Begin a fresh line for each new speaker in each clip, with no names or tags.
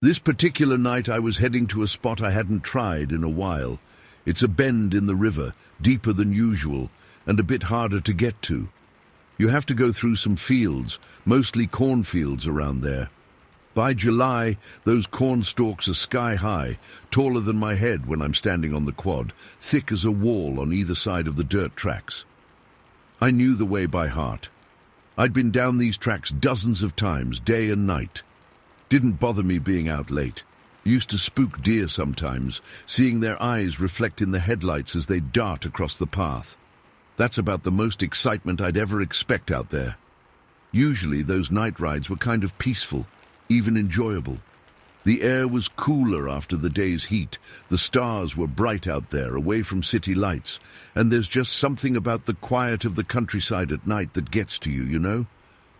This particular night I was heading to a spot I hadn't tried in a while. It's a bend in the river, deeper than usual, and a bit harder to get to. You have to go through some fields, mostly cornfields around there. By July, those corn stalks are sky-high, taller than my head when I'm standing on the quad, thick as a wall on either side of the dirt tracks. I knew the way by heart. I'd been down these tracks dozens of times, day and night. Didn't bother me being out late. Used to spook deer sometimes, seeing their eyes reflect in the headlights as they dart across the path. That's about the most excitement I'd ever expect out there. Usually those night rides were kind of peaceful, even enjoyable. The air was cooler after the day's heat, the stars were bright out there, away from city lights, and there's just something about the quiet of the countryside at night that gets to you, you know?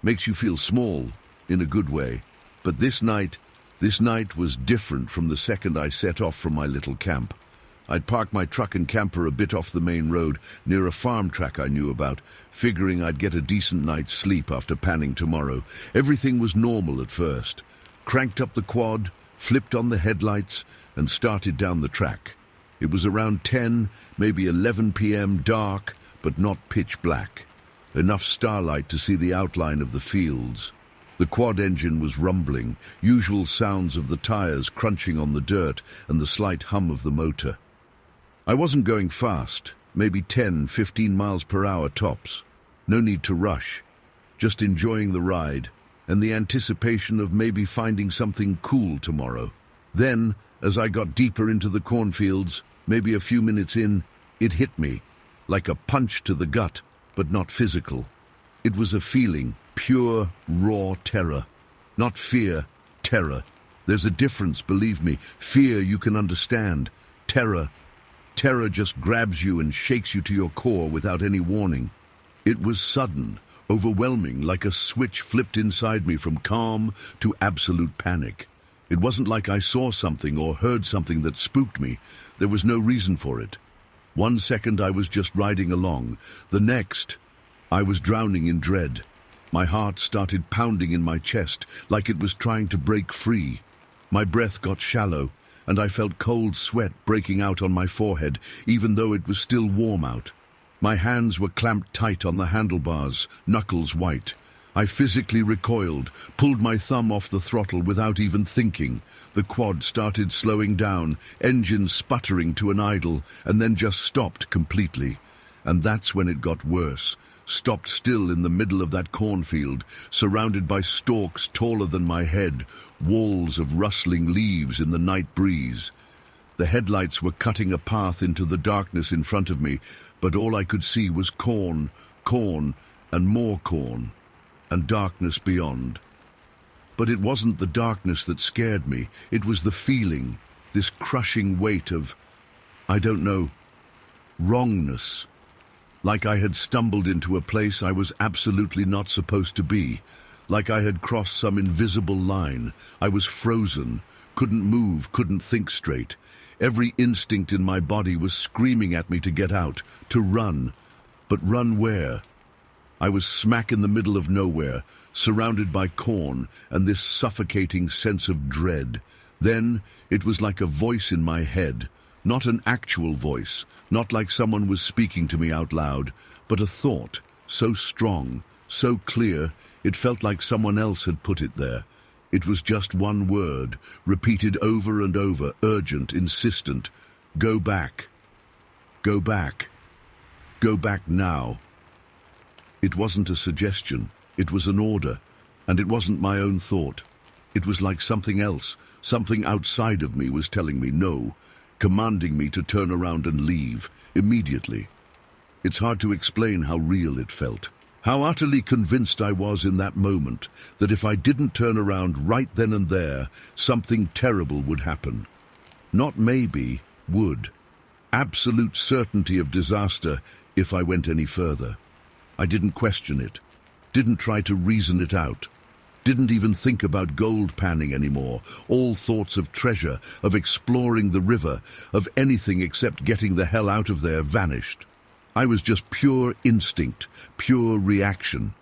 Makes you feel small, in a good way. But this night was different from the second I set off from my little camp. I'd parked my truck and camper a bit off the main road, near a farm track I knew about, figuring I'd get a decent night's sleep after panning tomorrow. Everything was normal at first. Cranked up the quad, flipped on the headlights, and started down the track. It was around 10, maybe 11 p.m., dark, but not pitch black. Enough starlight to see the outline of the fields. The quad engine was rumbling, usual sounds of the tires crunching on the dirt and the slight hum of the motor. I wasn't going fast, maybe 10, 15 miles per hour tops. No need to rush, just enjoying the ride and the anticipation of maybe finding something cool tomorrow. Then, as I got deeper into the cornfields, maybe a few minutes in, it hit me, like a punch to the gut, but not physical. It was a feeling, pure, raw terror. Not fear, terror. There's a difference, believe me. Fear you can understand. Terror just grabs you and shakes you to your core without any warning. It was sudden, overwhelming, like a switch flipped inside me from calm to absolute panic. It wasn't like I saw something or heard something that spooked me. There was no reason for it. 1 second I was just riding along. The next, I was drowning in dread. My heart started pounding in my chest like it was trying to break free. My breath got shallow, and I felt cold sweat breaking out on my forehead, even though it was still warm out. My hands were clamped tight on the handlebars, knuckles white. I physically recoiled, pulled my thumb off the throttle without even thinking. The quad started slowing down, engine sputtering to an idle, and then just stopped completely. And that's when it got worse. Stopped still in the middle of that cornfield, surrounded by stalks taller than my head, walls of rustling leaves in the night breeze. The headlights were cutting a path into the darkness in front of me, but all I could see was corn, and more corn, and darkness beyond. But it wasn't the darkness that scared me, it was the feeling, this crushing weight of, I don't know, wrongness. Like I had stumbled into a place I was absolutely not supposed to be. Like I had crossed some invisible line. I was frozen, couldn't move, couldn't think straight. Every instinct in my body was screaming at me to get out, to run. But run where? I was smack in the middle of nowhere, surrounded by corn and this suffocating sense of dread. Then it was like a voice in my head. Not an actual voice, not like someone was speaking to me out loud, but a thought, so strong, so clear, it felt like someone else had put it there. It was just one word, repeated over and over, urgent, insistent. Go back. Go back. Go back now. It wasn't a suggestion, it was an order, and it wasn't my own thought. It was like something else, something outside of me was telling me no, commanding me to turn around and leave, immediately. It's hard to explain how real it felt, how utterly convinced I was in that moment that if I didn't turn around right then and there, something terrible would happen. Not maybe, would. Absolute certainty of disaster if I went any further. I didn't question it, didn't try to reason it out. Didn't even think about gold panning anymore. All thoughts of treasure, of exploring the river, of anything except getting the hell out of there vanished. I was just pure instinct, pure reaction.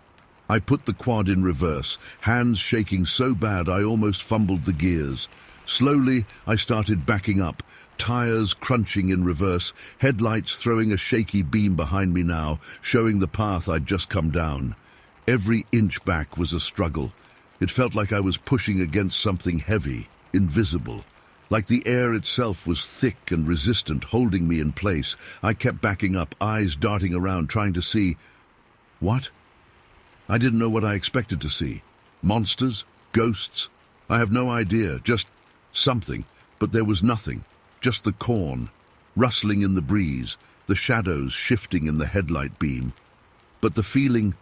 I put the quad in reverse, hands shaking so bad I almost fumbled the gears. Slowly, I started backing up, tires crunching in reverse, headlights throwing a shaky beam behind me now, showing the path I'd just come down. Every inch back was a struggle. It felt like I was pushing against something heavy, invisible. Like the air itself was thick and resistant, holding me in place. I kept backing up, eyes darting around, trying to see... What? I didn't know what I expected to see. Monsters? Ghosts? I have no idea, just something. But there was nothing, just the corn, rustling in the breeze, the shadows shifting in the headlight beam. But the feeling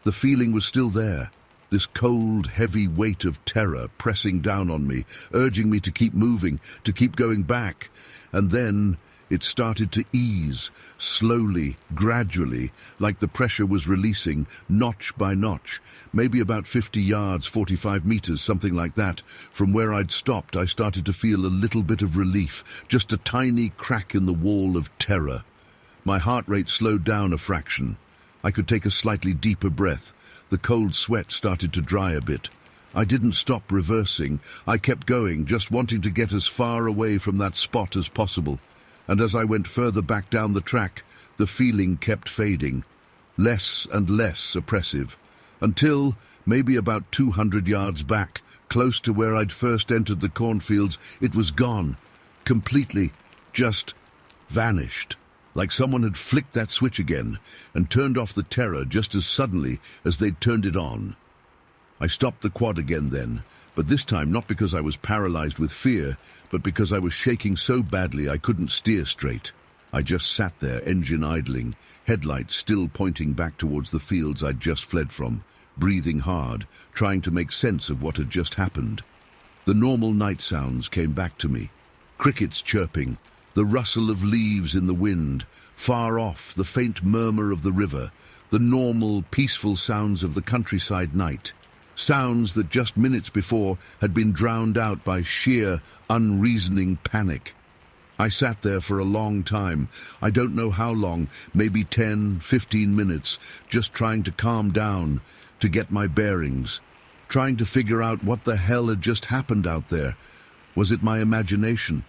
was still there. This cold, heavy weight of terror pressing down on me, urging me to keep moving, to keep going back. And then it started to ease, slowly, gradually, like the pressure was releasing, notch by notch. Maybe about 50 yards, 45 meters, something like that. From where I'd stopped, I started to feel a little bit of relief, just a tiny crack in the wall of terror. My heart rate slowed down a fraction. I could take a slightly deeper breath. The cold sweat started to dry a bit. I didn't stop reversing. I kept going, just wanting to get as far away from that spot as possible. And as I went further back down the track, the feeling kept fading, less and less oppressive, until, maybe about 200 yards back, close to where I'd first entered the cornfields, it was gone, completely, just vanished. Like someone had flicked that switch again and turned off the terror just as suddenly as they'd turned it on. I stopped the quad again then, but this time not because I was paralyzed with fear, but because I was shaking so badly I couldn't steer straight. I just sat there, engine idling, headlights still pointing back towards the fields I'd just fled from, breathing hard, trying to make sense of what had just happened. The normal night sounds came back to me. Crickets chirping, the rustle of leaves in the wind, far off the faint murmur of the river, the normal, peaceful sounds of the countryside night. Sounds that just minutes before had been drowned out by sheer, unreasoning panic. I sat there for a long time, I don't know how long, maybe 10, 15 minutes, just trying to calm down, to get my bearings, trying to figure out what the hell had just happened out there. Was it my imagination?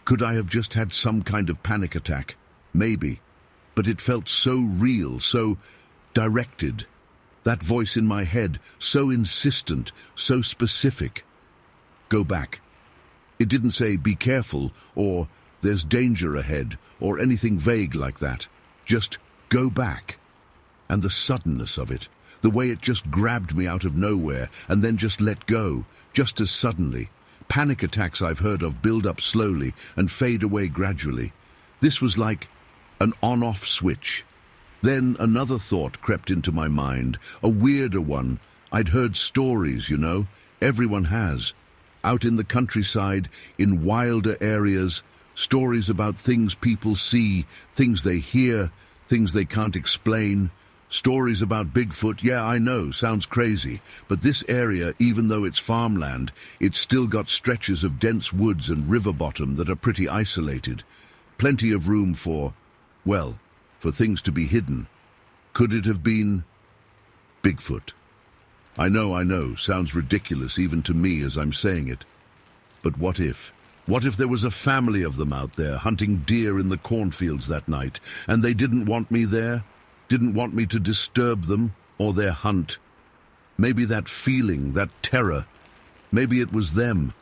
Could I have just had some kind of panic attack? Maybe. But it felt so real, so directed. That voice in my head, so insistent, so specific. Go back. It didn't say, be careful, or there's danger ahead, or anything vague like that. Just go back. And the suddenness of it, the way it just grabbed me out of nowhere and then just let go, just as suddenly. Panic attacks I've heard of build up slowly and fade away gradually. This was like an on-off switch. Then another thought crept into my mind, a weirder one. I'd heard stories, you know, everyone has. Out in the countryside, in wilder areas, stories about things people see, things they hear, things they can't explain. Stories about Bigfoot, yeah, I know, sounds crazy. But this area, even though it's farmland, it's still got stretches of dense woods and river bottom that are pretty isolated. Plenty of room for, well, for things to be hidden. Could it have been Bigfoot? I know, sounds ridiculous even to me as I'm saying it. But what if? What if there was a family of them out there hunting deer in the cornfields that night, and they didn't want me there? Didn't want me to disturb them or their hunt? Maybe that feeling, that terror, maybe it was them,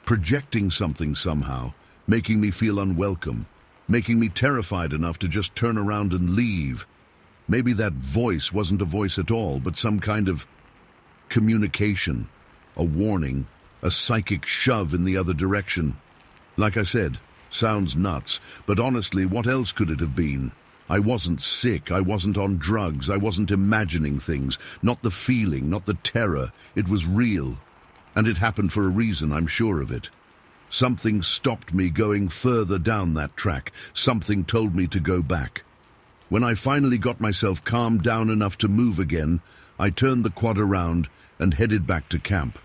projecting something somehow, making me feel unwelcome, making me terrified enough to just turn around and leave. Maybe that voice wasn't a voice at all, but some kind of communication, a warning, a psychic shove in the other direction. Like I said, sounds nuts, but honestly, what else could it have been? I wasn't sick, I wasn't on drugs, I wasn't imagining things, not the feeling, not the terror. It was real. And it happened for a reason, I'm sure of it. Something stopped me going further down that track. Something told me to go back. When I finally got myself calmed down enough to move again, I turned the quad around and headed back to camp.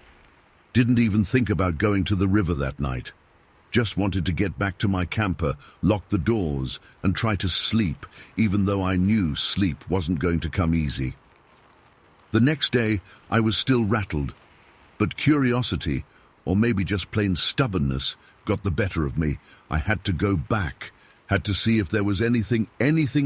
Didn't even think about going to the river that night. Just wanted to get back to my camper, lock the doors, and try to sleep, even though I knew sleep wasn't going to come easy. The next day, I was still rattled, but curiosity, or maybe just plain stubbornness, got the better of me. I had to go back, had to see if there was anything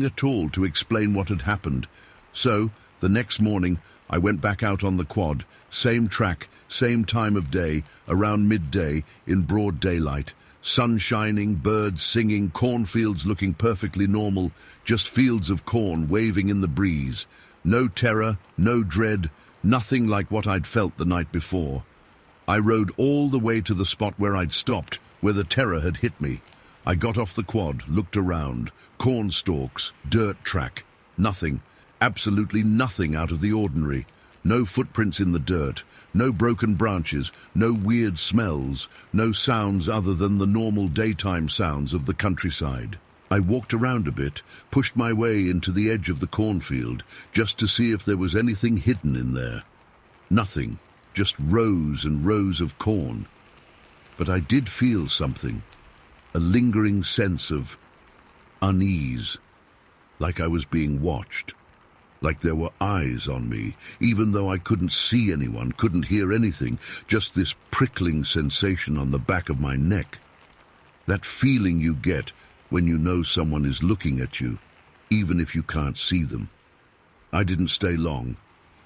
at all to explain what had happened. So, the next morning, I went back out on the quad, same track, same time of day, around midday, in broad daylight. Sun shining, birds singing, cornfields looking perfectly normal, just fields of corn waving in the breeze. No terror, no dread, nothing like what I'd felt the night before. I rode all the way to the spot where I'd stopped, where the terror had hit me. I got off the quad, looked around. Corn stalks, dirt track. Nothing, absolutely nothing out of the ordinary. No footprints in the dirt, no broken branches, no weird smells, no sounds other than the normal daytime sounds of the countryside. I walked around a bit, pushed my way into the edge of the cornfield, just to see if there was anything hidden in there. Nothing, just rows and rows of corn. But I did feel something, a lingering sense of unease, like I was being watched. Like there were eyes on me, even though I couldn't see anyone, couldn't hear anything, just this prickling sensation on the back of my neck. That feeling you get when you know someone is looking at you, even if you can't see them. I didn't stay long.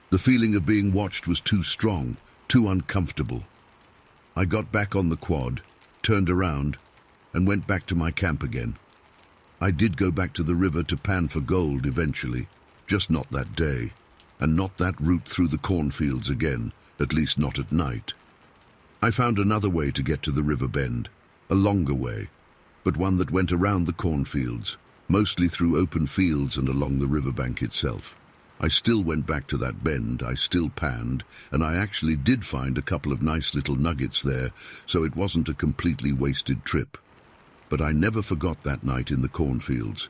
The feeling of being watched was too strong, too uncomfortable. I got back on the quad, turned around, and went back to my camp again. I did go back to the river to pan for gold eventually. Just not that day, and not that route through the cornfields again, at least not at night. I found another way to get to the river bend, a longer way, but one that went around the cornfields, mostly through open fields and along the riverbank itself. I still went back to that bend, I still panned, and I actually did find a couple of nice little nuggets there, so it wasn't a completely wasted trip. But I never forgot that night in the cornfields.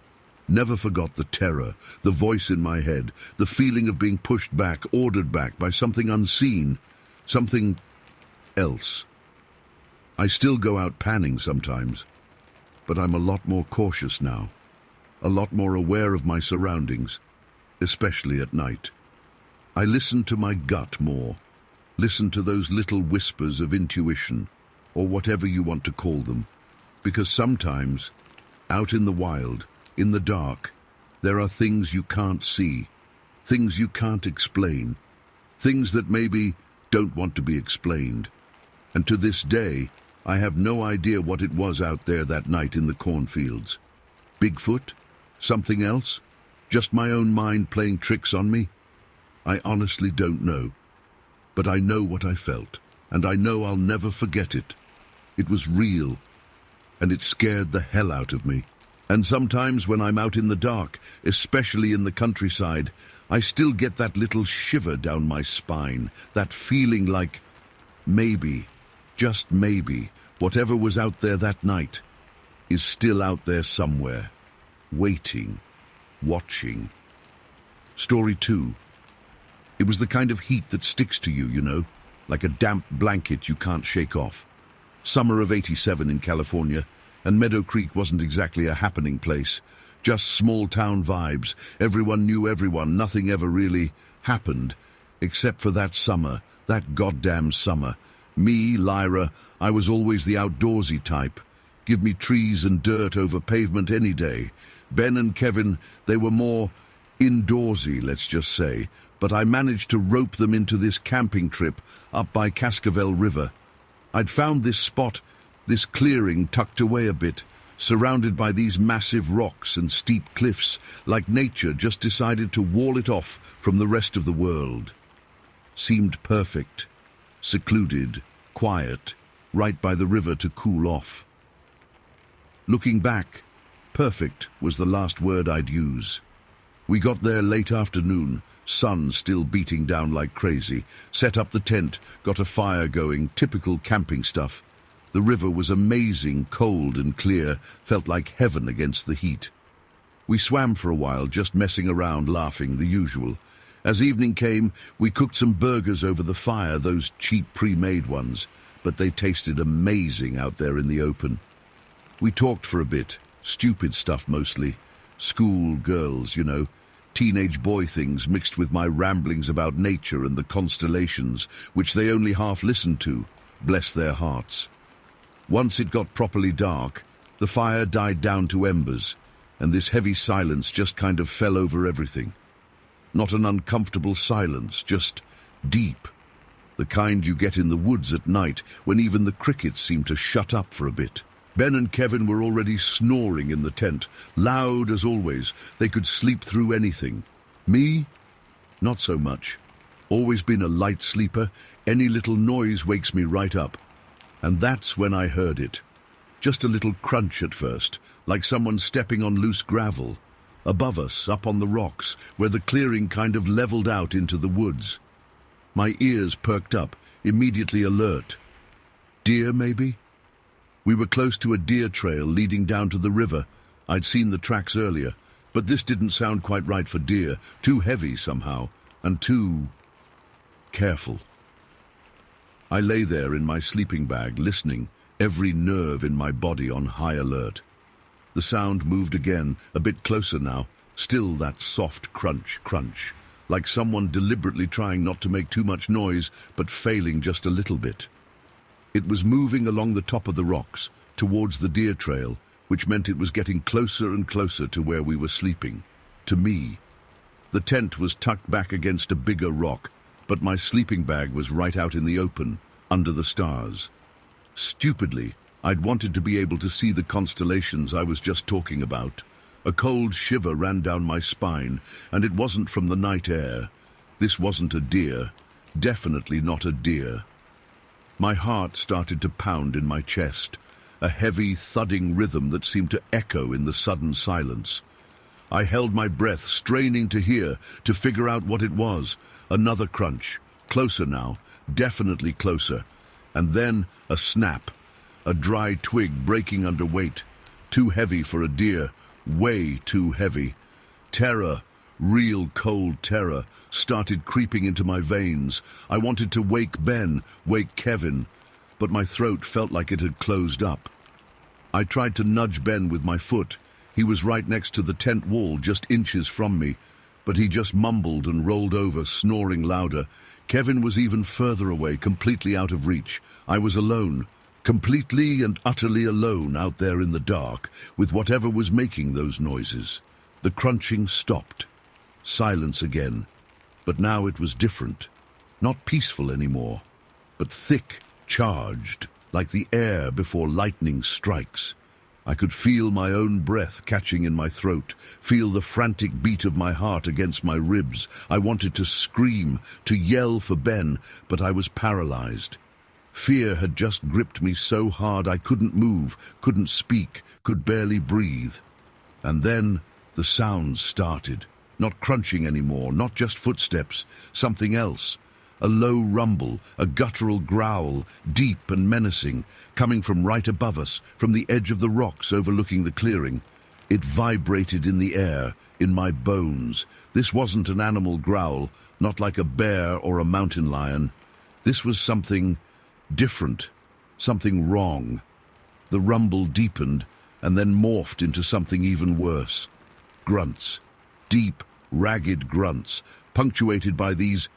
Never forgot the terror, the voice in my head, the feeling of being pushed back, ordered back by something unseen, something else. I still go out panning sometimes, but I'm a lot more cautious now, a lot more aware of my surroundings, especially at night. I listen to my gut more, listen to those little whispers of intuition, or whatever you want to call them, because sometimes, out in the wild, in the dark, there are things you can't see, things you can't explain, things that maybe don't want to be explained. And to this day, I have no idea what it was out there that night in the cornfields. Bigfoot? Something else? Just my own mind playing tricks on me? I honestly don't know. But I know what I felt, and I know I'll never forget it. It was real, and it scared the hell out of me. And sometimes when I'm out in the dark, especially in the countryside, I still get that little shiver down my spine, that feeling like maybe, just maybe, whatever was out there that night is still out there somewhere, waiting, watching. Story 2. It was the kind of heat that sticks to you, you know, like a damp blanket you can't shake off. Summer of '87 in California, and Meadow Creek wasn't exactly a happening place. Just small-town vibes. Everyone knew everyone. Nothing ever really happened. Except for that summer. That goddamn summer. Me, Lyra, I was always the outdoorsy type. Give me trees and dirt over pavement any day. Ben and Kevin, they were more indoorsy, let's just say. But I managed to rope them into this camping trip up by Cascavel River. I'd found this spot, this clearing tucked away a bit, surrounded by these massive rocks and steep cliffs, like nature just decided to wall it off from the rest of the world. Seemed perfect, secluded, quiet, right by the river to cool off. Looking back, perfect was the last word I'd use. We got there late afternoon, sun still beating down like crazy, set up the tent, got a fire going, typical camping stuff. The river was amazing, cold and clear, felt like heaven against the heat. We swam for a while, just messing around, laughing, the usual. As evening came, we cooked some burgers over the fire, those cheap pre-made ones, but they tasted amazing out there in the open. We talked for a bit, stupid stuff mostly. School girls, you know, teenage boy things mixed with my ramblings about nature and the constellations, which they only half listened to, bless their hearts. Once it got properly dark, the fire died down to embers, and this heavy silence just kind of fell over everything. Not an uncomfortable silence, just deep. The kind you get in the woods at night when even the crickets seem to shut up for a bit. Ben and Kevin were already snoring in the tent, loud as always. They could sleep through anything. Me? Not so much. Always been a light sleeper. Any little noise wakes me right up. And that's when I heard it. Just a little crunch at first, like someone stepping on loose gravel. Above us, up on the rocks, where the clearing kind of leveled out into the woods. My ears perked up, immediately alert. Deer, maybe? We were close to a deer trail leading down to the river. I'd seen the tracks earlier, but this didn't sound quite right for deer. Too heavy somehow, and too careful. I lay there in my sleeping bag, listening, every nerve in my body on high alert. The sound moved again, a bit closer now, still that soft crunch, crunch, like someone deliberately trying not to make too much noise, but failing just a little bit. It was moving along the top of the rocks, towards the deer trail, which meant it was getting closer and closer to where we were sleeping. To me. The tent was tucked back against a bigger rock, but my sleeping bag was right out in the open, under the stars. Stupidly, I'd wanted to be able to see the constellations I was just talking about. A cold shiver ran down my spine, and it wasn't from the night air. This wasn't a deer. Definitely not a deer. My heart started to pound in my chest, a heavy, thudding rhythm that seemed to echo in the sudden silence. I held my breath, straining to hear, to figure out what it was. Another crunch. Closer now, definitely closer. And then a snap. A dry twig breaking under weight. Too heavy for a deer. Way too heavy. Terror, real cold terror, started creeping into my veins. I wanted to wake Ben, wake Kevin, but my throat felt like it had closed up. I tried to nudge Ben with my foot. He was right next to the tent wall, just inches from me, but he just mumbled and rolled over, snoring louder. Kevin was even further away, completely out of reach. I was alone, completely and utterly alone out there in the dark, with whatever was making those noises. The crunching stopped. Silence again. But now it was different. Not peaceful anymore, but thick, charged, like the air before lightning strikes. I could feel my own breath catching in my throat, feel the frantic beat of my heart against my ribs. I wanted to scream, to yell for Ben, but I was paralyzed. Fear had just gripped me so hard I couldn't move, couldn't speak, could barely breathe. And then the sounds started. Not crunching anymore, not just footsteps, something else. A low rumble, a guttural growl, deep and menacing, coming from right above us, from the edge of the rocks overlooking the clearing. It vibrated in the air, in my bones. This wasn't an animal growl, not like a bear or a mountain lion. This was something different, something wrong. The rumble deepened and then morphed into something even worse. Grunts. Deep, ragged grunts, punctuated by these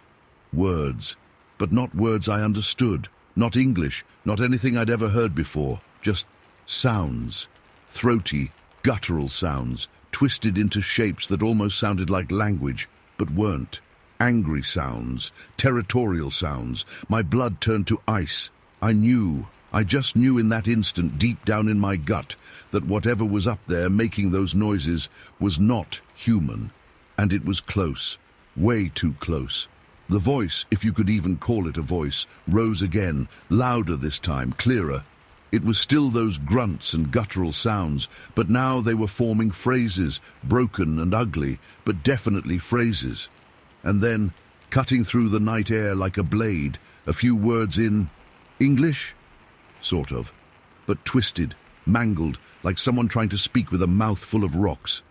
words, but not words I understood, not English, not anything I'd ever heard before, just sounds, throaty, guttural sounds, twisted into shapes that almost sounded like language, but weren't. Angry sounds, territorial sounds. My blood turned to ice. I just knew in that instant, deep down in my gut, that whatever was up there making those noises was not human. And it was close, way too close. The voice, if you could even call it a voice, rose again, louder this time, clearer. It was still those grunts and guttural sounds, but now they were forming phrases, broken and ugly, but definitely phrases. And then, cutting through the night air like a blade, a few words in English? Sort of, but twisted, mangled, like someone trying to speak with a mouth full of rocks.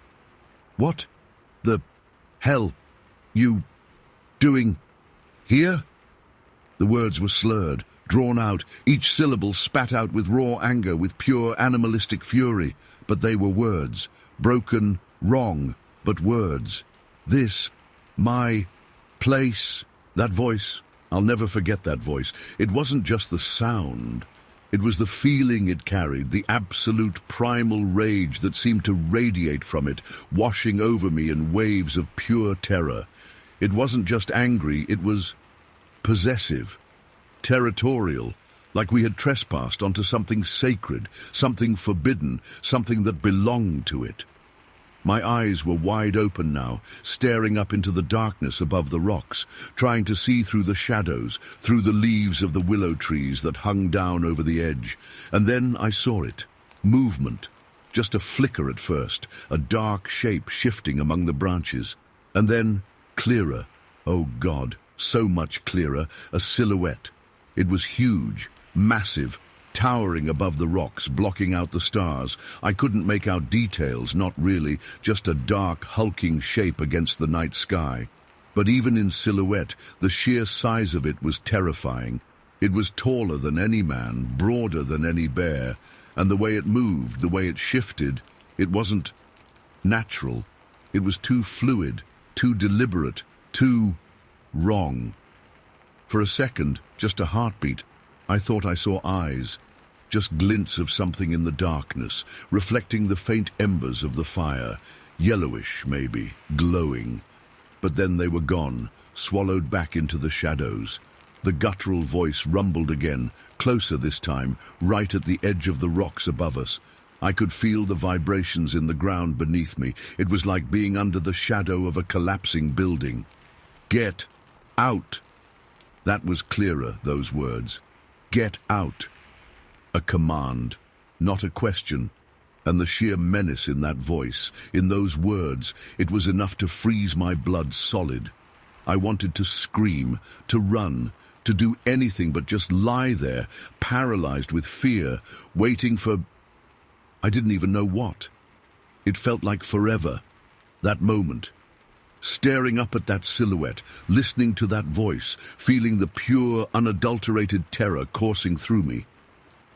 What the hell you doing here? The words were slurred, drawn out, each syllable spat out with raw anger, with pure animalistic fury. But they were words, broken, wrong, but words. This, my place, that voice, I'll never forget that voice. It wasn't just the sound. It was the feeling it carried, the absolute primal rage that seemed to radiate from it, washing over me in waves of pure terror. It wasn't just angry, it was possessive, territorial, like we had trespassed onto something sacred, something forbidden, something that belonged to it. My eyes were wide open now, staring up into the darkness above the rocks, trying to see through the shadows, through the leaves of the willow trees that hung down over the edge. And then I saw it. Movement. Just a flicker at first, a dark shape shifting among the branches. And then, clearer. Oh God, so much clearer, a silhouette. It was huge, massive, towering above the rocks, blocking out the stars. I couldn't make out details, not really, just a dark, hulking shape against the night sky. But even in silhouette, the sheer size of it was terrifying. It was taller than any man, broader than any bear, and the way it moved, the way it shifted, it wasn't natural. It was too fluid, too deliberate, too wrong. For a second, just a heartbeat, I thought I saw eyes, just glints of something in the darkness, reflecting the faint embers of the fire, yellowish maybe, glowing. But then they were gone, swallowed back into the shadows. The guttural voice rumbled again, closer this time, right at the edge of the rocks above us. I could feel the vibrations in the ground beneath me. It was like being under the shadow of a collapsing building. Get out! That was clearer, those words. Get out! A command, not a question. And the sheer menace in that voice, in those words, it was enough to freeze my blood solid. I wanted to scream, to run, to do anything but just lie there, paralyzed with fear, waiting for... I didn't even know what. It felt like forever, that moment. Staring up at that silhouette, listening to that voice, feeling the pure, unadulterated terror coursing through me.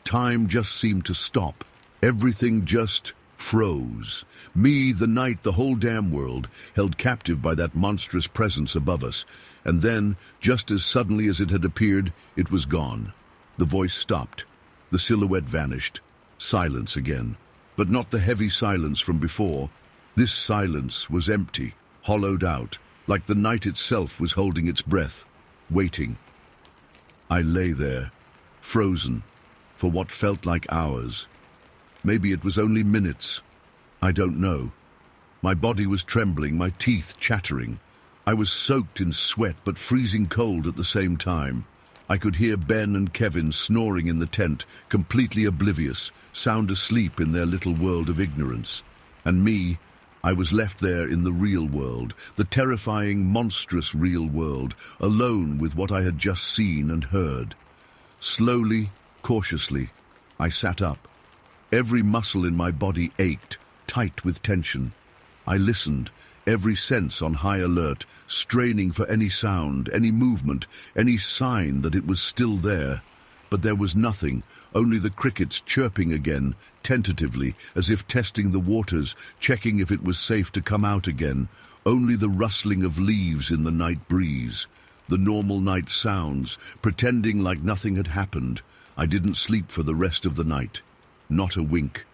Time just seemed to stop. Everything just froze. Me, the night, the whole damn world, held captive by that monstrous presence above us. And then, just as suddenly as it had appeared, it was gone. The voice stopped. The silhouette vanished. Silence again. But not the heavy silence from before. This silence was empty, hollowed out, like the night itself was holding its breath, waiting. I lay there, frozen, for what felt like hours. Maybe it was only minutes. I don't know. My body was trembling, my teeth chattering. I was soaked in sweat but freezing cold at the same time. I could hear Ben and Kevin snoring in the tent, completely oblivious, sound asleep in their little world of ignorance. And me, I was left there in the real world, the terrifying, monstrous real world, alone with what I had just seen and heard. Slowly, cautiously, I sat up. Every muscle in my body ached, tight with tension. I listened, every sense on high alert, straining for any sound, any movement, any sign that it was still there. But there was nothing, only the crickets chirping again, tentatively, as if testing the waters, checking if it was safe to come out again. Only the rustling of leaves in the night breeze. The normal night sounds, pretending like nothing had happened. I didn't sleep for the rest of the night. Not a wink.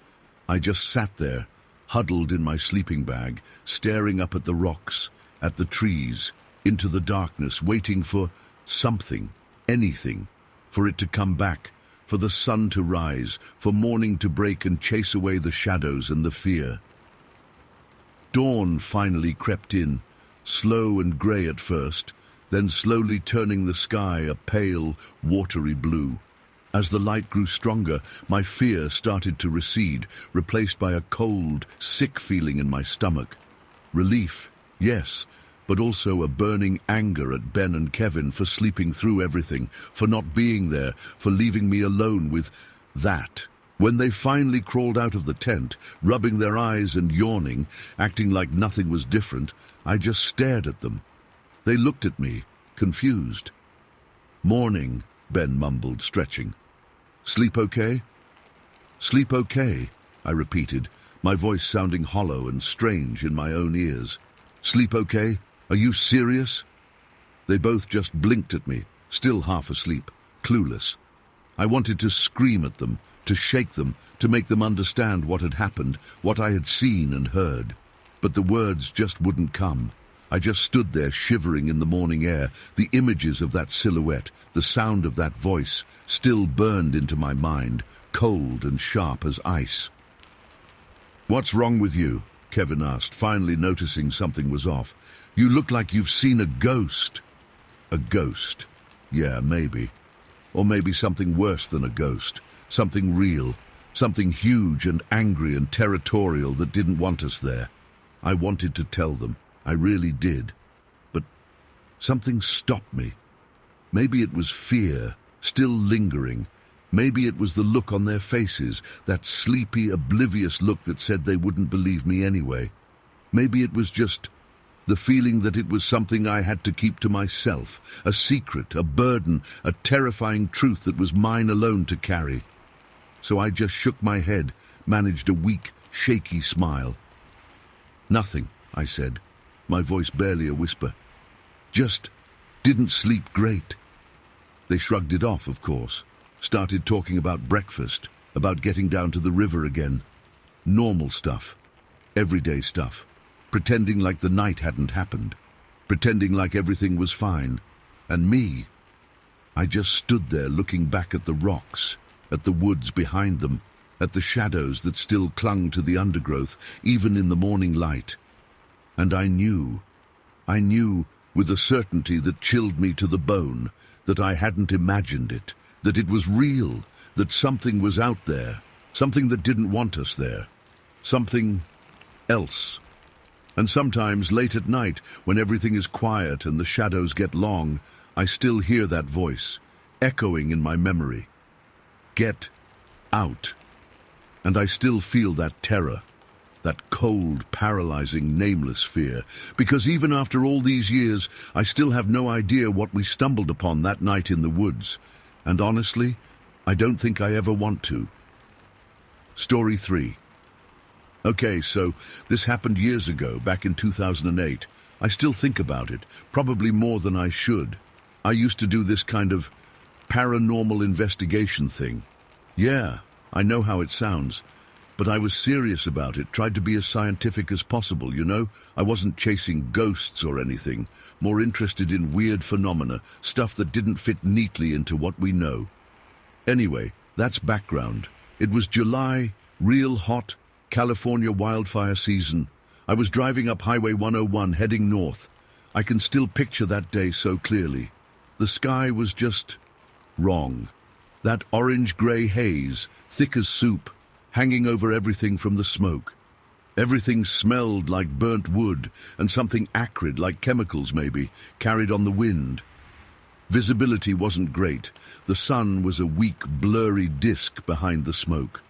I just sat there, huddled in my sleeping bag, staring up at the rocks, at the trees, into the darkness, waiting for something, anything, for it to come back, for the sun to rise, for morning to break and chase away the shadows and the fear. Dawn finally crept in, slow and grey at first, then slowly turning the sky a pale, watery blue. As the light grew stronger, my fear started to recede, replaced by a cold, sick feeling in my stomach. Relief, yes, but also a burning anger at Ben and Kevin for sleeping through everything, for not being there, for leaving me alone with that. When they finally crawled out of the tent, rubbing their eyes and yawning, acting like nothing was different, I just stared at them. They looked at me, confused. "Morning," Ben mumbled, stretching. "Sleep okay?" "Sleep okay," I repeated, my voice sounding hollow and strange in my own ears. Sleep okay? Are you serious?" They both just blinked at me, still half asleep, clueless. I wanted to scream at them, to shake them, to make them understand what had happened, what I had seen and heard. But the words just wouldn't come. I just stood there shivering in the morning air. The images of that silhouette, the sound of that voice, still burned into my mind, cold and sharp as ice. "What's wrong with you?" Kevin asked, finally noticing something was off. "You look like you've seen a ghost." A ghost? Yeah, maybe. Or maybe something worse than a ghost. Something real. Something huge and angry and territorial that didn't want us there. I wanted to tell them. I really did. But something stopped me. Maybe it was fear, still lingering. Maybe it was the look on their faces, that sleepy, oblivious look that said they wouldn't believe me anyway. Maybe it was just the feeling that it was something I had to keep to myself, a secret, a burden, a terrifying truth that was mine alone to carry. So I just shook my head, managed a weak, shaky smile. "Nothing," I said, my voice barely a whisper. "Just didn't sleep great." They shrugged it off, of course. Started talking about breakfast, about getting down to the river again. Normal stuff. Everyday stuff. Pretending like the night hadn't happened. Pretending like everything was fine. And me, I just stood there looking back at the rocks, at the woods behind them, at the shadows that still clung to the undergrowth, even in the morning light. And I knew with a certainty that chilled me to the bone, that I hadn't imagined it, that it was real, that something was out there, something that didn't want us there, something else. And sometimes, late at night, when everything is quiet and the shadows get long, I still hear that voice, echoing in my memory. Get out. And I still feel that terror, that cold, paralyzing, nameless fear, because even after all these years, I still have no idea what we stumbled upon that night in the woods. And honestly, I don't think I ever want to. Story 3. Okay, so this happened years ago, back in 2008. I still think about it, probably more than I should. I used to do this kind of paranormal investigation thing. Yeah, I know how it sounds, but I was serious about it, tried to be as scientific as possible, you know? I wasn't chasing ghosts or anything, more interested in weird phenomena, stuff that didn't fit neatly into what we know. Anyway, that's background. It was July, real hot, California wildfire season. I was driving up Highway 101 heading north. I can still picture that day so clearly. The sky was just wrong. That orange-grey haze, thick as soup, hanging over everything from the smoke. Everything smelled like burnt wood, and something acrid, like chemicals maybe, carried on the wind. Visibility wasn't great. The sun was a weak, blurry disk behind the smoke.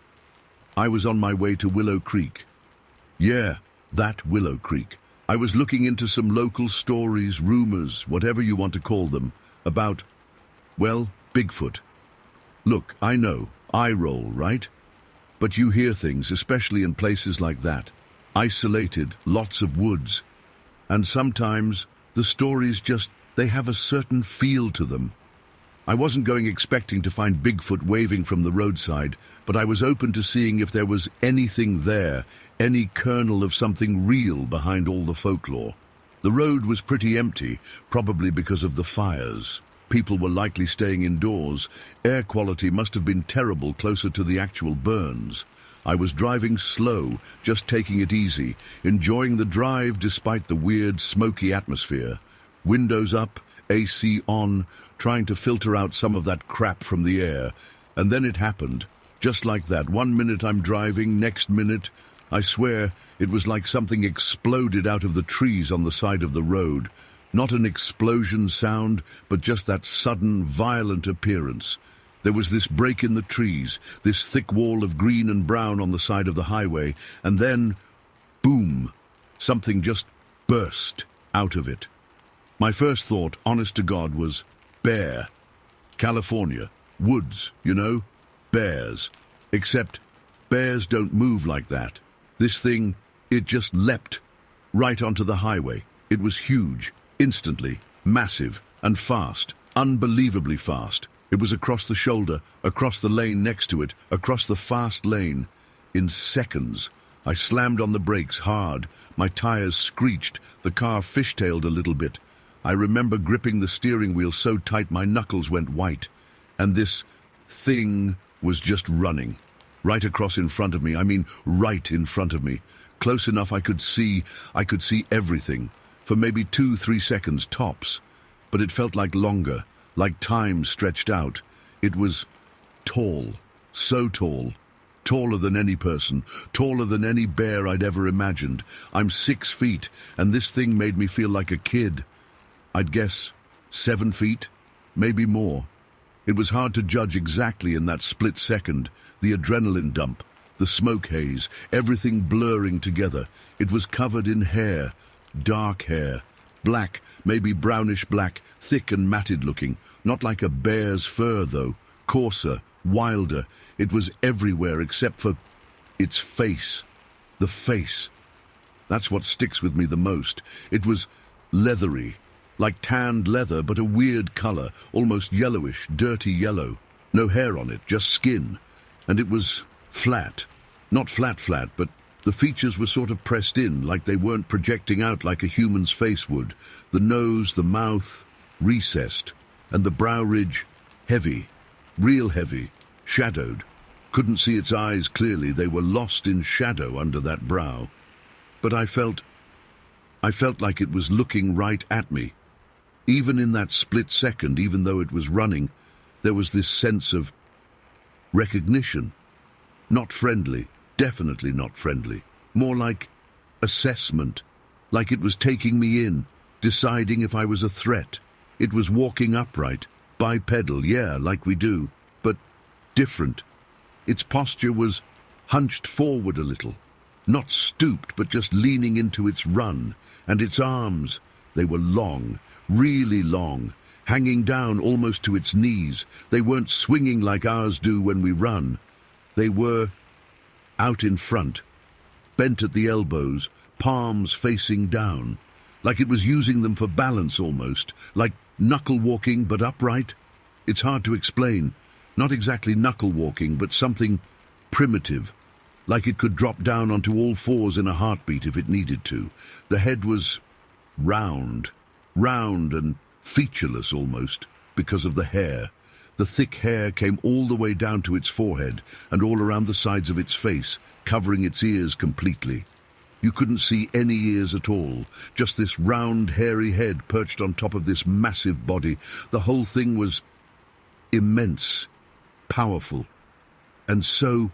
I was on my way to Willow Creek. Yeah, that Willow Creek. I was looking into some local stories, rumors, whatever you want to call them, about, well, Bigfoot. Look, I know, eye roll, right? But you hear things, especially in places like that. Isolated, lots of woods. And sometimes the stories just, they have a certain feel to them. I wasn't going expecting to find Bigfoot waving from the roadside, but I was open to seeing if there was anything there, any kernel of something real behind all the folklore. The road was pretty empty, probably because of the fires. People were likely staying indoors. Air quality must have been terrible closer to the actual burns. I was driving slow, just taking it easy, enjoying the drive despite the weird, smoky atmosphere. Windows up, AC on, trying to filter out some of that crap from the air. And then it happened. Just like that. 1 minute I'm driving, next minute, I swear, it was like something exploded out of the trees on the side of the road. Not an explosion sound, but just that sudden, violent appearance. There was this break in the trees, this thick wall of green and brown on the side of the highway, and then, boom, something just burst out of it. My first thought, honest to God, was bear. California, woods, you know, bears. Except bears don't move like that. This thing, it just leapt. right onto the highway. It was huge, instantly, massive, and fast, unbelievably fast. It was across the shoulder, across the lane next to it, across the fast lane. In seconds, I slammed on the brakes hard. My tires screeched, the car fishtailed a little bit. I remember gripping the steering wheel so tight my knuckles went white. And this thing was just running. Right across in front of me, right in front of me. Close enough I could see everything. For maybe 2-3 seconds tops. But it felt like longer, like time stretched out. It was tall, so tall. Taller than any person, taller than any bear I'd ever imagined. I'm 6 feet, and this thing made me feel like a kid. I'd guess 7 feet, maybe more. It was hard to judge exactly in that split second. The adrenaline dump, the smoke haze, everything blurring together. It was covered in hair, dark hair, black, maybe brownish black, thick and matted looking. Not like a bear's fur, though, coarser, wilder. It was everywhere except for its face. The face. That's what sticks with me the most. It was leathery, like tanned leather, but a weird color, almost yellowish, dirty yellow. No hair on it, just skin. And it was flat. Not flat, but the features were sort of pressed in, like they weren't projecting out like a human's face would. The nose, the mouth, recessed. And the brow ridge, heavy. Real heavy, shadowed. Couldn't see its eyes clearly. They were lost in shadow under that brow. But I felt like it was looking right at me. Even in that split second, even though it was running, there was this sense of recognition. Not friendly, definitely not friendly. More like assessment, like it was taking me in, deciding if I was a threat. It was walking upright, bipedal, yeah, like we do, but different. Its posture was hunched forward a little, not stooped, but just leaning into its run. And its arms, they were long, really long, hanging down almost to its knees. They weren't swinging like ours do when we run. They were out in front, bent at the elbows, palms facing down, like it was using them for balance almost, like knuckle walking but upright. It's hard to explain. Not exactly knuckle walking, but something primitive, like it could drop down onto all fours in a heartbeat if it needed to. The head was round and featureless almost, because of the hair. The thick hair came all the way down to its forehead and all around the sides of its face, covering its ears completely. You couldn't see any ears at all, just this round, hairy head perched on top of this massive body. The whole thing was immense, powerful, and so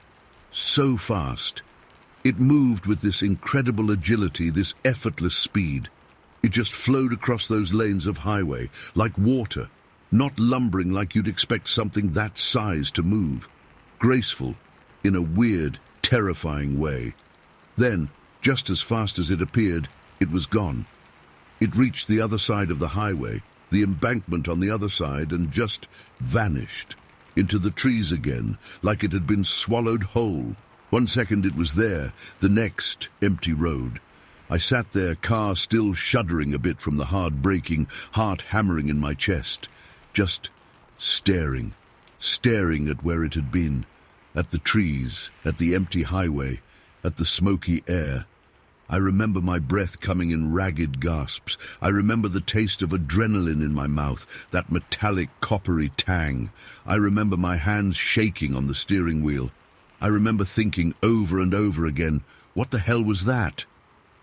fast. It moved with this incredible agility, this effortless speed. It just flowed across those lanes of highway, like water, not lumbering like you'd expect something that size to move. Graceful, in a weird, terrifying way. Then, just as fast as it appeared, it was gone. It reached the other side of the highway, the embankment on the other side, and just vanished into the trees again, like it had been swallowed whole. 1 second it was there, the next, empty road. I sat there, car still shuddering a bit from the hard braking, heart hammering in my chest, just staring at where it had been, at the trees, at the empty highway, at the smoky air. I remember my breath coming in ragged gasps. I remember the taste of adrenaline in my mouth, that metallic, coppery tang. I remember my hands shaking on the steering wheel. I remember thinking over and over again, what the hell was that?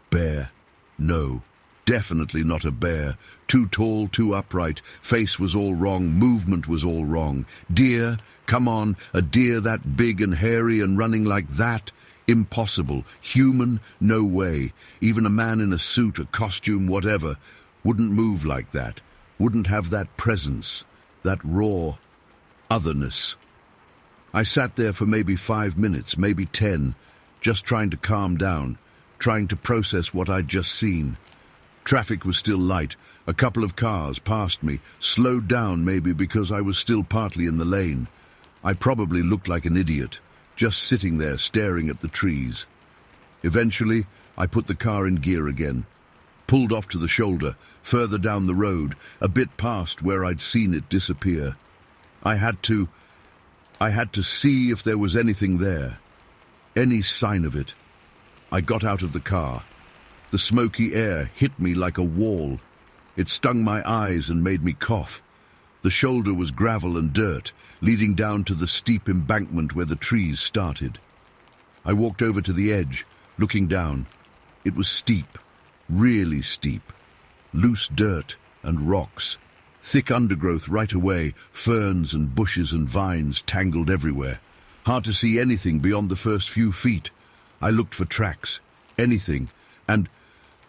Bear. No, definitely not a bear. Too tall, too upright. Face was all wrong, movement was all wrong. Deer? Come on, a deer that big and hairy and running like that? Impossible. Human? No way. Even a man in a suit, a costume, whatever, wouldn't move like that. Wouldn't have that presence, that raw otherness. I sat there for maybe 5 minutes, maybe 10, just trying to calm down, trying to process what I'd just seen. Traffic was still light. A couple of cars passed me, slowed down maybe because I was still partly in the lane. I probably looked like an idiot, just sitting there staring at the trees. Eventually, I put the car in gear again, pulled off to the shoulder, further down the road, a bit past where I'd seen it disappear. I had to see if there was anything there, any sign of it. I got out of the car. The smoky air hit me like a wall. It stung my eyes and made me cough. The shoulder was gravel and dirt, leading down to the steep embankment where the trees started. I walked over to the edge, looking down. It was steep, really steep. Loose dirt and rocks. Thick undergrowth right away, ferns and bushes and vines tangled everywhere. Hard to see anything beyond the first few feet. I looked for tracks, anything, and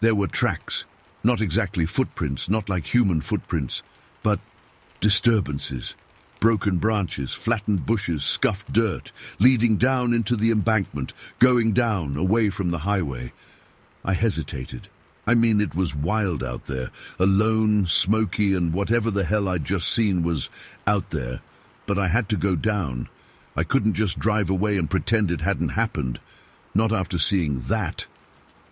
there were tracks. Not exactly footprints, not like human footprints, but disturbances. Broken branches, flattened bushes, scuffed dirt, leading down into the embankment, going down, away from the highway. I hesitated. I mean, it was wild out there, alone, smoky, and whatever the hell I'd just seen was out there. But I had to go down. I couldn't just drive away and pretend it hadn't happened, not after seeing that.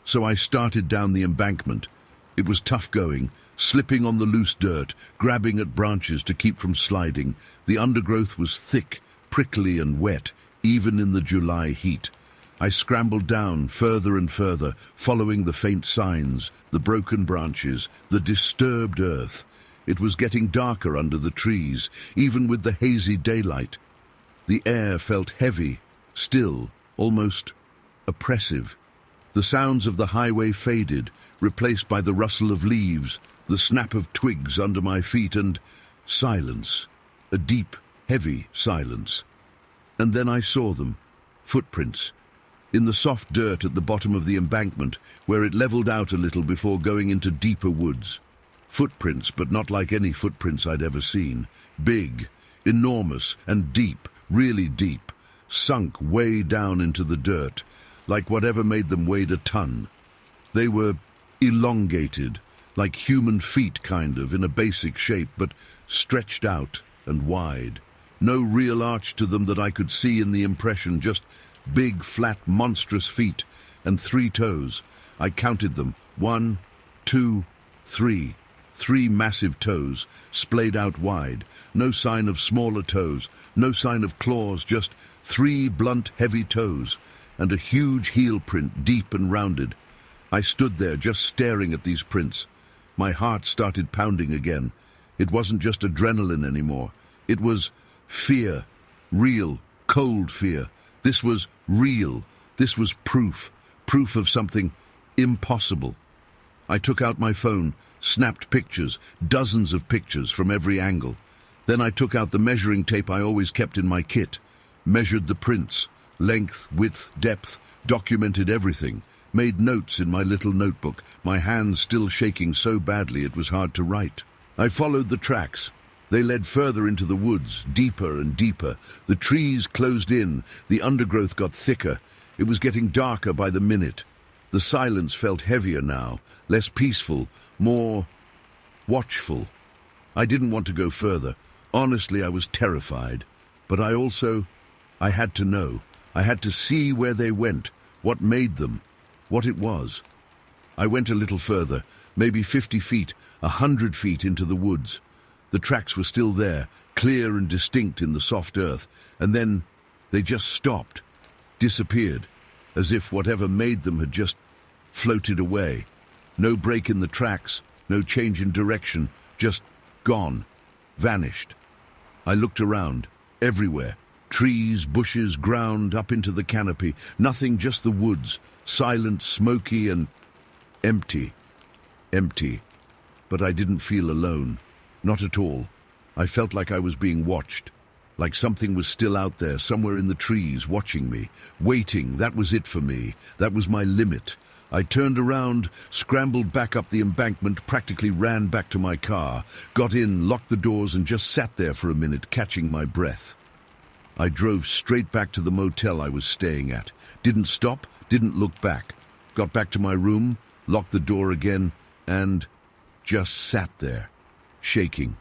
So I started down the embankment. It was tough going, slipping on the loose dirt, grabbing at branches to keep from sliding. The undergrowth was thick, prickly and wet, even in the July heat. I scrambled down further and further, following the faint signs, the broken branches, the disturbed earth. It was getting darker under the trees, even with the hazy daylight. The air felt heavy, still, almost oppressive. The sounds of the highway faded, replaced by the rustle of leaves, the snap of twigs under my feet, and silence. A deep, heavy silence. And then I saw them. Footprints. In the soft dirt at the bottom of the embankment, where it leveled out a little before going into deeper woods. Footprints, but not like any footprints I'd ever seen. Big, enormous, and deep, really deep, sunk way down into the dirt, like whatever made them weighed a ton. They were elongated, like human feet kind of, in a basic shape, but stretched out and wide. No real arch to them that I could see in the impression, just big, flat, monstrous feet, and 3 toes. I counted them. 1, 2, 3. 3 massive toes, splayed out wide. No sign of smaller toes, no sign of claws, just 3 blunt, heavy toes, and a huge heel print, deep and rounded. I stood there just staring at these prints. My heart started pounding again. It wasn't just adrenaline anymore. It was fear. Real, cold fear. This was real. This was proof. Proof of something impossible. I took out my phone, snapped pictures, dozens of pictures from every angle. Then I took out the measuring tape I always kept in my kit, measured the prints, length, width, depth, documented everything, made notes in my little notebook, my hands still shaking so badly it was hard to write. I followed the tracks. They led further into the woods, deeper and deeper. The trees closed in, the undergrowth got thicker. It was getting darker by the minute. The silence felt heavier now, less peaceful, more watchful. I didn't want to go further. Honestly, I was terrified. But I had to know. I had to see where they went, what made them, what it was. I went a little further, maybe 50 feet, 100 feet into the woods. The tracks were still there, clear and distinct in the soft earth, and then they just stopped, disappeared, as if whatever made them had just floated away. No break in the tracks, no change in direction, just gone, vanished. I looked around, everywhere. Trees, bushes, ground, up into the canopy. Nothing, just the woods, silent, smoky, and empty. Empty. But I didn't feel alone. Not at all. I felt like I was being watched. Like something was still out there, somewhere in the trees, watching me. Waiting, that was it for me. That was my limit. I turned around, scrambled back up the embankment, practically ran back to my car, got in, locked the doors, and just sat there for a minute, catching my breath. I drove straight back to the motel I was staying at. Didn't stop, didn't look back. Got back to my room, locked the door again, and just sat there, shaking.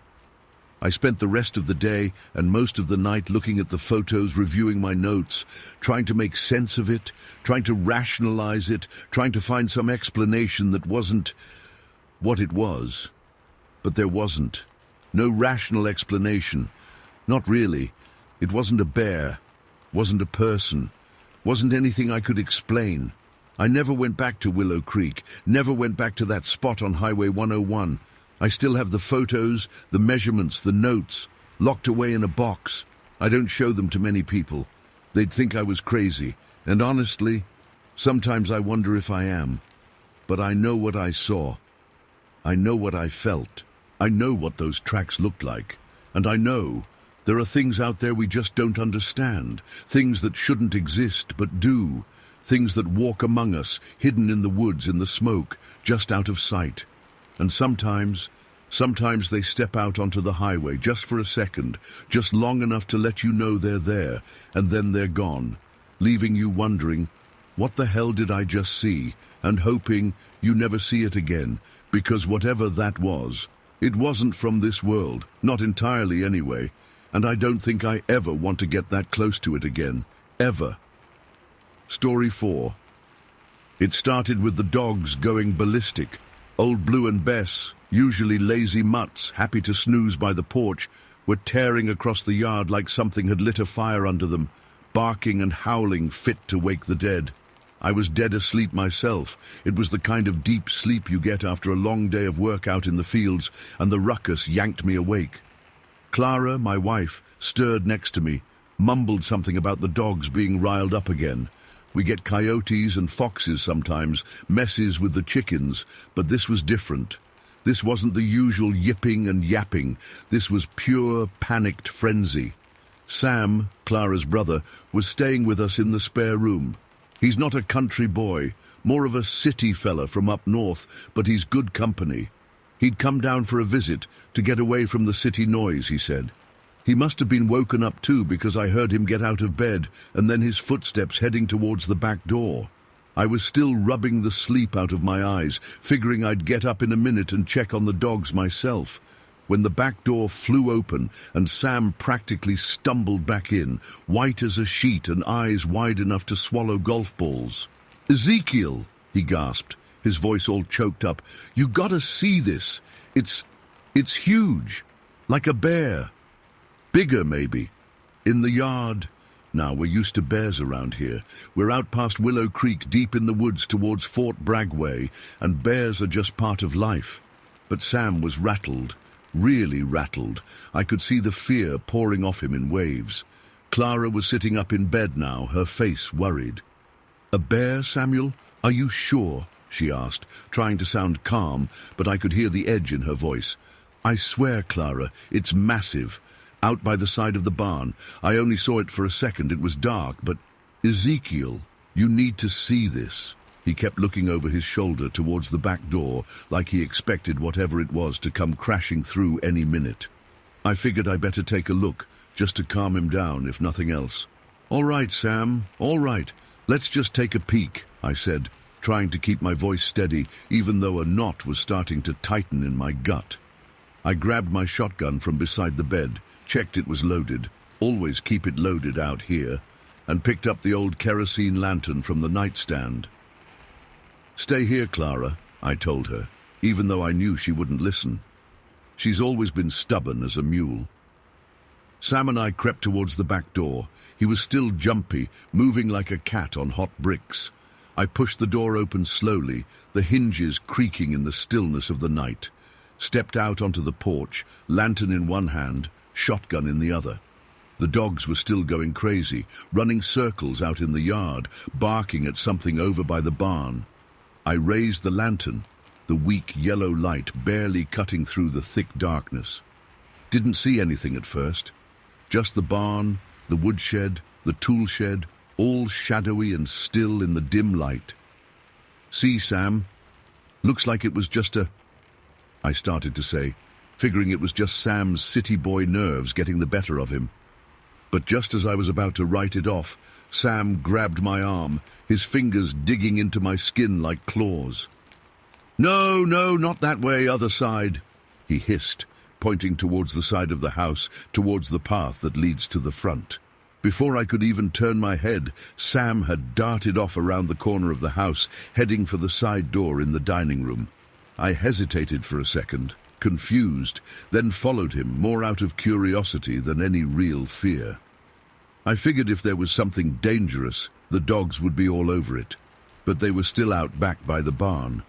I spent the rest of the day and most of the night looking at the photos, reviewing my notes, trying to make sense of it, trying to rationalize it, trying to find some explanation that wasn't what it was. But there wasn't. No rational explanation. Not really. It wasn't a bear. Wasn't a person. Wasn't anything I could explain. I never went back to Willow Creek. Never went back to that spot on Highway 101. I still have the photos, the measurements, the notes, locked away in a box. I don't show them to many people. They'd think I was crazy. And honestly, sometimes I wonder if I am. But I know what I saw. I know what I felt. I know what those tracks looked like. And I know there are things out there we just don't understand. Things that shouldn't exist but do. Things that walk among us, hidden in the woods, in the smoke, just out of sight. And sometimes they step out onto the highway just for a second, just long enough to let you know they're there, and then they're gone, leaving you wondering, what the hell did I just see? And hoping you never see it again, because whatever that was, it wasn't from this world, not entirely anyway, and I don't think I ever want to get that close to it again, ever. Story 4. It started with the dogs going ballistic. Old Blue and Bess, usually lazy mutts, happy to snooze by the porch, were tearing across the yard like something had lit a fire under them, barking and howling fit to wake the dead. I was dead asleep myself. It was the kind of deep sleep you get after a long day of work out in the fields, and the ruckus yanked me awake. Clara, my wife, stirred next to me, mumbled something about the dogs being riled up again. We get coyotes and foxes sometimes, messes with the chickens, but this was different. This wasn't the usual yipping and yapping. This was pure, panicked frenzy. Sam, Clara's brother, was staying with us in the spare room. He's not a country boy, more of a city fella from up north, but he's good company. He'd come down for a visit, to get away from the city noise, he said. He must have been woken up too, because I heard him get out of bed and then his footsteps heading towards the back door. I was still rubbing the sleep out of my eyes, figuring I'd get up in a minute and check on the dogs myself, when the back door flew open and Sam practically stumbled back in, white as a sheet and eyes wide enough to swallow golf balls. "Ezekiel," he gasped, his voice all choked up. "You gotta see this. It's huge, like a bear. Bigger, maybe. In the yard. Now, we're used to bears around here. We're out past Willow Creek, deep in the woods towards Fort Bragg way, and bears are just part of life." But Sam was rattled, really rattled. I could see the fear pouring off him in waves. Clara was sitting up in bed now, her face worried. "A bear, Samuel? Are you sure?" she asked, trying to sound calm, but I could hear the edge in her voice. "I swear, Clara, it's massive. Out by the side of the barn. I only saw it for a second. It was dark, but Ezekiel, you need to see this." He kept looking over his shoulder towards the back door, like he expected whatever it was to come crashing through any minute. I figured I better take a look, just to calm him down, if nothing else. "All right, Sam, all right. Let's just take a peek," I said, trying to keep my voice steady, even though a knot was starting to tighten in my gut. I grabbed my shotgun from beside the bed, checked it was loaded, always keep it loaded out here, and picked up the old kerosene lantern from the nightstand. "Stay here, Clara," I told her, even though I knew she wouldn't listen. She's always been stubborn as a mule. Sam and I crept towards the back door. He was still jumpy, moving like a cat on hot bricks. I pushed the door open slowly, the hinges creaking in the stillness of the night. Stepped out onto the porch, lantern in one hand, shotgun in the other. The dogs were still going crazy, running circles out in the yard, barking at something over by the barn. I raised the lantern, the weak yellow light barely cutting through the thick darkness. Didn't see anything at first. Just the barn, the woodshed, the tool shed, all shadowy and still in the dim light. "See, Sam? Looks like it was just a..." I started to say, figuring it was just Sam's city boy nerves getting the better of him. But just as I was about to write it off, Sam grabbed my arm, his fingers digging into my skin like claws. "No, not that way, other side," he hissed, pointing towards the side of the house, towards the path that leads to the front. Before I could even turn my head, Sam had darted off around the corner of the house, heading for the side door in the dining room. I hesitated for a second, confused, then followed him, more out of curiosity than any real fear. I figured if there was something dangerous, the dogs would be all over it, but they were still out back by the barn.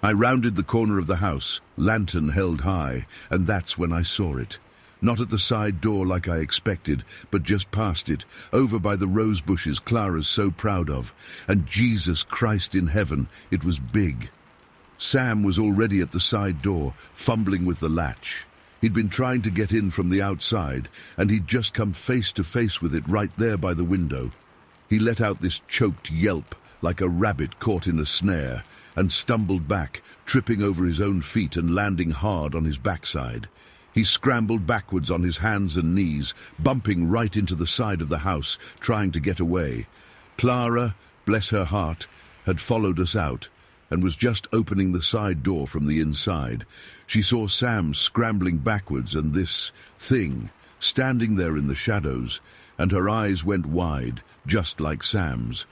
I rounded the corner of the house, lantern held high, and that's when I saw it. Not at the side door like I expected, but just past it, over by the rose bushes Clara's so proud of, and Jesus Christ in heaven, it was big. Sam was already at the side door, fumbling with the latch. He'd been trying to get in from the outside, and he'd just come face to face with it right there by the window. He let out this choked yelp, like a rabbit caught in a snare, and stumbled back, tripping over his own feet and landing hard on his backside. He scrambled backwards on his hands and knees, bumping right into the side of the house, trying to get away. Clara, bless her heart, had followed us out, and was just opening the side door from the inside. She saw Sam scrambling backwards and this thing standing there in the shadows, and her eyes went wide, just like Sam's.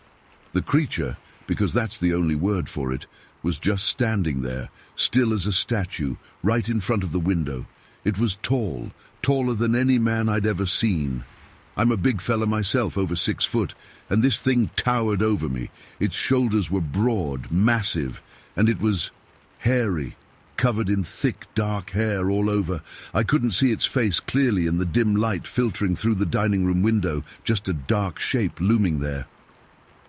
The creature, because that's the only word for it, was just standing there, still as a statue, right in front of the window. It was tall, taller than any man I'd ever seen. I'm a big fella myself, over 6 foot, and this thing towered over me. Its shoulders were broad, massive, and it was hairy, covered in thick, dark hair all over. I couldn't see its face clearly in the dim light filtering through the dining room window, just a dark shape looming there.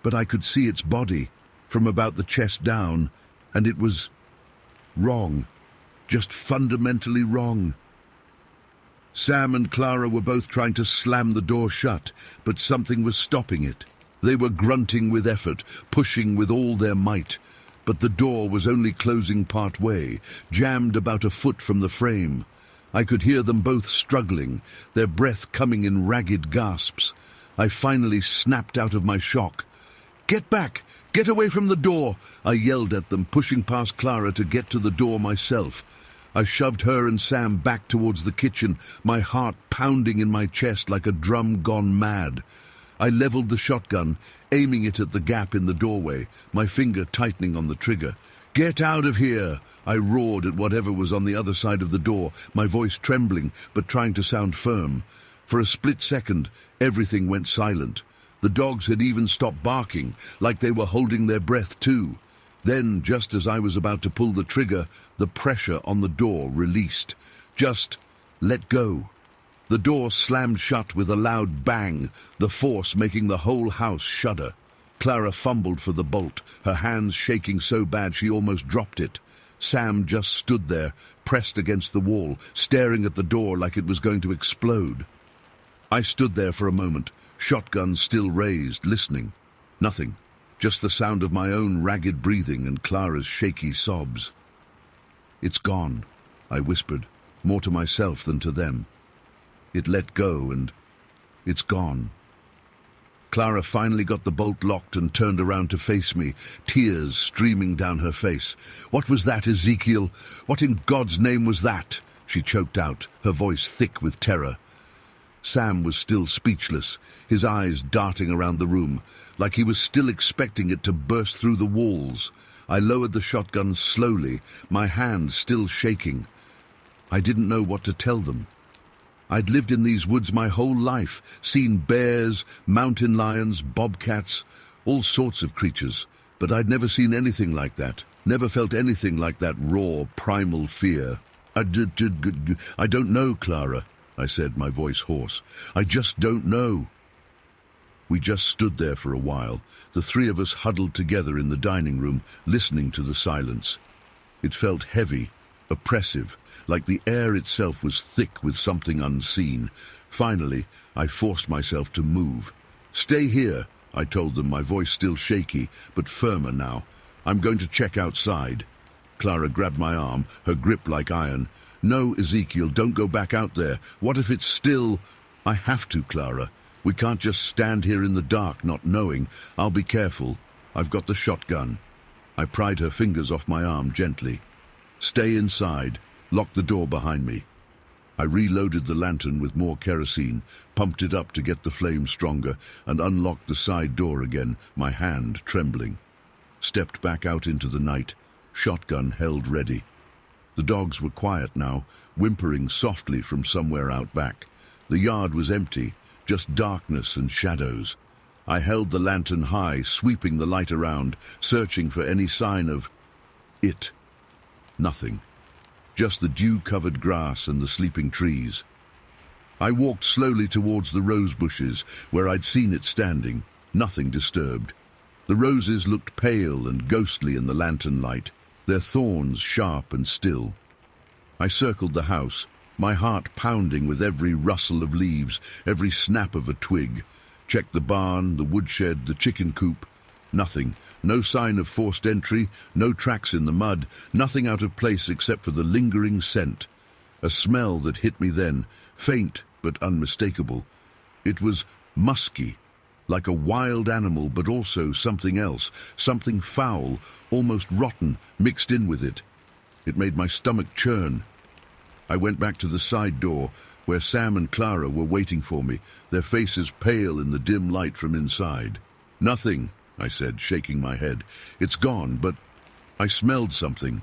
But I could see its body, from about the chest down, and it was wrong, just fundamentally wrong. Sam and Clara were both trying to slam the door shut, but something was stopping it. They were grunting with effort, pushing with all their might, but the door was only closing part way, jammed about a foot from the frame. I could hear them both struggling, their breath coming in ragged gasps. I finally snapped out of my shock. "Get back! Get away from the door!" I yelled at them, pushing past Clara to get to the door myself. I shoved her and Sam back towards the kitchen, my heart pounding in my chest like a drum gone mad. I leveled the shotgun, aiming it at the gap in the doorway, my finger tightening on the trigger. "Get out of here!" I roared at whatever was on the other side of the door, my voice trembling but trying to sound firm. For a split second, everything went silent. The dogs had even stopped barking, like they were holding their breath too. Then, just as I was about to pull the trigger, the pressure on the door released. Just let go. The door slammed shut with a loud bang, the force making the whole house shudder. Clara fumbled for the bolt, her hands shaking so bad she almost dropped it. Sam just stood there, pressed against the wall, staring at the door like it was going to explode. I stood there for a moment, shotgun still raised, listening. Nothing. Just the sound of my own ragged breathing and Clara's shaky sobs. "It's gone," I whispered, more to myself than to them. It let go and it's gone. Clara finally got the bolt locked and turned around to face me, tears streaming down her face. "What was that, Ezekiel? What in God's name was that?" she choked out, her voice thick with terror. Sam was still speechless, his eyes darting around the room, like he was still expecting it to burst through the walls. I lowered the shotgun slowly, my hand still shaking. I didn't know what to tell them. I'd lived in these woods my whole life, seen bears, mountain lions, bobcats, all sorts of creatures, but I'd never seen anything like that, never felt anything like that raw, primal fear. I don't know, Clara," I said, my voice hoarse. "I just don't know." We just stood there for a while, the three of us huddled together in the dining room, listening to the silence. It felt heavy, oppressive, like the air itself was thick with something unseen. Finally, I forced myself to move. "Stay here," I told them, my voice still shaky, but firmer now. "I'm going to check outside." Clara grabbed my arm, her grip like iron. "No, Ezekiel, don't go back out there. What if it's still—" "I have to, Clara. We can't just stand here in the dark not knowing. I'll be careful. I've got the shotgun." I pried her fingers off my arm gently. "Stay inside. Lock the door behind me." I reloaded the lantern with more kerosene, pumped it up to get the flame stronger, and unlocked the side door again, my hand trembling. Stepped back out into the night, shotgun held ready. The dogs were quiet now, whimpering softly from somewhere out back. The yard was empty, just darkness and shadows. I held the lantern high, sweeping the light around, searching for any sign of it. Nothing. Just the dew-covered grass and the sleeping trees. I walked slowly towards the rose bushes, where I'd seen it standing, nothing disturbed. The roses looked pale and ghostly in the lantern light, their thorns sharp and still. I circled the house, my heart pounding with every rustle of leaves, every snap of a twig. Checked the barn, the woodshed, the chicken coop. Nothing. No sign of forced entry, no tracks in the mud, nothing out of place except for the lingering scent. A smell that hit me then, faint but unmistakable. It was musky, like a wild animal, but also something else, something foul, almost rotten, mixed in with it. It made my stomach churn. I went back to the side door, where Sam and Clara were waiting for me, their faces pale in the dim light from inside. "Nothing," I said, shaking my head. "It's gone, but I smelled something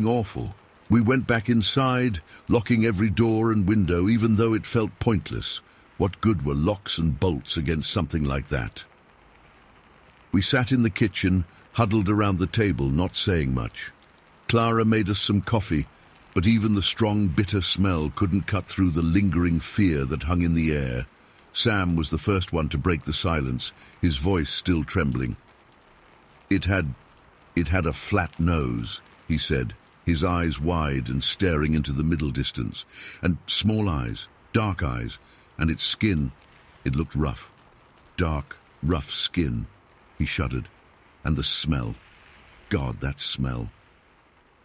awful." We went back inside, locking every door and window, even though it felt pointless. What good were locks and bolts against something like that? We sat in the kitchen, huddled around the table, not saying much. Clara made us some coffee, but even the strong, bitter smell couldn't cut through the lingering fear that hung in the air. Sam was the first one to break the silence, his voice still trembling. It had a flat nose," he said, his eyes wide and staring into the middle distance, and small eyes, dark eyes, and its skin, it looked rough. Dark, rough skin. He shuddered. And the smell. God, that smell.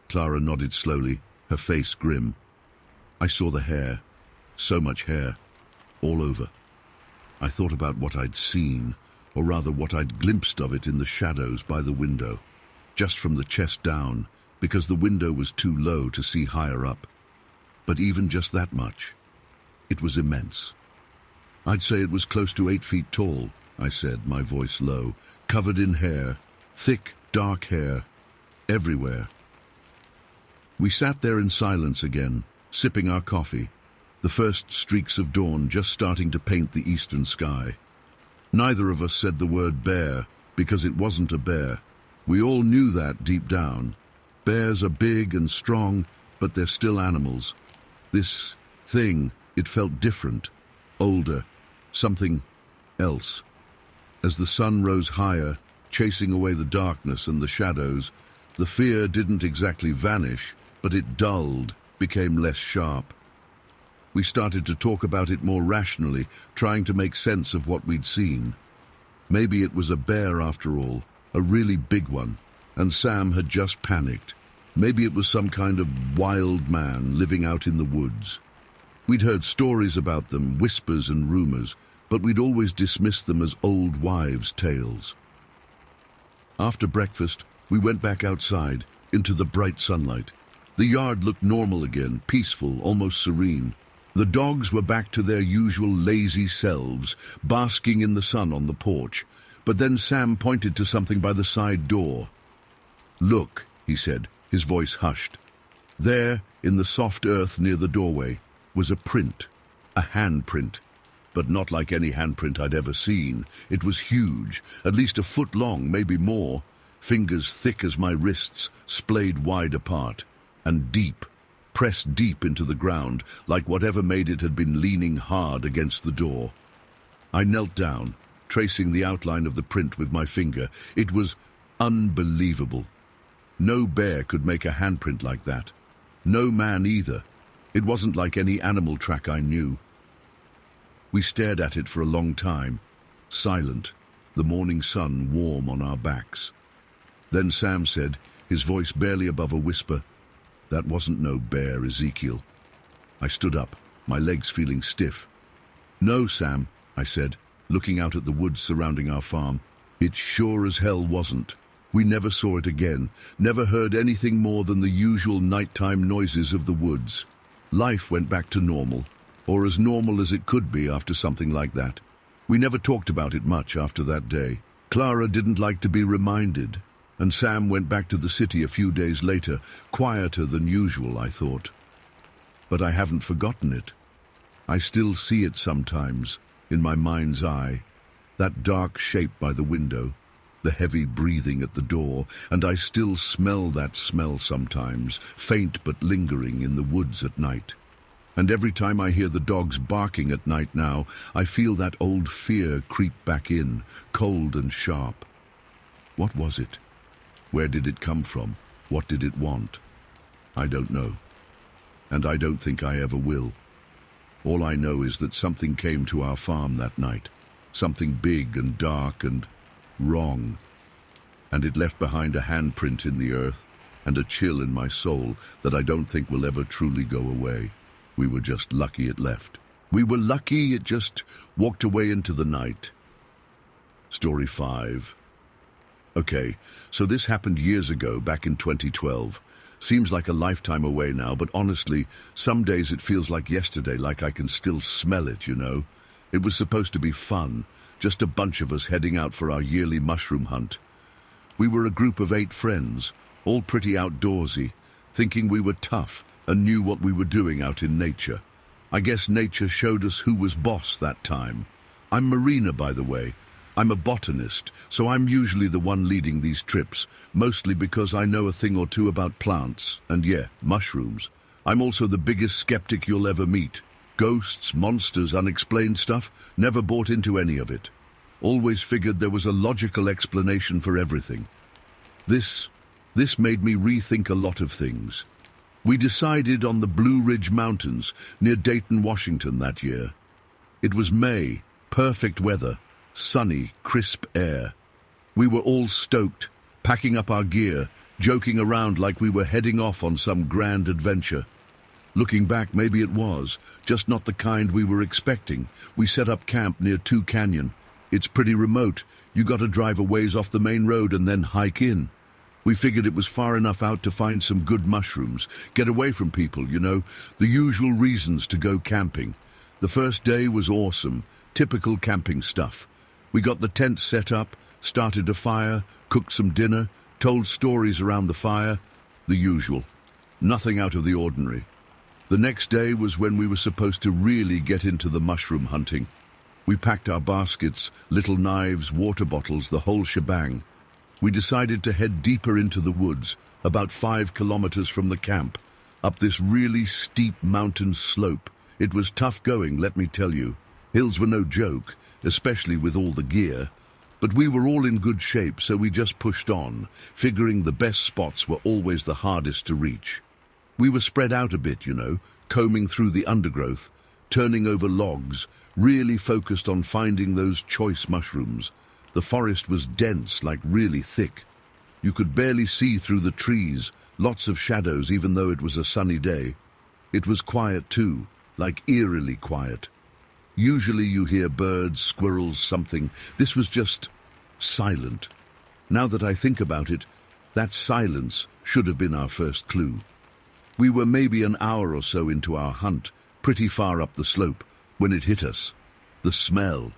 Clara nodded slowly, her face grim. I saw the hair. So much hair. All over. I thought about what I'd seen, or rather what I'd glimpsed of it in the shadows by the window, just from the chest down, because the window was too low to see higher up. But even just that much, it was immense. I'd say it was close to 8 feet tall, I said, my voice low, covered in hair, thick, dark hair, everywhere. We sat there in silence again, sipping our coffee, the first streaks of dawn just starting to paint the eastern sky. Neither of us said the word bear, because it wasn't a bear. We all knew that deep down. Bears are big and strong, but they're still animals. This thing, it felt different, older, something else. As the sun rose higher, chasing away the darkness and the shadows, the fear didn't exactly vanish, but it dulled, became less sharp. We started to talk about it more rationally, trying to make sense of what we'd seen. Maybe it was a bear after all, a really big one, and Sam had just panicked. Maybe it was some kind of wild man living out in the woods. We'd heard stories about them, whispers and rumors, but we'd always dismissed them as old wives' tales. After breakfast, we went back outside, into the bright sunlight. The yard looked normal again, peaceful, almost serene. The dogs were back to their usual lazy selves, basking in the sun on the porch. But then Sam pointed to something by the side door. "Look," he said, his voice hushed. There, in the soft earth near the doorway, was a print, a handprint. But not like any handprint I'd ever seen. It was huge, at least a foot long, maybe more. Fingers thick as my wrists, splayed wide apart. And deep, pressed deep into the ground, like whatever made it had been leaning hard against the door. I knelt down, tracing the outline of the print with my finger. It was unbelievable. No bear could make a handprint like that. No man either. It wasn't like any animal track I knew. We stared at it for a long time, silent, the morning sun warm on our backs. Then Sam said, his voice barely above a whisper, "That wasn't no bear, Ezekiel." I stood up, my legs feeling stiff. "No, Sam," I said, looking out at the woods surrounding our farm. "It sure as hell wasn't. We never saw it again, never heard anything more than the usual nighttime noises of the woods. Life went back to normal, or as normal as it could be after something like that. We never talked about it much after that day. Clara didn't like to be reminded. And Sam went back to the city a few days later, quieter than usual, I thought. But I haven't forgotten it. I still see it sometimes, in my mind's eye, that dark shape by the window, the heavy breathing at the door, and I still smell that smell sometimes, faint but lingering in the woods at night. And every time I hear the dogs barking at night now, I feel that old fear creep back in, cold and sharp. What was it? Where did it come from? What did it want? I don't know. And I don't think I ever will. All I know is that something came to our farm that night. Something big and dark and wrong. And it left behind a handprint in the earth and a chill in my soul that I don't think will ever truly go away. We were just lucky it left. We were lucky it just walked away into the night. Story 5. Okay, so this happened years ago, back in 2012. Seems like a lifetime away now, but honestly, some days it feels like yesterday, like I can still smell it, you know? It was supposed to be fun, just a bunch of us heading out for our yearly mushroom hunt. We were a group of 8 friends, all pretty outdoorsy, thinking we were tough and knew what we were doing out in nature. I guess nature showed us who was boss that time. I'm Marina, by the way. I'm a botanist, so I'm usually the one leading these trips, mostly because I know a thing or two about plants, and yeah, mushrooms. I'm also the biggest skeptic you'll ever meet. Ghosts, monsters, unexplained stuff, never bought into any of it. Always figured there was a logical explanation for everything. This made me rethink a lot of things. We decided on the Blue Ridge Mountains near Dayton, Washington that year. It was May, perfect weather. Sunny, crisp air. We were all stoked, packing up our gear, joking around like we were heading off on some grand adventure. Looking back, maybe it was, just not the kind we were expecting. We set up camp near Two Canyon. It's pretty remote. You got to drive a ways off the main road and then hike in. We figured it was far enough out to find some good mushrooms, get away from people, you know, the usual reasons to go camping. The first day was awesome, typical camping stuff. We got the tent set up, started a fire, cooked some dinner, told stories around the fire, the usual. Nothing out of the ordinary. The next day was when we were supposed to really get into the mushroom hunting. We packed our baskets, little knives, water bottles, the whole shebang. We decided to head deeper into the woods, about 5 kilometers from the camp, up this really steep mountain slope. It was tough going, let me tell you. Hills were no joke, especially with all the gear, but we were all in good shape, so we just pushed on, figuring the best spots were always the hardest to reach. We were spread out a bit, you know, combing through the undergrowth, turning over logs, really focused on finding those choice mushrooms. The forest was dense, like really thick. You could barely see through the trees, lots of shadows even though it was a sunny day. It was quiet too, like eerily quiet. Usually you hear birds, squirrels, something. This was just silent. Now that I think about it, that silence should have been our first clue. We were maybe an hour or so into our hunt, pretty far up the slope, when it hit us. The smell.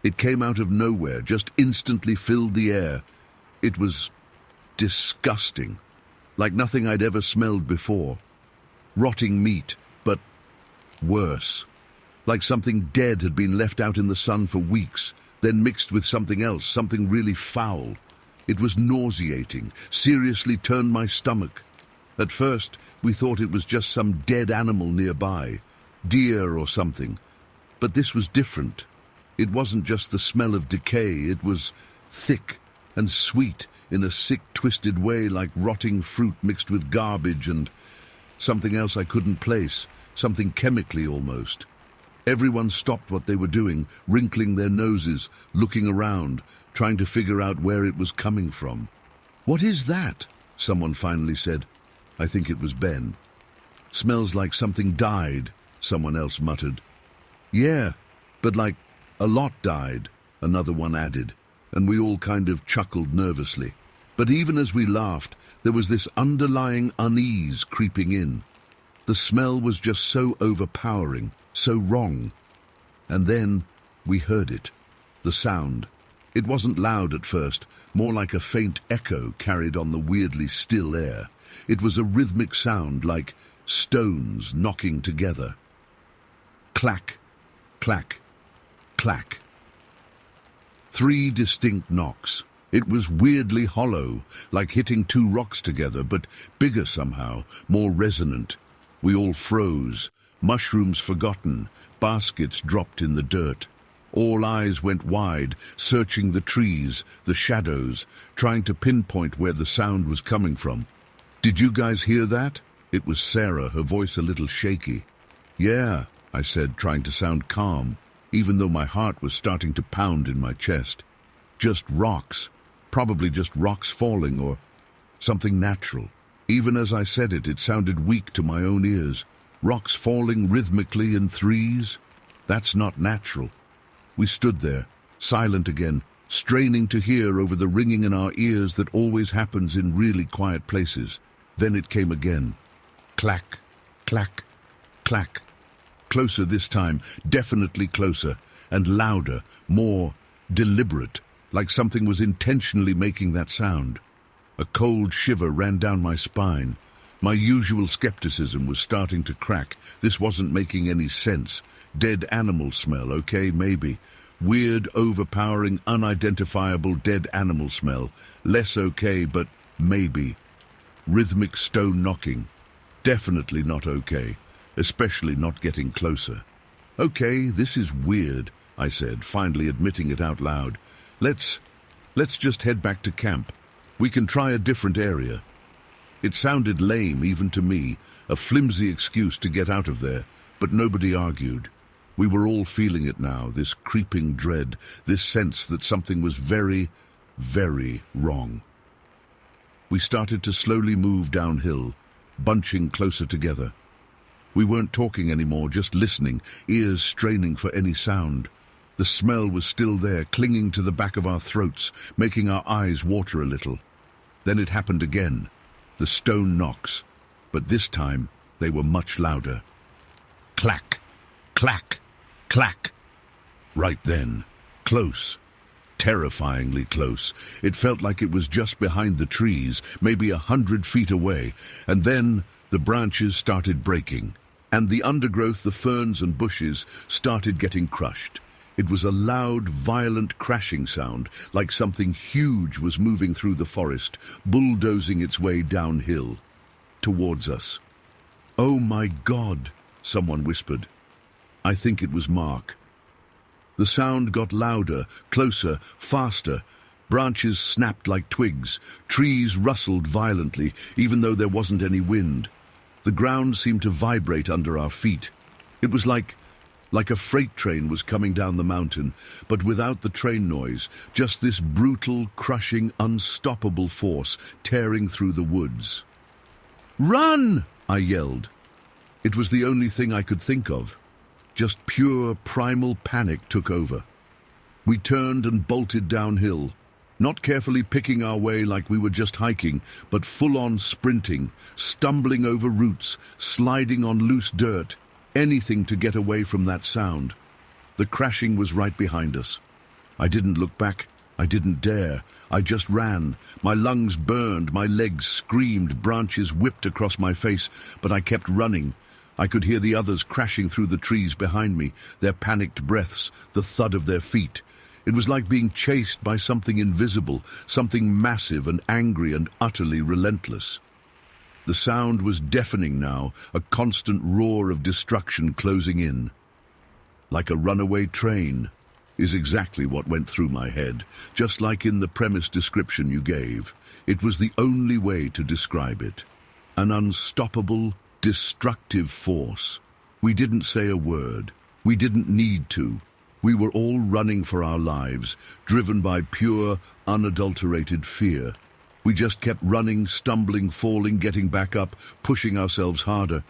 It came out of nowhere, just instantly filled the air. It was disgusting, like nothing I'd ever smelled before. Rotting meat, but worse. Like something dead had been left out in the sun for weeks, then mixed with something else, something really foul. It was nauseating, seriously turned my stomach. At first, we thought it was just some dead animal nearby, deer or something. But this was different. It wasn't just the smell of decay, it was thick and sweet in a sick, twisted way, like rotting fruit mixed with garbage and something else I couldn't place, something chemically almost. Everyone stopped what they were doing, wrinkling their noses, looking around, trying to figure out where it was coming from. "What is that?" someone finally said. I think it was Ben. "Smells like something died," someone else muttered. "Yeah, but like a lot died," another one added, and we all kind of chuckled nervously. But even as we laughed, there was this underlying unease creeping in. The smell was just so overpowering, so wrong. And then we heard it, the sound, It wasn't loud at first, more like a faint echo carried on the weirdly still air. It was a rhythmic sound like stones knocking together. Clack, clack, clack. 3 distinct knocks. It was weirdly hollow, like hitting 2 rocks together, but bigger somehow, more resonant. We all froze, mushrooms forgotten, baskets dropped in the dirt. All eyes went wide, searching the trees, the shadows, trying to pinpoint where the sound was coming from. "Did you guys hear that?" It was Sarah, her voice a little shaky. "Yeah," I said, trying to sound calm, even though my heart was starting to pound in my chest. "Just rocks. Probably just rocks falling or something natural." Even as I said it, it sounded weak to my own ears. Rocks falling rhythmically in 3s? That's not natural. We stood there, silent again, straining to hear over the ringing in our ears that always happens in really quiet places. Then it came again. Clack, clack, clack. Closer this time, definitely closer, and louder, more deliberate, like something was intentionally making that sound. A cold shiver ran down my spine. My usual skepticism was starting to crack. This wasn't making any sense. Dead animal smell, okay, maybe. Weird, overpowering, unidentifiable dead animal smell. Less okay, but maybe. Rhythmic stone knocking. Definitely not okay, especially not getting closer. "Okay, this is weird," I said, finally admitting it out loud. Let's just head back to camp. We can try a different area." It sounded lame even to me, a flimsy excuse to get out of there, but nobody argued. We were all feeling it now, this creeping dread, this sense that something was very, very wrong. We started to slowly move downhill, bunching closer together. We weren't talking anymore, just listening, ears straining for any sound. The smell was still there, clinging to the back of our throats, making our eyes water a little. Then it happened again. The stone knocks, but this time they were much louder. Clack, clack, clack. Right then, close, terrifyingly close. It felt like it was just behind the trees, maybe 100 feet away, and then the branches started breaking, and the undergrowth, the ferns and bushes, started getting crushed. It was a loud, violent crashing sound, like something huge was moving through the forest, bulldozing its way downhill, towards us. "Oh my God," someone whispered. I think it was Mark. The sound got louder, closer, faster. Branches snapped like twigs. Trees rustled violently, even though there wasn't any wind. The ground seemed to vibrate under our feet. It was like a freight train was coming down the mountain, but without the train noise, just this brutal, crushing, unstoppable force tearing through the woods. "Run!" I yelled. It was the only thing I could think of. Just pure, primal panic took over. We turned and bolted downhill, not carefully picking our way like we were just hiking, but full-on sprinting, stumbling over roots, sliding on loose dirt. Anything to get away from that sound. The crashing was right behind us. I didn't look back. I didn't dare. I just ran. My lungs burned, my legs screamed, branches whipped across my face, but I kept running. I could hear the others crashing through the trees behind me, their panicked breaths, the thud of their feet. It was like being chased by something invisible, something massive and angry and utterly relentless. The sound was deafening now, a constant roar of destruction closing in. Like a runaway train, is exactly what went through my head, just like in the premise description you gave. It was the only way to describe it. An unstoppable, destructive force. We didn't say a word. We didn't need to. We were all running for our lives, driven by pure, unadulterated fear. We just kept running, stumbling, falling, getting back up, pushing ourselves harder.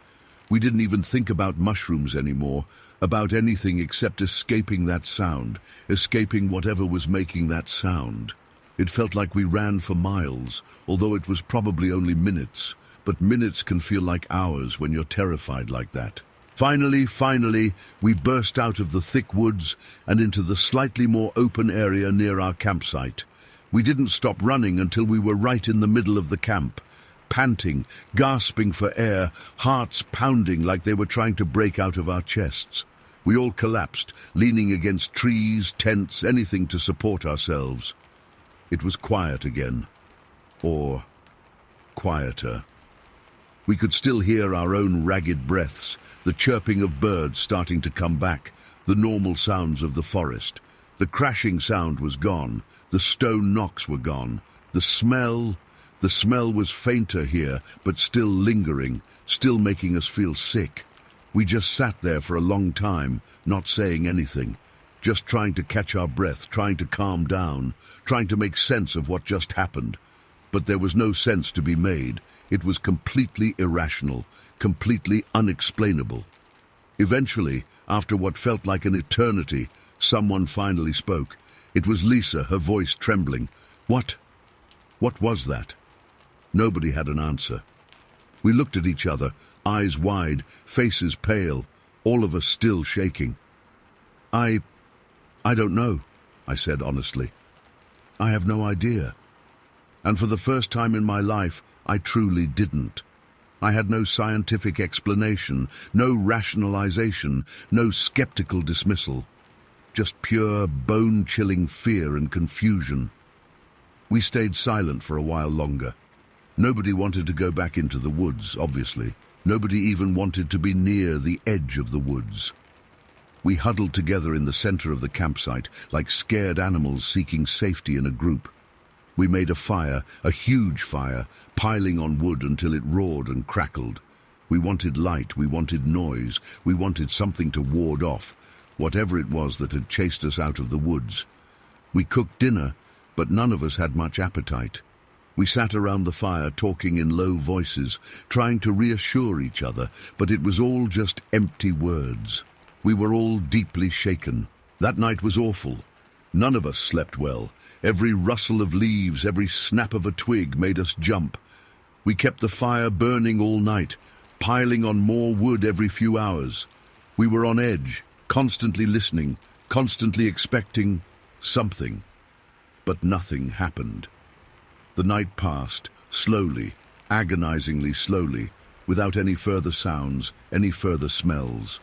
We didn't even think about mushrooms anymore, about anything except escaping that sound, escaping whatever was making that sound. It felt like we ran for miles, although it was probably only minutes, but minutes can feel like hours when you're terrified like that. Finally, we burst out of the thick woods and into the slightly more open area near our campsite. We didn't stop running until we were right in the middle of the camp, panting, gasping for air, hearts pounding like they were trying to break out of our chests. We all collapsed, leaning against trees, tents, anything to support ourselves. It was quiet again. Or quieter. We could still hear our own ragged breaths, the chirping of birds starting to come back, the normal sounds of the forest. The crashing sound was gone. The stone knocks were gone. The smell was fainter here, but still lingering, still making us feel sick. We just sat there for a long time, not saying anything, just trying to catch our breath, trying to calm down, trying to make sense of what just happened. But there was no sense to be made. It was completely irrational, completely unexplainable. Eventually, after what felt like an eternity, someone finally spoke. It was Lisa, her voice trembling. What was that? Nobody had an answer. We looked at each other, eyes wide, faces pale, all of us still shaking. I don't know, I said honestly. I have no idea. And for the first time in my life, I truly didn't. I had no scientific explanation, no rationalization, no skeptical dismissal. Just pure, bone-chilling fear and confusion. We stayed silent for a while longer. Nobody wanted to go back into the woods, obviously. Nobody even wanted to be near the edge of the woods. We huddled together in the center of the campsite, like scared animals seeking safety in a group. We made a fire, a huge fire, piling on wood until it roared and crackled. We wanted light, we wanted noise, we wanted something to ward off whatever it was that had chased us out of the woods. We cooked dinner, but none of us had much appetite. We sat around the fire talking in low voices, trying to reassure each other, but it was all just empty words. We were all deeply shaken. That night was awful. None of us slept well. Every rustle of leaves, every snap of a twig made us jump. We kept the fire burning all night, piling on more wood every few hours. We were on edge, constantly listening, constantly expecting something. But nothing happened. The night passed, slowly, agonizingly slowly, without any further sounds, any further smells.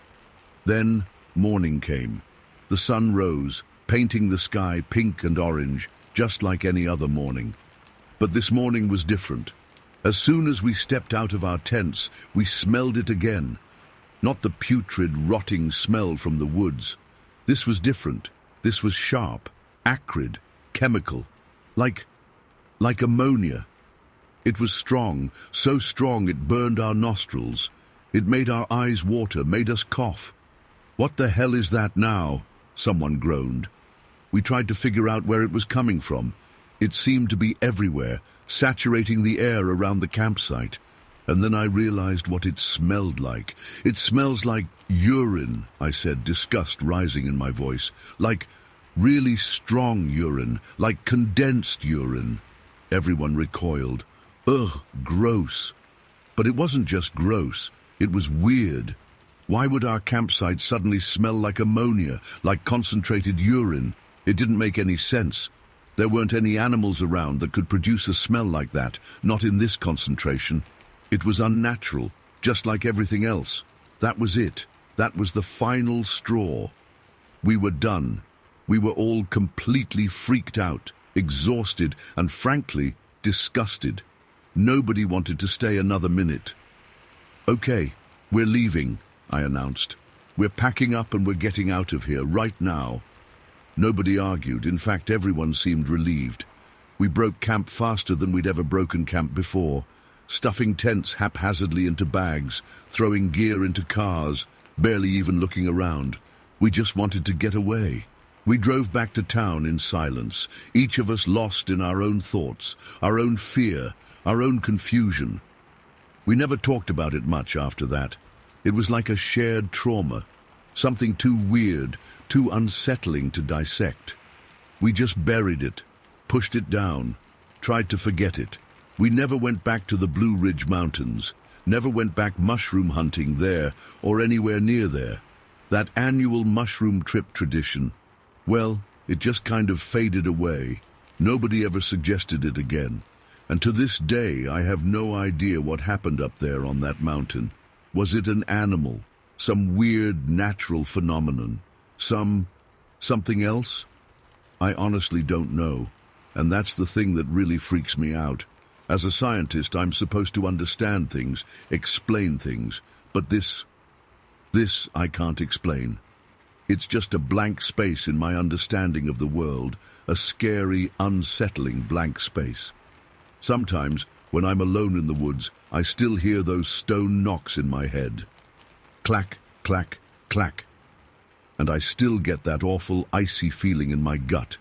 Then morning came. The sun rose, painting the sky pink and orange, just like any other morning. But this morning was different. As soon as we stepped out of our tents, we smelled it again. Not the putrid, rotting smell from the woods. This was different. This was sharp, acrid, chemical, like ammonia. It was strong, so strong it burned our nostrils. It made our eyes water, made us cough. "What the hell is that now?" someone groaned. We tried to figure out where it was coming from. It seemed to be everywhere, saturating the air around the campsite. And then I realized what it smelled like. "It smells like urine," I said, disgust rising in my voice. "Like really strong urine, like condensed urine." Everyone recoiled. "Ugh, gross." But it wasn't just gross, it was weird. Why would our campsite suddenly smell like ammonia, like concentrated urine? It didn't make any sense. There weren't any animals around that could produce a smell like that, not in this concentration. It was unnatural, just like everything else. That was it. That was the final straw. We were done. We were all completely freaked out, exhausted, and frankly, disgusted. Nobody wanted to stay another minute. "Okay, we're leaving," I announced. "We're packing up and we're getting out of here right now." Nobody argued. In fact, everyone seemed relieved. We broke camp faster than we'd ever broken camp before, stuffing tents haphazardly into bags, throwing gear into cars, barely even looking around. We just wanted to get away. We drove back to town in silence, each of us lost in our own thoughts, our own fear, our own confusion. We never talked about it much after that. It was like a shared trauma, something too weird, too unsettling to dissect. We just buried it, pushed it down, tried to forget it. We never went back to the Blue Ridge Mountains, Never went back mushroom hunting there or anywhere near there. That annual mushroom trip tradition, well, it just kind of faded away. Nobody ever suggested it again. And to this day, I have no idea what happened up there on that mountain. Was it an animal? Some weird natural phenomenon? Something else? I honestly don't know. And that's the thing that really freaks me out. As a scientist, I'm supposed to understand things, explain things. But this I can't explain. It's just a blank space in my understanding of the world, a scary, unsettling blank space. Sometimes, when I'm alone in the woods, I still hear those stone knocks in my head. Clack, clack, clack. And I still get that awful, icy feeling in my gut.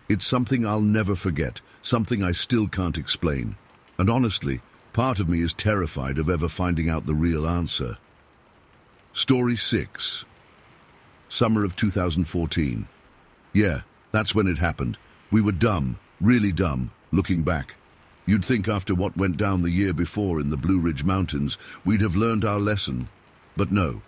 It's something I'll never forget, something I still can't explain. And honestly, part of me is terrified of ever finding out the real answer. Story 6. Summer of 2014. Yeah, that's when it happened. We were dumb, really dumb, looking back. You'd think after what went down the year before in the Blue Ridge Mountains, we'd have learned our lesson. But no,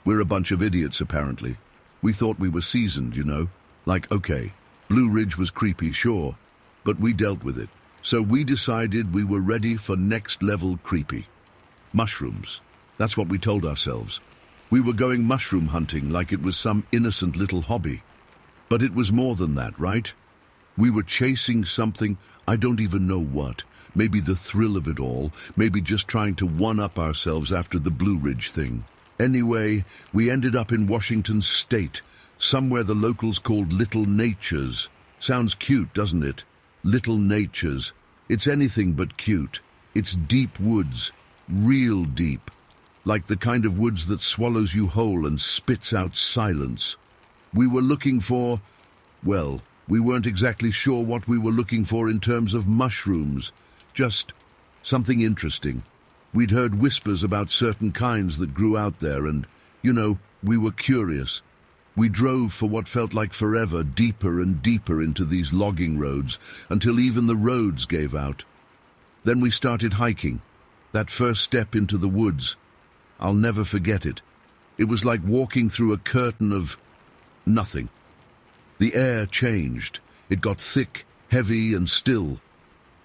we're a bunch of idiots apparently. We thought we were seasoned, you know. Like, okay, Blue Ridge was creepy, sure, but we dealt with it. So we decided we were ready for next level creepy. Mushrooms. That's what we told ourselves. We were going mushroom hunting like it was some innocent little hobby. But it was more than that, right? We were chasing something, I don't even know what. Maybe the thrill of it all, maybe just trying to one-up ourselves after the Blue Ridge thing. Anyway, we ended up in Washington State, somewhere the locals called Little Natures. Sounds cute, doesn't it? Little Natures. It's anything but cute. It's deep woods, real deep. Like the kind of woods that swallows you whole and spits out silence. We were looking for, well, we weren't exactly sure what we were looking for in terms of mushrooms. Just something interesting. We'd heard whispers about certain kinds that grew out there and, you know, we were curious. We drove for what felt like forever, deeper and deeper into these logging roads, until even the roads gave out. Then we started hiking. That first step into the woods. I'll never forget it. It was like walking through a curtain of nothing. The air changed. It got thick, heavy and still.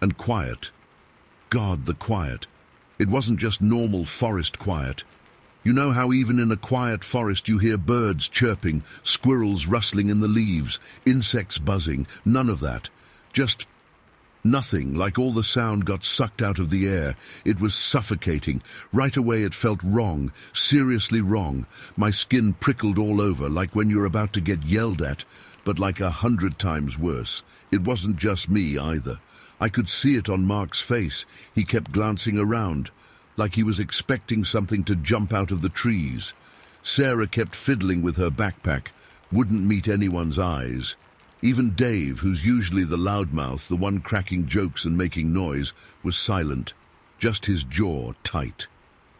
And quiet. God, the quiet. It wasn't just normal forest quiet. You know how even in a quiet forest you hear birds chirping, squirrels rustling in the leaves, insects buzzing, none of that. Just nothing, like all the sound got sucked out of the air. It was suffocating. Right away it felt wrong, seriously wrong. My skin prickled all over, like when you're about to get yelled at, but like 100 times worse. It wasn't just me either. I could see it on Mark's face. He kept glancing around, like he was expecting something to jump out of the trees. Sarah kept fiddling with her backpack, wouldn't meet anyone's eyes. Even Dave, who's usually the loudmouth, the one cracking jokes and making noise, was silent, just his jaw tight.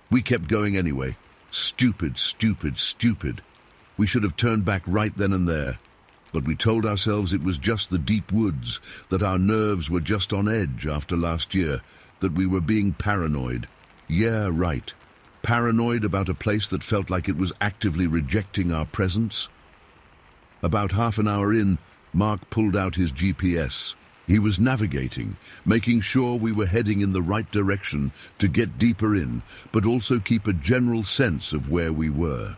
We kept going anyway. Stupid, stupid, stupid. We should have turned back right then and there. But we told ourselves it was just the deep woods, that our nerves were just on edge after last year, that we were being paranoid. Yeah, right. Paranoid about a place that felt like it was actively rejecting our presence. About half an hour in, Mark pulled out his GPS. He was navigating, making sure we were heading in the right direction to get deeper in, but also keep a general sense of where we were.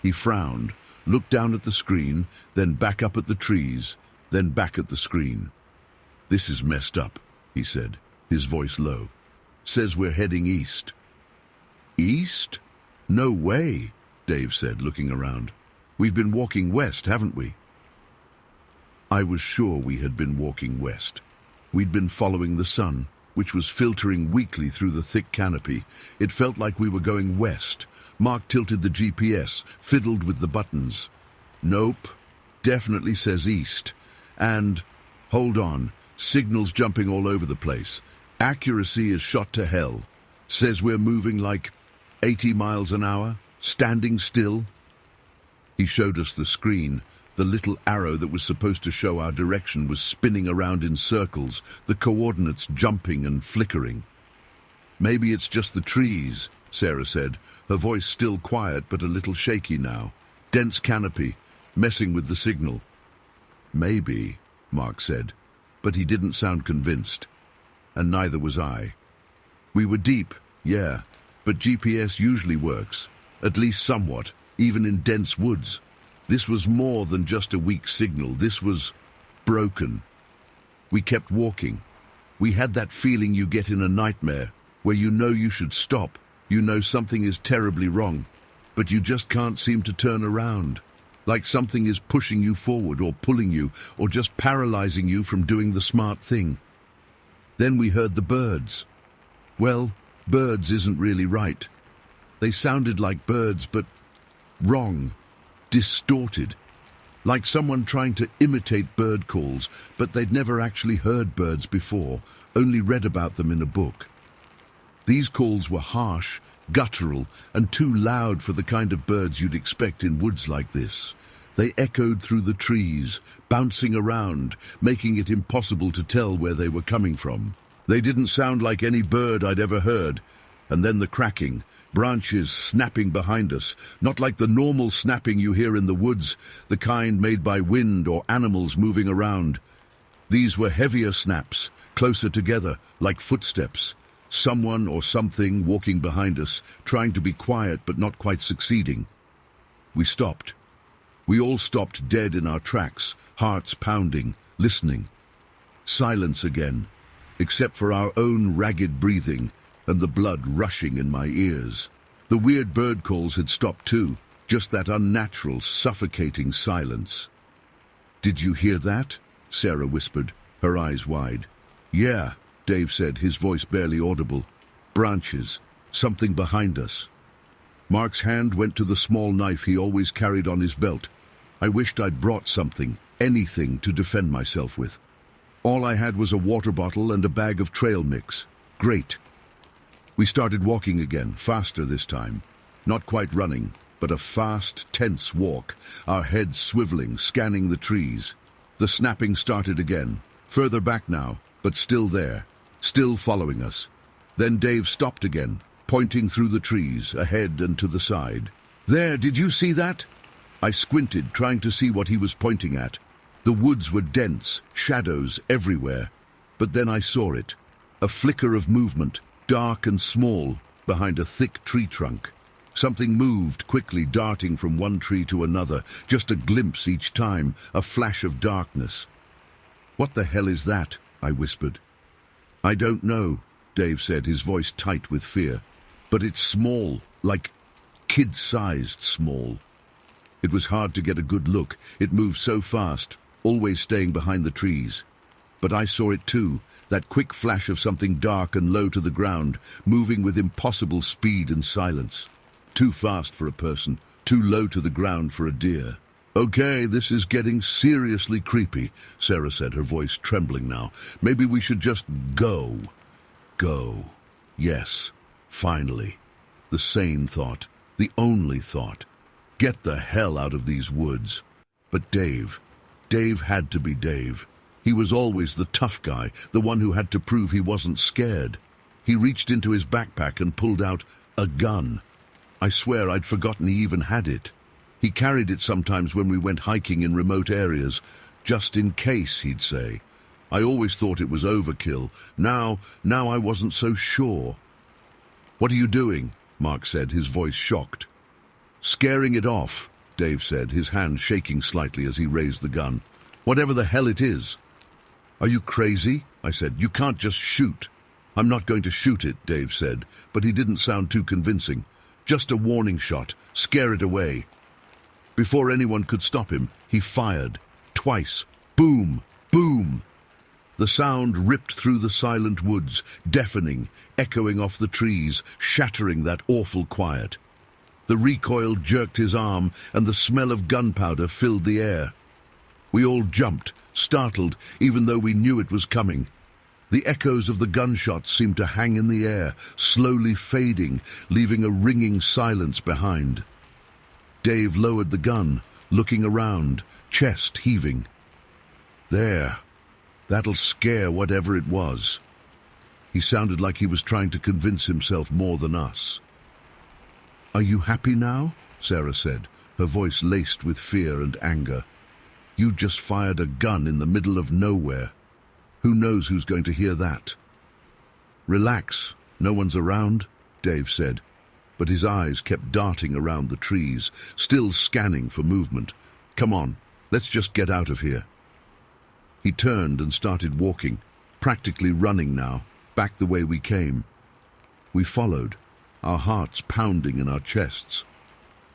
He frowned, looked down at the screen, then back up at the trees, then back at the screen. "This is messed up," he said, his voice low. "Says we're heading east." "East? No way," Dave said, looking around. "We've been walking west, haven't we?" I was sure we had been walking west. We'd been following the sun, which was filtering weakly through the thick canopy. It felt like we were going west. Mark tilted the GPS, fiddled with the buttons. "Nope, definitely says east. And, hold on, signals jumping all over the place. Accuracy is shot to hell. Says we're moving like 80 miles an hour, standing still." He showed us the screen. The little arrow that was supposed to show our direction was spinning around in circles, the coordinates jumping and flickering. Maybe it's just the trees, Sarah said, her voice still quiet but a little shaky now. Dense canopy, messing with the signal. Maybe, Mark said, but he didn't sound convinced. And neither was I. We were deep, yeah, but GPS usually works, at least somewhat, even in dense woods. This was more than just a weak signal, this was broken. We kept walking. We had that feeling you get in a nightmare, where you know you should stop, you know something is terribly wrong, but you just can't seem to turn around. Like something is pushing you forward or pulling you or just paralyzing you from doing the smart thing. Then we heard the birds. Well, birds isn't really right. They sounded like birds, but wrong, distorted. Like someone trying to imitate bird calls, but they'd never actually heard birds before, only read about them in a book. These calls were harsh, guttural, and too loud for the kind of birds you'd expect in woods like this. They echoed through the trees, bouncing around, making it impossible to tell where they were coming from. They didn't sound like any bird I'd ever heard. And then the cracking, branches snapping behind us, not like the normal snapping you hear in the woods, the kind made by wind or animals moving around. These were heavier snaps, closer together, like footsteps. Someone or something walking behind us, trying to be quiet but not quite succeeding. We stopped. We all stopped dead in our tracks, hearts pounding, listening. Silence again, except for our own ragged breathing and the blood rushing in my ears. The weird bird calls had stopped too, just that unnatural, suffocating silence. "Did you hear that?" Sarah whispered, her eyes wide. "Yeah," Dave said, his voice barely audible. "Branches, something behind us." Mark's hand went to the small knife he always carried on his belt. I wished I'd brought something, anything to defend myself with. All I had was a water bottle and a bag of trail mix. Great. We started walking again, faster this time. Not quite running, but a fast, tense walk, our heads swiveling, scanning the trees. The snapping started again, further back now, but still there, still following us. Then Dave stopped again, pointing through the trees, ahead and to the side. "There, did you see that?" I squinted, trying to see what he was pointing at. The woods were dense, shadows everywhere. But then I saw it, a flicker of movement, dark and small, behind a thick tree trunk. Something moved quickly, darting from one tree to another, just a glimpse each time, a flash of darkness. "What the hell is that?" I whispered. "I don't know," Dave said, his voice tight with fear. "But it's small, like kid-sized small." It was hard to get a good look. It moved so fast, always staying behind the trees. But I saw it too, that quick flash of something dark and low to the ground, moving with impossible speed and silence. Too fast for a person, too low to the ground for a deer. "Okay, this is getting seriously creepy," Sarah said, her voice trembling now. "Maybe we should just go." Go. Yes, finally. The sane thought, the only thought. Get the hell out of these woods. But Dave had to be Dave. He was always the tough guy, the one who had to prove he wasn't scared. He reached into his backpack and pulled out a gun. I swear I'd forgotten he even had it. He carried it sometimes when we went hiking in remote areas, just in case, he'd say. I always thought it was overkill. Now I wasn't so sure. "What are you doing?" Mark said, his voice shocked. "Scaring it off," Dave said, his hand shaking slightly as he raised the gun. "Whatever the hell it is." "Are you crazy?" I said. "You can't just shoot." "I'm not going to shoot it," Dave said, but he didn't sound too convincing. "Just a warning shot. Scare it away." Before anyone could stop him, he fired. Twice. Boom! Boom! The sound ripped through the silent woods, deafening, echoing off the trees, shattering that awful quiet. The recoil jerked his arm, and the smell of gunpowder filled the air. We all jumped, startled, even though we knew it was coming. The echoes of the gunshots seemed to hang in the air, slowly fading, leaving a ringing silence behind. Dave lowered the gun, looking around, chest heaving. "There. That'll scare whatever it was." He sounded like he was trying to convince himself more than us. "Are you happy now?" Sarah said, her voice laced with fear and anger. "You just fired a gun in the middle of nowhere. Who knows who's going to hear that?" "Relax, no one's around," Dave said, but his eyes kept darting around the trees, still scanning for movement. "Come on, let's just get out of here." He turned and started walking, practically running now, back the way we came. We followed, our hearts pounding in our chests.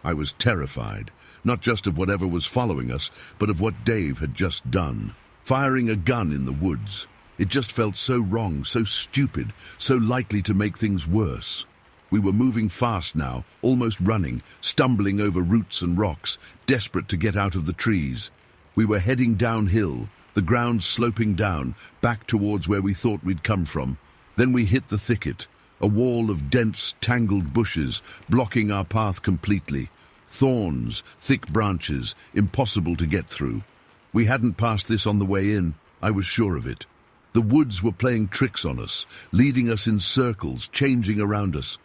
I was terrified, not just of whatever was following us, but of what Dave had just done. Firing a gun in the woods. It just felt so wrong, so stupid, so likely to make things worse. We were moving fast now, almost running, stumbling over roots and rocks, desperate to get out of the trees. We were heading downhill, the ground sloping down, back towards where we thought we'd come from. Then we hit the thicket, a wall of dense, tangled bushes, blocking our path completely. Thorns, thick branches, impossible to get through. We hadn't passed this on the way in, I was sure of it. The woods were playing tricks on us, leading us in circles, changing around us.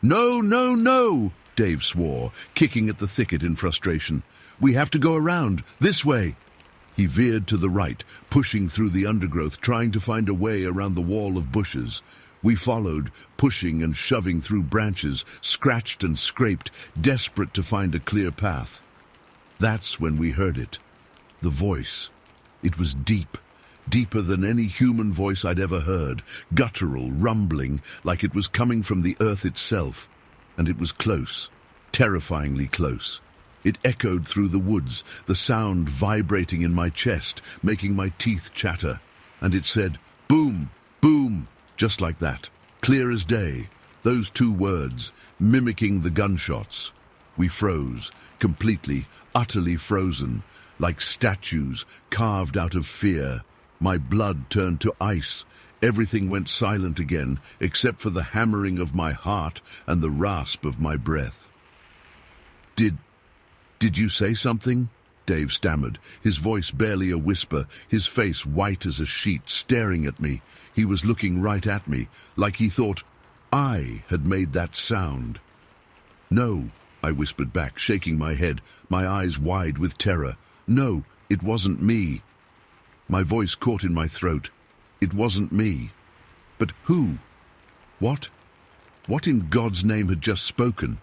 "No, no, no!" Dave swore, kicking at the thicket in frustration. "We have to go around, this way." He veered to the right, pushing through the undergrowth, trying to find a way around the wall of bushes. We followed, pushing and shoving through branches, scratched and scraped, desperate to find a clear path. That's when we heard it. The voice. It was deep, deeper than any human voice I'd ever heard, guttural, rumbling, like it was coming from the earth itself. And it was close, terrifyingly close. It echoed through the woods, the sound vibrating in my chest, making my teeth chatter. And it said, "Boom, boom," just like that, clear as day. Those two words, mimicking the gunshots. We froze, completely, utterly frozen, like statues carved out of fear. My blood turned to ice. Everything went silent again, except for the hammering of my heart and the rasp of my breath. Did you say something?" Dave stammered, his voice barely a whisper, his face white as a sheet, staring at me. He was looking right at me, like he thought I had made that sound. "No," I whispered back, shaking my head, my eyes wide with terror. "No, it wasn't me." My voice caught in my throat. It wasn't me. But who? What? What in God's name had just spoken?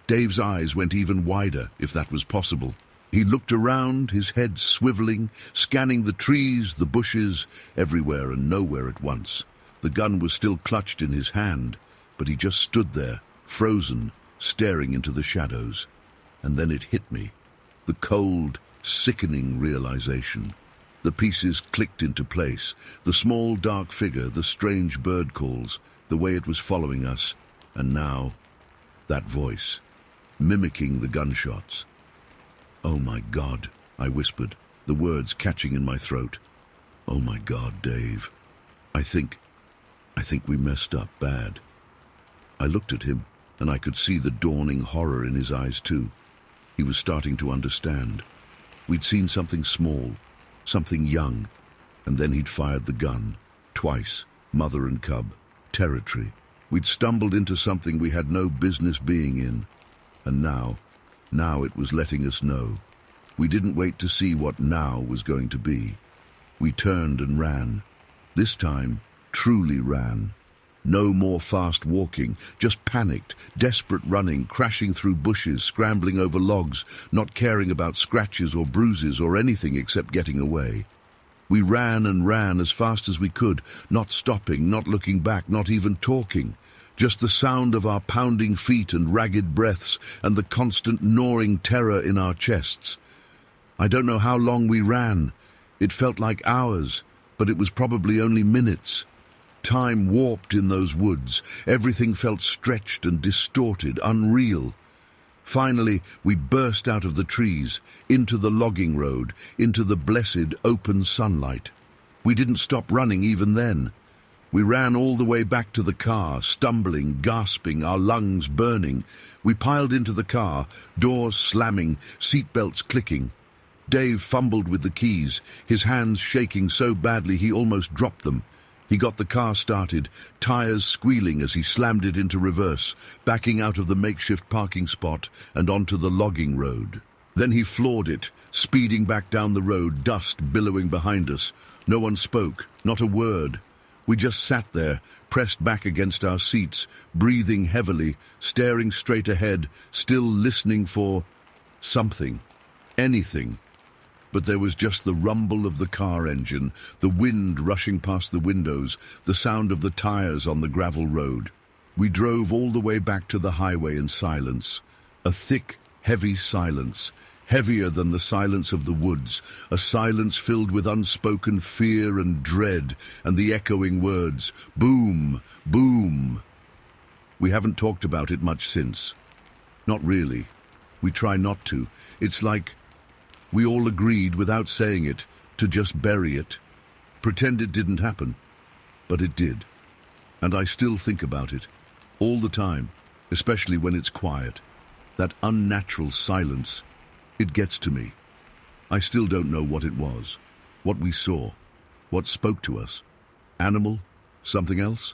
Dave's eyes went even wider, if that was possible. He looked around, his head swiveling, scanning the trees, the bushes, everywhere and nowhere at once. The gun was still clutched in his hand, but he just stood there, frozen, staring into the shadows. And then it hit me. The cold, sickening realization. The pieces clicked into place. The small, dark figure, the strange bird calls, the way it was following us. And now, that voice, mimicking the gunshots. "Oh my God," I whispered, the words catching in my throat. "Oh my God, Dave. I think we messed up bad." I looked at him, and I could see the dawning horror in his eyes too. He was starting to understand. We'd seen something small, something young, and then he'd fired the gun. Twice, mother and cub, territory. We'd stumbled into something we had no business being in. And now it was letting us know. We didn't wait to see what now was going to be. We turned and ran. This time, truly ran. No more fast walking, just panicked, desperate running, crashing through bushes, scrambling over logs, not caring about scratches or bruises or anything except getting away. We ran and ran as fast as we could, not stopping, not looking back, not even talking. Just the sound of our pounding feet and ragged breaths and the constant gnawing terror in our chests. I don't know how long we ran. It felt like hours, but it was probably only minutes. Time warped in those woods. Everything felt stretched and distorted, unreal. Finally, we burst out of the trees, into the logging road, into the blessed open sunlight. We didn't stop running even then. We ran all the way back to the car, stumbling, gasping, our lungs burning. We piled into the car, doors slamming, seatbelts clicking. Dave fumbled with the keys, his hands shaking so badly he almost dropped them. He got the car started, tires squealing as he slammed it into reverse, backing out of the makeshift parking spot and onto the logging road. Then he floored it, speeding back down the road, dust billowing behind us. No one spoke, not a word. We just sat there, pressed back against our seats, breathing heavily, staring straight ahead, still listening for something, anything. But there was just the rumble of the car engine, the wind rushing past the windows, the sound of the tires on the gravel road. We drove all the way back to the highway in silence. A thick, heavy silence, heavier than the silence of the woods, a silence filled with unspoken fear and dread and the echoing words, boom, boom. We haven't talked about it much since. Not really. We try not to. It's like we all agreed, without saying it, to just bury it. Pretend it didn't happen. But it did. And I still think about it. All the time. Especially when it's quiet. That unnatural silence. It gets to me. I still don't know what it was. What we saw. What spoke to us. Animal? Something else?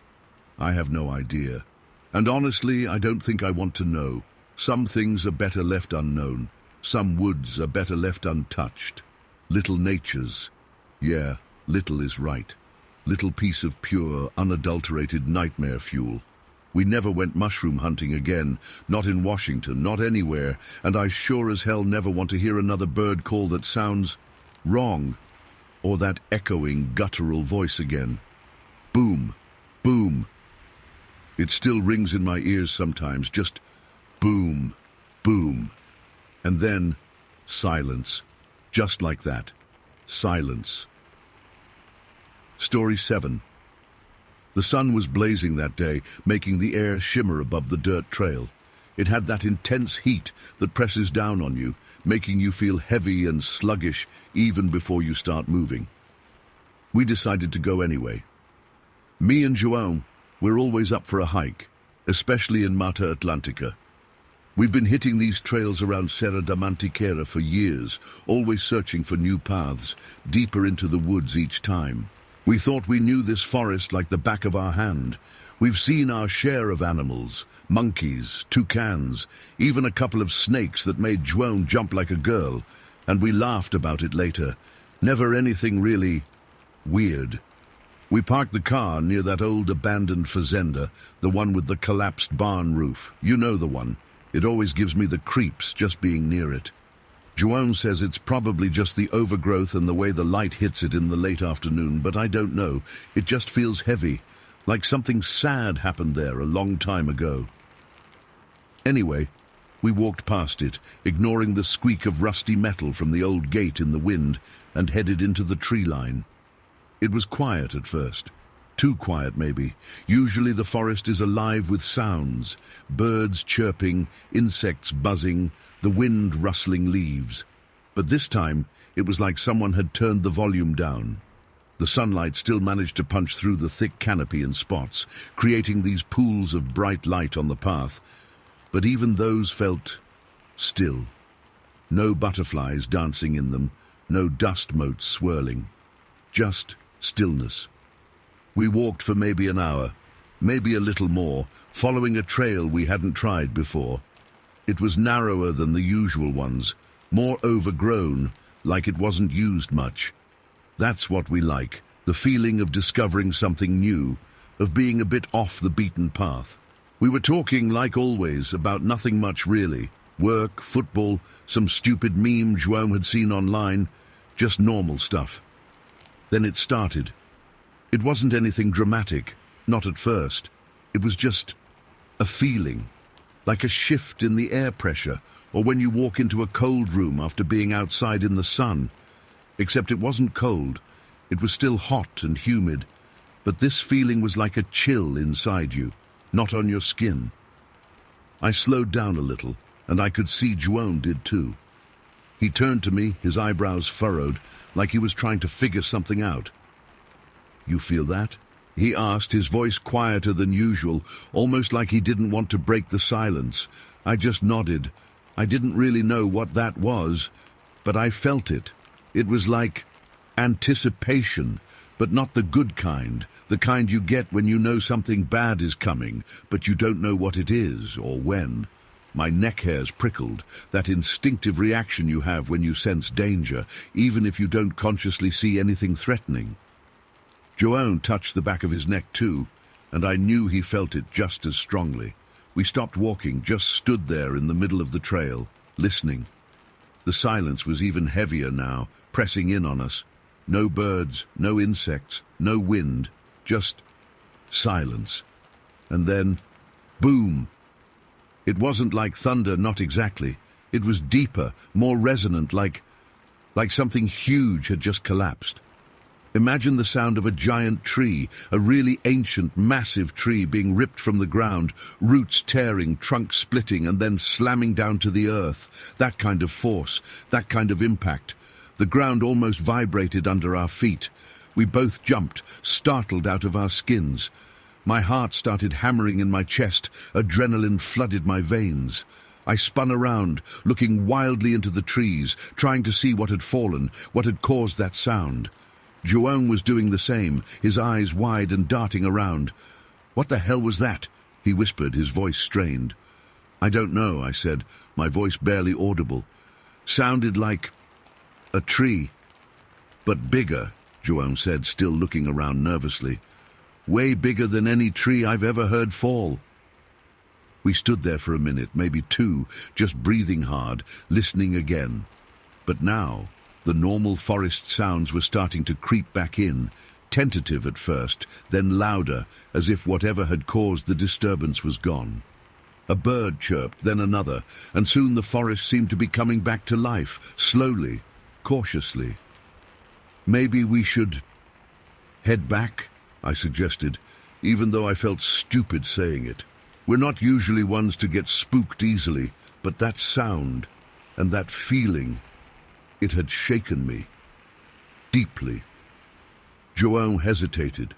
I have no idea. And honestly, I don't think I want to know. Some things are better left unknown. Some woods are better left untouched. Little natures. Yeah, little is right. Little piece of pure, unadulterated nightmare fuel. We never went mushroom hunting again, not in Washington, not anywhere, and I sure as hell never want to hear another bird call that sounds wrong, or that echoing, guttural voice again. Boom, boom. It still rings in my ears sometimes, just boom, boom. And then, silence. Just like that. Silence. Story 7. The sun was blazing that day, making the air shimmer above the dirt trail. It had that intense heat that presses down on you, making you feel heavy and sluggish even before you start moving. We decided to go anyway. Me and João, we're always up for a hike, especially in Mata Atlântica. We've been hitting these trails around Serra da Mantiqueira for years, always searching for new paths, deeper into the woods each time. We thought we knew this forest like the back of our hand. We've seen our share of animals, monkeys, toucans, even a couple of snakes that made João jump like a girl, and we laughed about it later. Never anything really weird. We parked the car near that old abandoned fazenda, the one with the collapsed barn roof. You know the one. It always gives me the creeps just being near it. João says it's probably just the overgrowth and the way the light hits it in the late afternoon, but I don't know. It just feels heavy, like something sad happened there a long time ago. Anyway, we walked past it, ignoring the squeak of rusty metal from the old gate in the wind, and headed into the tree line. It was quiet at first. Too quiet, maybe. Usually the forest is alive with sounds, birds chirping, insects buzzing, the wind rustling leaves. But this time, it was like someone had turned the volume down. The sunlight still managed to punch through the thick canopy in spots, creating these pools of bright light on the path. But even those felt still. No butterflies dancing in them, no dust motes swirling. Just stillness. We walked for maybe an hour, maybe a little more, following a trail we hadn't tried before. It was narrower than the usual ones, more overgrown, like it wasn't used much. That's what we like, the feeling of discovering something new, of being a bit off the beaten path. We were talking, like always, about nothing much really. Work, football, some stupid meme João had seen online, just normal stuff. Then it started. It wasn't anything dramatic, not at first. It was just a feeling, like a shift in the air pressure, or when you walk into a cold room after being outside in the sun. Except it wasn't cold. It was still hot and humid, but this feeling was like a chill inside you, not on your skin. I slowed down a little, and I could see João did too. He turned to me, his eyebrows furrowed, like he was trying to figure something out. "You feel that?" he asked, his voice quieter than usual, almost like he didn't want to break the silence. I just nodded. I didn't really know what that was, but I felt it. It was like anticipation, But not the good kind, the kind you get when you know something bad is coming, but you don't know what it is or when. My neck hairs prickled, that instinctive reaction you have when you sense danger, even if you don't consciously see anything threatening. Joanne touched the back of his neck too, and I knew he felt it just as strongly. We stopped walking, just stood there in the middle of the trail, listening. The silence was even heavier now, pressing in on us. No birds, no insects, no wind, just silence. And then, boom! It wasn't like thunder, not exactly. It was deeper, more resonant, like something huge had just collapsed. Imagine the sound of a giant tree, a really ancient, massive tree being ripped from the ground, roots tearing, trunk splitting, and then slamming down to the earth. That kind of force, that kind of impact. The ground almost vibrated under our feet. We both jumped, startled out of our skins. My heart started hammering in my chest, adrenaline flooded my veins. I spun around, looking wildly into the trees, trying to see what had fallen, what had caused that sound. Joanne was doing the same, his eyes wide and darting around. "What the hell was that?" he whispered, his voice strained. "I don't know," I said, my voice barely audible. "Sounded like a tree." "But bigger," Joanne said, still looking around nervously. "Way bigger than any tree I've ever heard fall." We stood there for a minute, maybe two, just breathing hard, listening again. But now, the normal forest sounds were starting to creep back in, tentative at first, then louder, as if whatever had caused the disturbance was gone. A bird chirped, then another, and soon the forest seemed to be coming back to life, slowly, cautiously. "Maybe we should head back?" I suggested, even though I felt stupid saying it. We're not usually ones to get spooked easily, but that sound and that feeling, it had shaken me. Deeply. Joanne hesitated.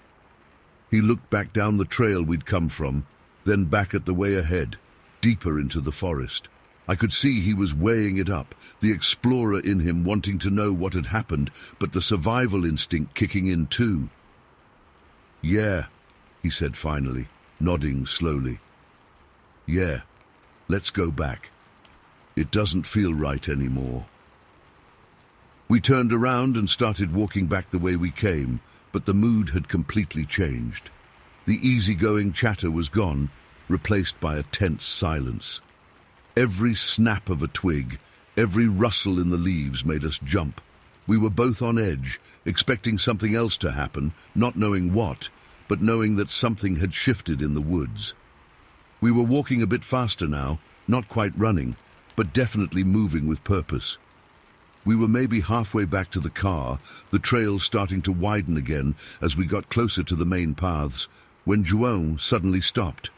He looked back down the trail we'd come from, then back at the way ahead, deeper into the forest. I could see he was weighing it up, the explorer in him wanting to know what had happened, but the survival instinct kicking in too. "Yeah," he said finally, nodding slowly. "Yeah, let's go back. It doesn't feel right anymore." We turned around and started walking back the way we came, but the mood had completely changed. The easygoing chatter was gone, replaced by a tense silence. Every snap of a twig, every rustle in the leaves made us jump. We were both on edge, expecting something else to happen, not knowing what, but knowing that something had shifted in the woods. We were walking a bit faster now, not quite running, but definitely moving with purpose. We were maybe halfway back to the car, the trail starting to widen again as we got closer to the main paths, when Joanne suddenly stopped.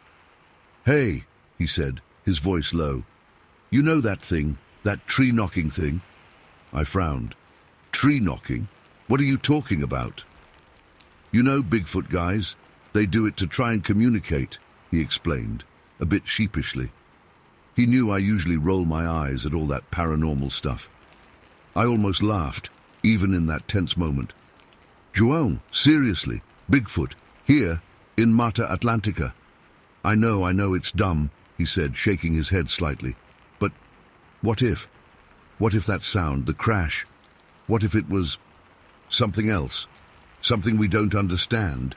"Hey," he said, his voice low. "You know that thing, that tree-knocking thing?" I frowned. "Tree-knocking? What are you talking about?" "You know Bigfoot guys? They do it to try and communicate," he explained, a bit sheepishly. He knew I usually roll my eyes at all that paranormal stuff. I almost laughed, even in that tense moment. "Joanne, seriously, Bigfoot, here, in Mata Atlantica." I know it's dumb," he said, shaking his head slightly. "But what if? What if that sound, the crash, what if it was something else? Something we don't understand?"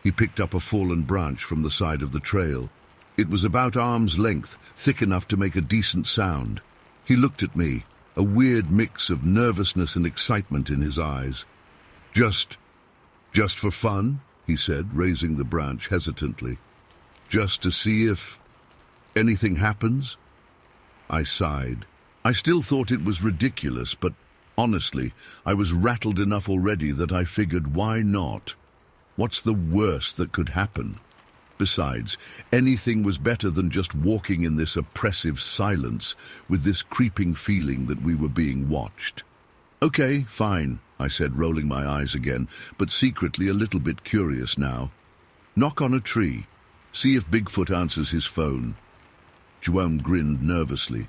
He picked up a fallen branch from the side of the trail. It was about arm's length, thick enough to make a decent sound. He looked at me, a weird mix of nervousness and excitement in his eyes. Just for fun?" he said, raising the branch hesitantly. "Just to see if anything happens?" I sighed. I still thought it was ridiculous, but honestly, I was rattled enough already that I figured, why not? What's the worst that could happen? Besides, anything was better than just walking in this oppressive silence with this creeping feeling that we were being watched. "Okay, fine," I said, rolling my eyes again, but secretly a little bit curious now. "Knock on a tree. See if Bigfoot answers his phone." Joanne grinned nervously.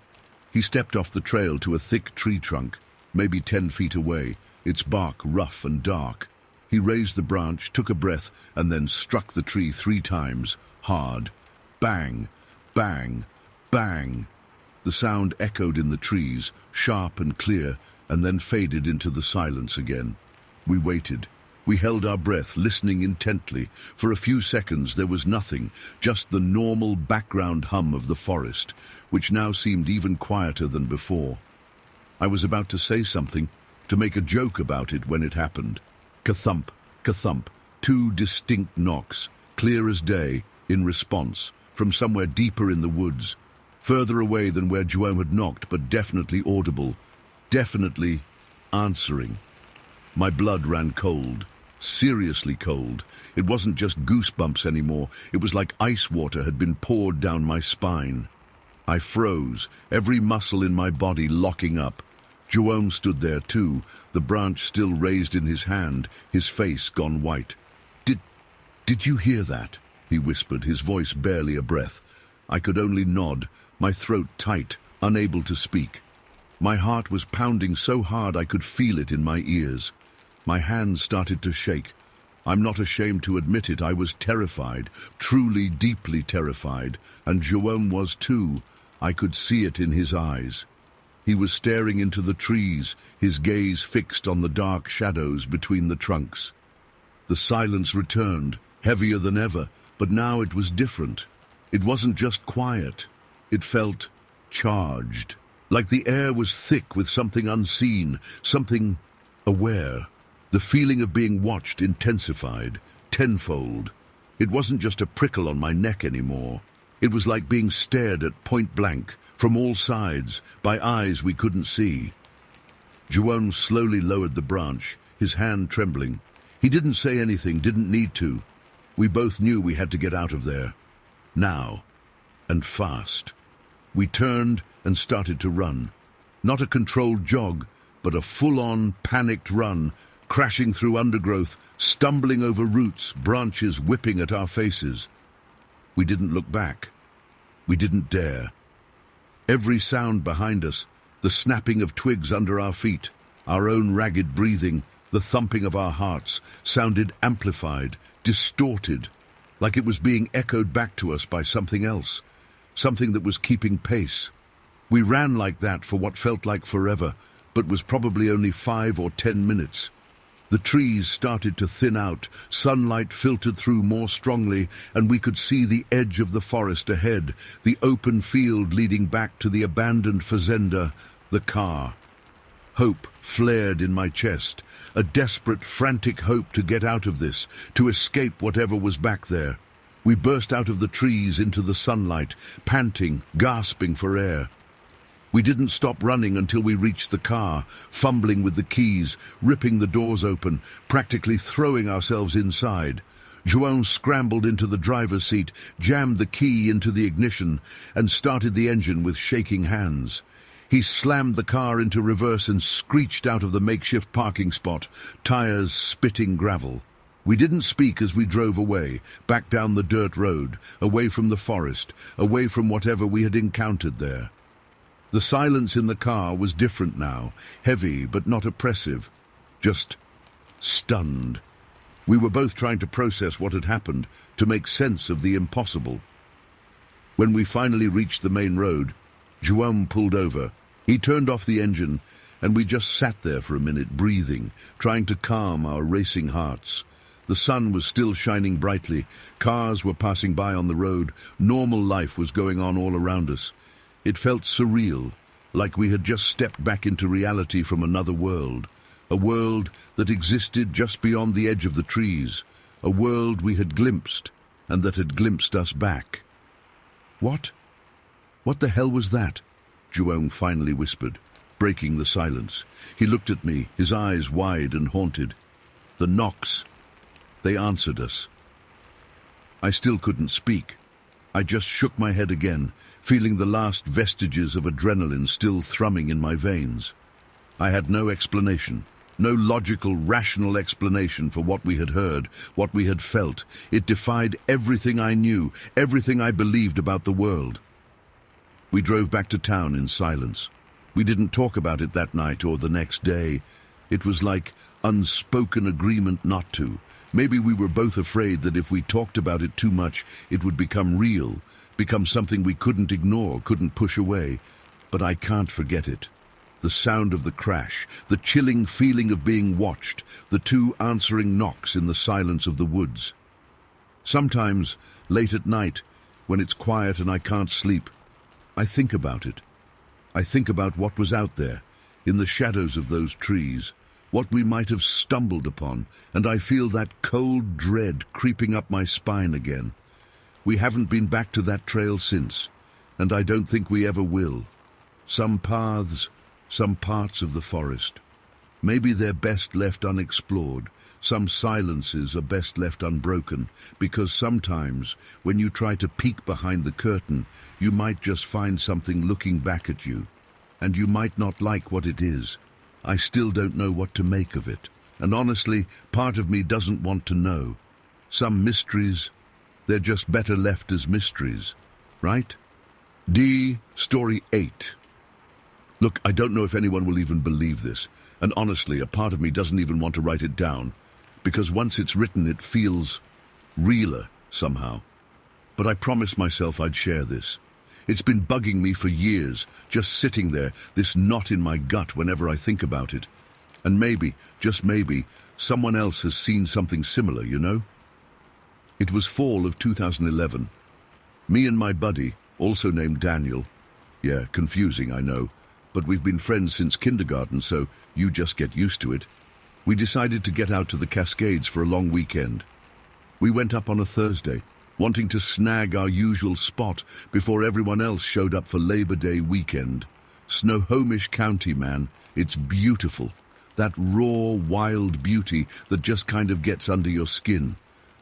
He stepped off the trail to a thick tree trunk, maybe 10 feet away, its bark rough and dark. He raised the branch, took a breath, and then struck the tree 3 times, hard. Bang, bang, bang. The sound echoed in the trees, sharp and clear, and then faded into the silence again. We waited. We held our breath, listening intently. For a few seconds there was nothing, just the normal background hum of the forest, which now seemed even quieter than before. I was about to say something, to make a joke about it when it happened. Ka-thump, ka-thump, 2 distinct knocks, clear as day, in response, from somewhere deeper in the woods, further away than where João had knocked, but definitely audible, definitely answering. My blood ran cold, seriously cold. It wasn't just goosebumps anymore, it was like ice water had been poured down my spine. I froze, every muscle in my body locking up. João stood there too, the branch still raised in his hand, his face gone white. Did you hear that?" he whispered, his voice barely a breath. I could only nod, my throat tight, unable to speak. My heart was pounding so hard I could feel it in my ears. My hands started to shake. I'm not ashamed to admit it, I was terrified, truly deeply terrified, and João was too. I could see it in his eyes. He was staring into the trees, his gaze fixed on the dark shadows between the trunks. The silence returned, heavier than ever, but now it was different. It wasn't just quiet. It felt charged, like the air was thick with something unseen, something aware. The feeling of being watched intensified, tenfold. It wasn't just a prickle on my neck anymore. It was like being stared at point blank, from all sides, by eyes we couldn't see. João slowly lowered the branch, his hand trembling. He didn't say anything, didn't need to. We both knew we had to get out of there. Now. And fast. We turned and started to run. Not a controlled jog, but a full-on, panicked run, crashing through undergrowth, stumbling over roots, branches whipping at our faces. We didn't look back. We didn't dare. Every sound behind us, the snapping of twigs under our feet, our own ragged breathing, the thumping of our hearts, sounded amplified, distorted, like it was being echoed back to us by something else, something that was keeping pace. We ran like that for what felt like forever, but was probably only 5 or 10 minutes. The trees started to thin out, sunlight filtered through more strongly, and we could see the edge of the forest ahead, the open field leading back to the abandoned fazenda, the car. Hope flared in my chest, a desperate, frantic hope to get out of this, to escape whatever was back there. We burst out of the trees into the sunlight, panting, gasping for air. We didn't stop running until we reached the car, fumbling with the keys, ripping the doors open, practically throwing ourselves inside. João scrambled into the driver's seat, jammed the key into the ignition, and started the engine with shaking hands. He slammed the car into reverse and screeched out of the makeshift parking spot, tires spitting gravel. We didn't speak as we drove away, back down the dirt road, away from the forest, away from whatever we had encountered there. The silence in the car was different now, heavy but not oppressive, just stunned. We were both trying to process what had happened, to make sense of the impossible. When we finally reached the main road, João pulled over. He turned off the engine, and we just sat there for a minute, breathing, trying to calm our racing hearts. The sun was still shining brightly, cars were passing by on the road, normal life was going on all around us. It felt surreal, like we had just stepped back into reality from another world, a world that existed just beyond the edge of the trees, a world we had glimpsed, and that had glimpsed us back. "What? What the hell was that?" João finally whispered, breaking the silence. He looked at me, his eyes wide and haunted. "The knocks. They answered us." I still couldn't speak. I just shook my head again, feeling the last vestiges of adrenaline still thrumming in my veins. I had no explanation, no logical, rational explanation for what we had heard, what we had felt. It defied everything I knew, everything I believed about the world. We drove back to town in silence. We didn't talk about it that night or the next day. It was like unspoken agreement not to. Maybe we were both afraid that if we talked about it too much, it would become real, become something we couldn't ignore, couldn't push away. But I can't forget it. The sound of the crash, the chilling feeling of being watched, the two answering knocks in the silence of the woods. Sometimes, late at night, when it's quiet and I can't sleep, I think about it. I think about what was out there, in the shadows of those trees, what we might have stumbled upon, and I feel that cold dread creeping up my spine again. We haven't been back to that trail since, and I don't think we ever will. Some paths, some parts of the forest. Maybe they're best left unexplored. Some silences are best left unbroken, because sometimes, when you try to peek behind the curtain, you might just find something looking back at you, and you might not like what it is. I still don't know what to make of it, and honestly, part of me doesn't want to know. Some mysteries, they're just better left as mysteries, right? Story 8. Look, I don't know if anyone will even believe this, and honestly, a part of me doesn't even want to write it down, because once it's written, it feels realer somehow. But I promised myself I'd share this. It's been bugging me for years, just sitting there, this knot in my gut whenever I think about it. And maybe, just maybe, someone else has seen something similar, you know? It was fall of 2011. Me and my buddy, also named Daniel, yeah, confusing, I know, but we've been friends since kindergarten, so you just get used to it. We decided to get out to the Cascades for a long weekend. We went up on a Thursday, wanting to snag our usual spot before everyone else showed up for Labor Day weekend. Snohomish County, man, it's beautiful. That raw, wild beauty that just kind of gets under your skin.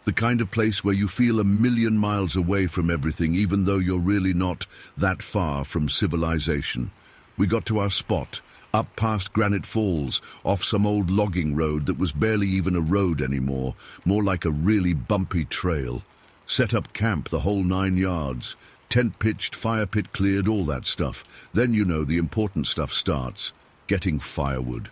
The kind of place where you feel a million miles away from everything, even though you're really not that far from civilization. We got to our spot, up past Granite Falls, off some old logging road that was barely even a road anymore, more like a really bumpy trail. Set up camp the whole 9 yards, tent pitched, fire pit cleared, all that stuff. Then you know the important stuff starts, getting firewood.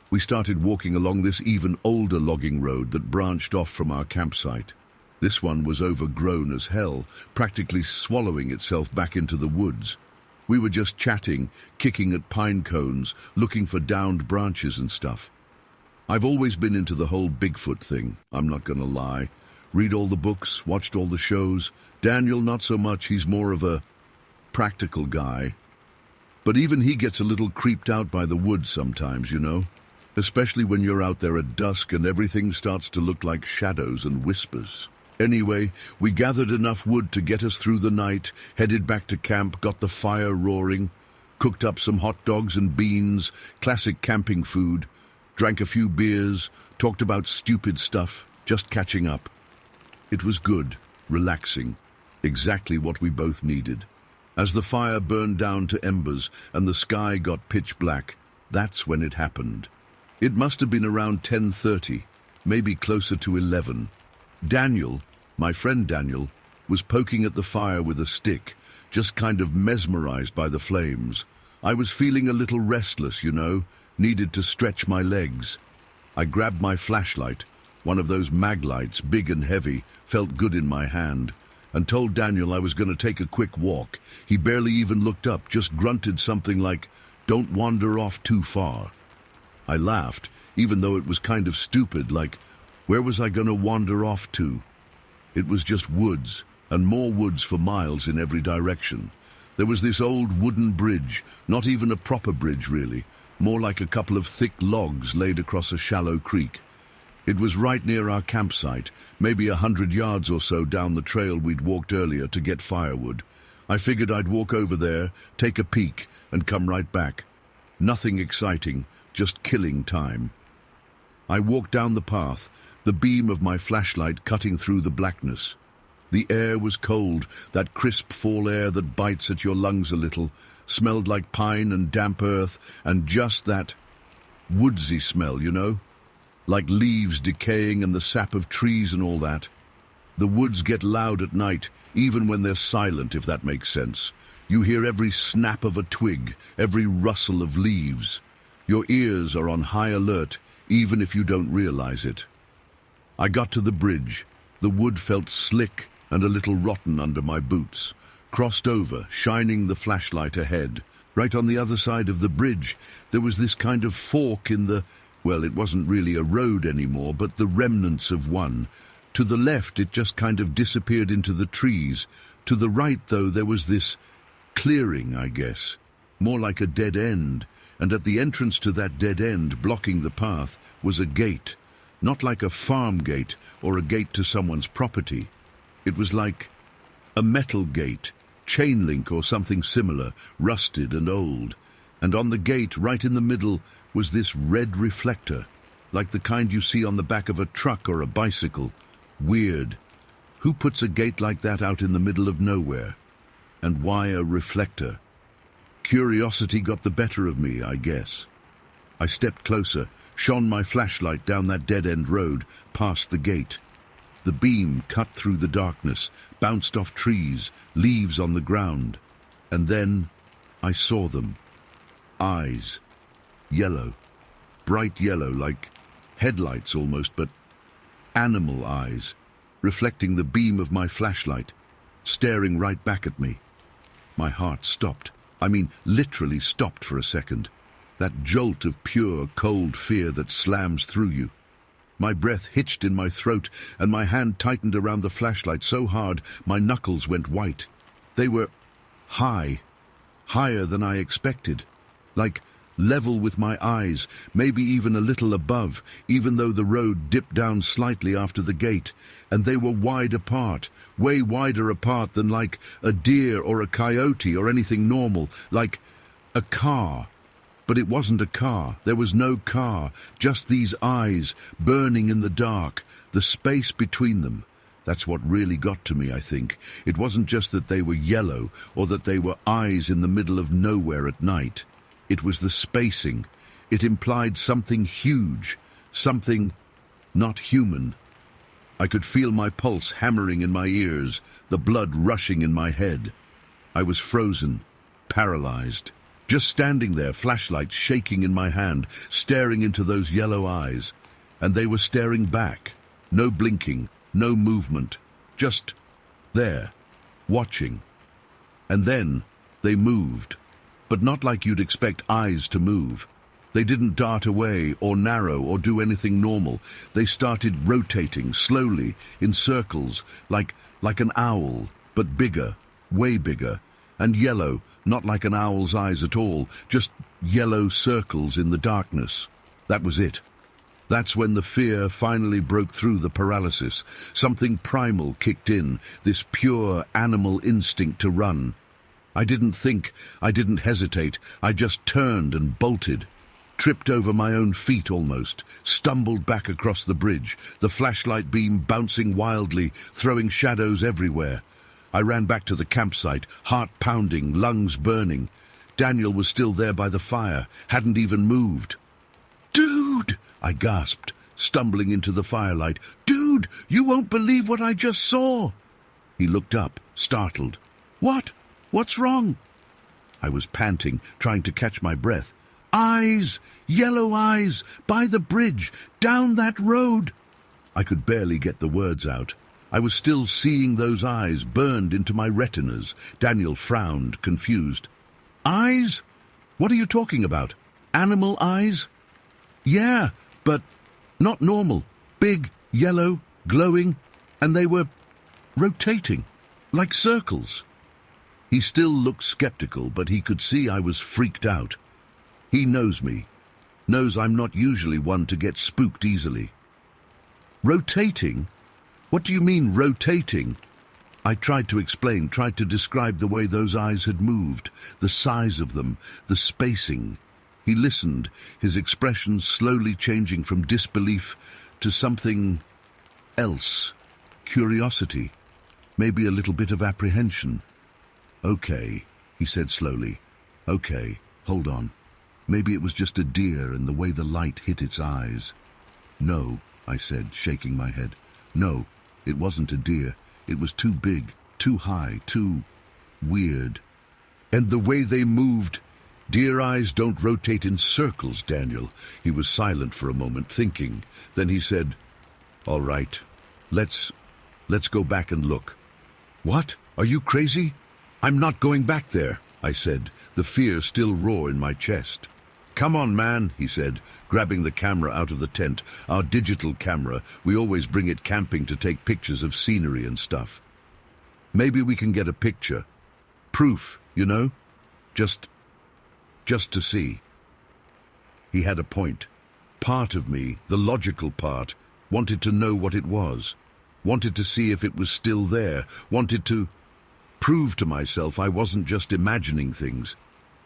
We started walking along this even older logging road that branched off from our campsite. This one was overgrown as hell, practically swallowing itself back into the woods. We were just chatting, kicking at pine cones, looking for downed branches and stuff. I've always been into the whole Bigfoot thing, I'm not gonna lie. Read all the books, watched all the shows. Daniel, not so much, he's more of a practical guy. But even he gets a little creeped out by the woods sometimes, you know? Especially when you're out there at dusk and everything starts to look like shadows and whispers. Anyway, we gathered enough wood to get us through the night, headed back to camp, got the fire roaring, cooked up some hot dogs and beans, classic camping food, drank a few beers, talked about stupid stuff, just catching up. It was good, relaxing, exactly what we both needed. As the fire burned down to embers and the sky got pitch black, that's when it happened. It must have been around 10:30, maybe closer to 11. Daniel, my friend Daniel, was poking at the fire with a stick, just kind of mesmerized by the flames. I was feeling a little restless, you know, needed to stretch my legs. I grabbed my flashlight, one of those mag lights, big and heavy, felt good in my hand, and told Daniel I was going to take a quick walk. He barely even looked up, just grunted something like, "Don't wander off too far." I laughed, even though it was kind of stupid, like, where was I going to wander off to? It was just woods, and more woods for miles in every direction. There was this old wooden bridge, not even a proper bridge really, more like a couple of thick logs laid across a shallow creek. It was right near our campsite, maybe 100 yards or so down the trail we'd walked earlier to get firewood. I figured I'd walk over there, take a peek, and come right back. Nothing exciting, just killing time. I walked down the path, the beam of my flashlight cutting through the blackness. The air was cold, that crisp fall air that bites at your lungs a little, smelled like pine and damp earth, and just that woodsy smell, you know? Like leaves decaying and the sap of trees and all that. The woods get loud at night, even when they're silent, if that makes sense. You hear every snap of a twig, every rustle of leaves. Your ears are on high alert, even if you don't realize it. I got to the bridge. The wood felt slick and a little rotten under my boots. Crossed over, shining the flashlight ahead. Right on the other side of the bridge, there was this kind of fork in the... well, it wasn't really a road anymore, but the remnants of one. To the left, it just kind of disappeared into the trees. To the right, though, there was this clearing, I guess. More like a dead end. And at the entrance to that dead end, blocking the path, was a gate. Not like a farm gate or a gate to someone's property. It was like a metal gate, chain link or something similar, rusted and old. And on the gate, right in the middle, was this red reflector, like the kind you see on the back of a truck or a bicycle. Weird. Who puts a gate like that out in the middle of nowhere? And why a reflector? Curiosity got the better of me, I guess. I stepped closer, shone my flashlight down that dead-end road, past the gate. The beam cut through the darkness, bounced off trees, leaves on the ground. And then I saw them. Eyes. Yellow. Bright yellow, like headlights almost, but animal eyes, reflecting the beam of my flashlight, staring right back at me. My heart stopped. I mean, literally stopped for a second. That jolt of pure, cold fear that slams through you. My breath hitched in my throat, and my hand tightened around the flashlight so hard my knuckles went white. They were high, higher than I expected, like level with my eyes, maybe even a little above, even though the road dipped down slightly after the gate, and they were wide apart, way wider apart than like a deer or a coyote or anything normal, like a car. But it wasn't a car. There was no car, just these eyes, burning in the dark, the space between them. That's what really got to me, I think. It wasn't just that they were yellow or that they were eyes in the middle of nowhere at night. It was the spacing. It implied something huge, something not human. I could feel my pulse hammering in my ears, the blood rushing in my head. I was frozen, paralyzed. Just standing there, flashlight shaking in my hand, staring into those yellow eyes. And they were staring back. No blinking, no movement. Just there, watching. And then they moved. But not like you'd expect eyes to move. They didn't dart away or narrow or do anything normal. They started rotating slowly, in circles, like an owl, but bigger, way bigger. And yellow, not like an owl's eyes at all, just yellow circles in the darkness. That was it. That's when the fear finally broke through the paralysis. Something primal kicked in, this pure animal instinct to run. I didn't think, I didn't hesitate, I just turned and bolted. Tripped over my own feet almost, stumbled back across the bridge, the flashlight beam bouncing wildly, throwing shadows everywhere. I ran back to the campsite, heart pounding, lungs burning. Daniel was still there by the fire, hadn't even moved. "Dude!" I gasped, stumbling into the firelight. "Dude, you won't believe what I just saw!" He looked up, startled. "What? What's wrong?" I was panting, trying to catch my breath. "Eyes! Yellow eyes! By the bridge! Down that road!" I could barely get the words out. I was still seeing those eyes burned into my retinas. Daniel frowned, confused. "Eyes? What are you talking about? Animal eyes?" "Yeah, but not normal. Big, yellow, glowing, and they were rotating, like circles." He still looked skeptical, but he could see I was freaked out. He knows me, knows I'm not usually one to get spooked easily. "Rotating? What do you mean, rotating?" I tried to explain, tried to describe the way those eyes had moved, the size of them, the spacing. He listened, his expression slowly changing from disbelief to something else. Curiosity, maybe a little bit of apprehension. "Okay," he said slowly. "Okay, hold on. Maybe it was just a deer and the way the light hit its eyes." "No," I said, shaking my head. "No, it wasn't a deer. It was too big, too high, too weird. And the way they moved, Deer eyes don't rotate in circles, Daniel. He was silent for a moment, thinking. Then he said, "All right, let's go back and look." "What? Are you crazy?" "I'm not going back there," I said, the fear still raw in my chest. "Come on, man," he said, grabbing the camera out of the tent. Our digital camera, we always bring it camping to take pictures of scenery and stuff. "Maybe we can get a picture. Proof, you know? Just to see." He had a point. Part of me, the logical part, wanted to know what it was. Wanted to see if it was still there. Wanted to prove to myself I wasn't just imagining things.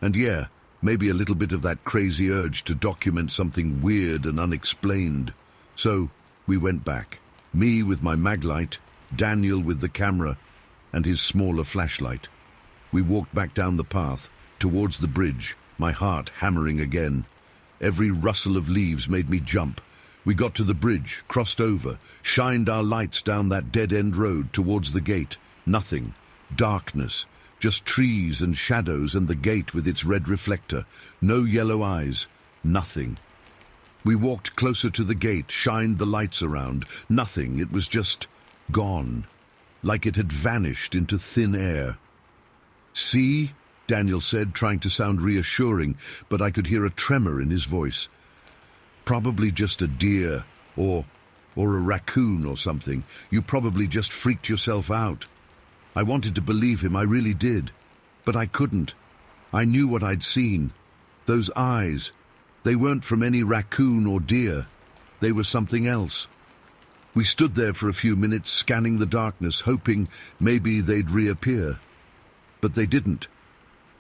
And yeah, maybe a little bit of that crazy urge to document something weird and unexplained. So we went back. Me with my maglite, Daniel with the camera, and his smaller flashlight. We walked back down the path, towards the bridge, my heart hammering again. Every rustle of leaves made me jump. We got to the bridge, crossed over, shined our lights down that dead-end road towards the gate. Nothing. Darkness. Just trees and shadows and the gate with its red reflector. No yellow eyes. Nothing. We walked closer to the gate, shined the lights around. Nothing. It was just gone. Like it had vanished into thin air. "See?" Daniel said, trying to sound reassuring, but I could hear a tremor in his voice. "Probably just a deer, or a raccoon or something. You probably just freaked yourself out." I wanted to believe him, I really did. But I couldn't. I knew what I'd seen. Those eyes. They weren't from any raccoon or deer. They were something else. We stood there for a few minutes, scanning the darkness, hoping maybe they'd reappear. But they didn't.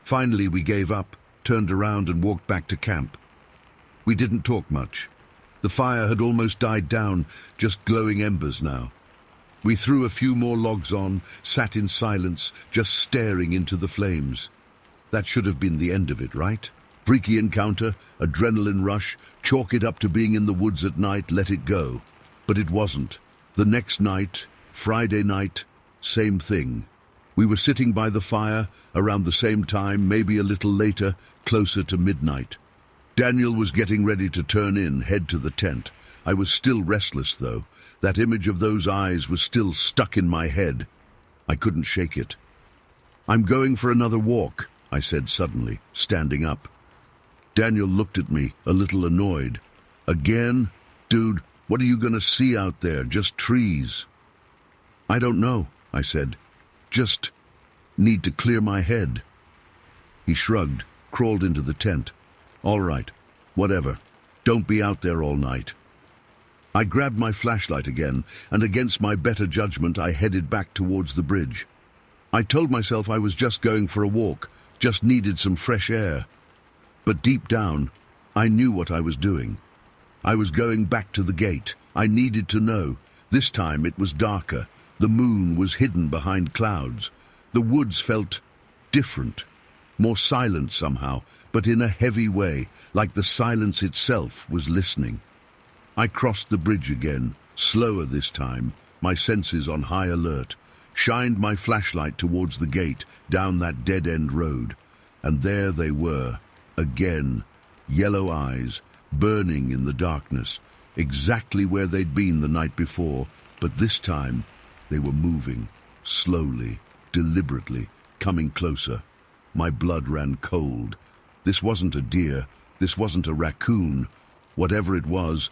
Finally, we gave up, turned around and walked back to camp. We didn't talk much. The fire had almost died down, just glowing embers now. We threw a few more logs on, sat in silence, just staring into the flames. That should have been the end of it, right? Freaky encounter, adrenaline rush, chalk it up to being in the woods at night, let it go. But it wasn't. The next night, Friday night, same thing. We were sitting by the fire, around the same time, maybe a little later, closer to midnight. Daniel was getting ready to turn in, head to the tent. I was still restless, though. That image of those eyes was still stuck in my head. I couldn't shake it. "I'm going for another walk," I said suddenly, standing up. Daniel looked at me, a little annoyed. "Again? Dude, what are you going to see out there? Just trees." "I don't know," I said. "Just need to clear my head." He shrugged, crawled into the tent. "All right, whatever. Don't be out there all night." I grabbed my flashlight again, and against my better judgment, I headed back towards the bridge. I told myself I was just going for a walk, just needed some fresh air. But deep down, I knew what I was doing. I was going back to the gate. I needed to know. This time it was darker. The moon was hidden behind clouds. The woods felt different, more silent somehow, but in a heavy way, like the silence itself was listening. I crossed the bridge again, slower this time, my senses on high alert, shined my flashlight towards the gate, down that dead-end road. And there they were, again, yellow eyes, burning in the darkness, exactly where they'd been the night before, but this time they were moving, slowly, deliberately, coming closer. My blood ran cold. This wasn't a deer, this wasn't a raccoon. Whatever it was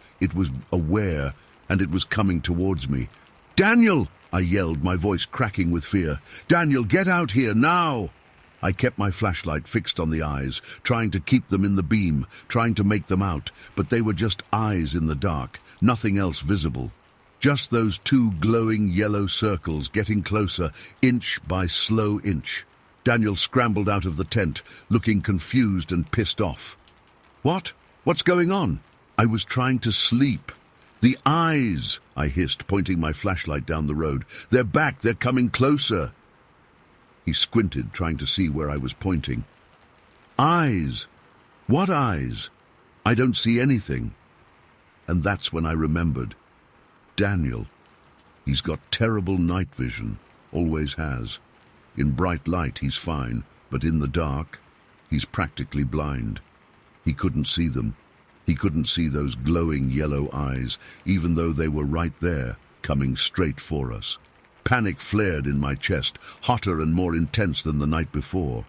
aware, and it was coming towards me. "Daniel!" I yelled, my voice cracking with fear. "Daniel, get out here, now!" I kept my flashlight fixed on the eyes, trying to keep them in the beam, trying to make them out, but they were just eyes in the dark, nothing else visible. Just those two glowing yellow circles getting closer, inch by slow inch. Daniel scrambled out of the tent, looking confused and pissed off. "What? What's going on?" I was trying to sleep. "The eyes," I hissed, pointing my flashlight down the road. "They're back, they're coming closer." He squinted, trying to see where I was pointing. "Eyes? What eyes? I don't see anything." And that's when I remembered. Daniel. He's got terrible night vision, always has. In bright light he's fine, but in the dark, He's practically blind. He couldn't see them. He couldn't see those glowing yellow eyes, even though they were right there, coming straight for us. Panic flared in my chest, hotter and more intense than the night before.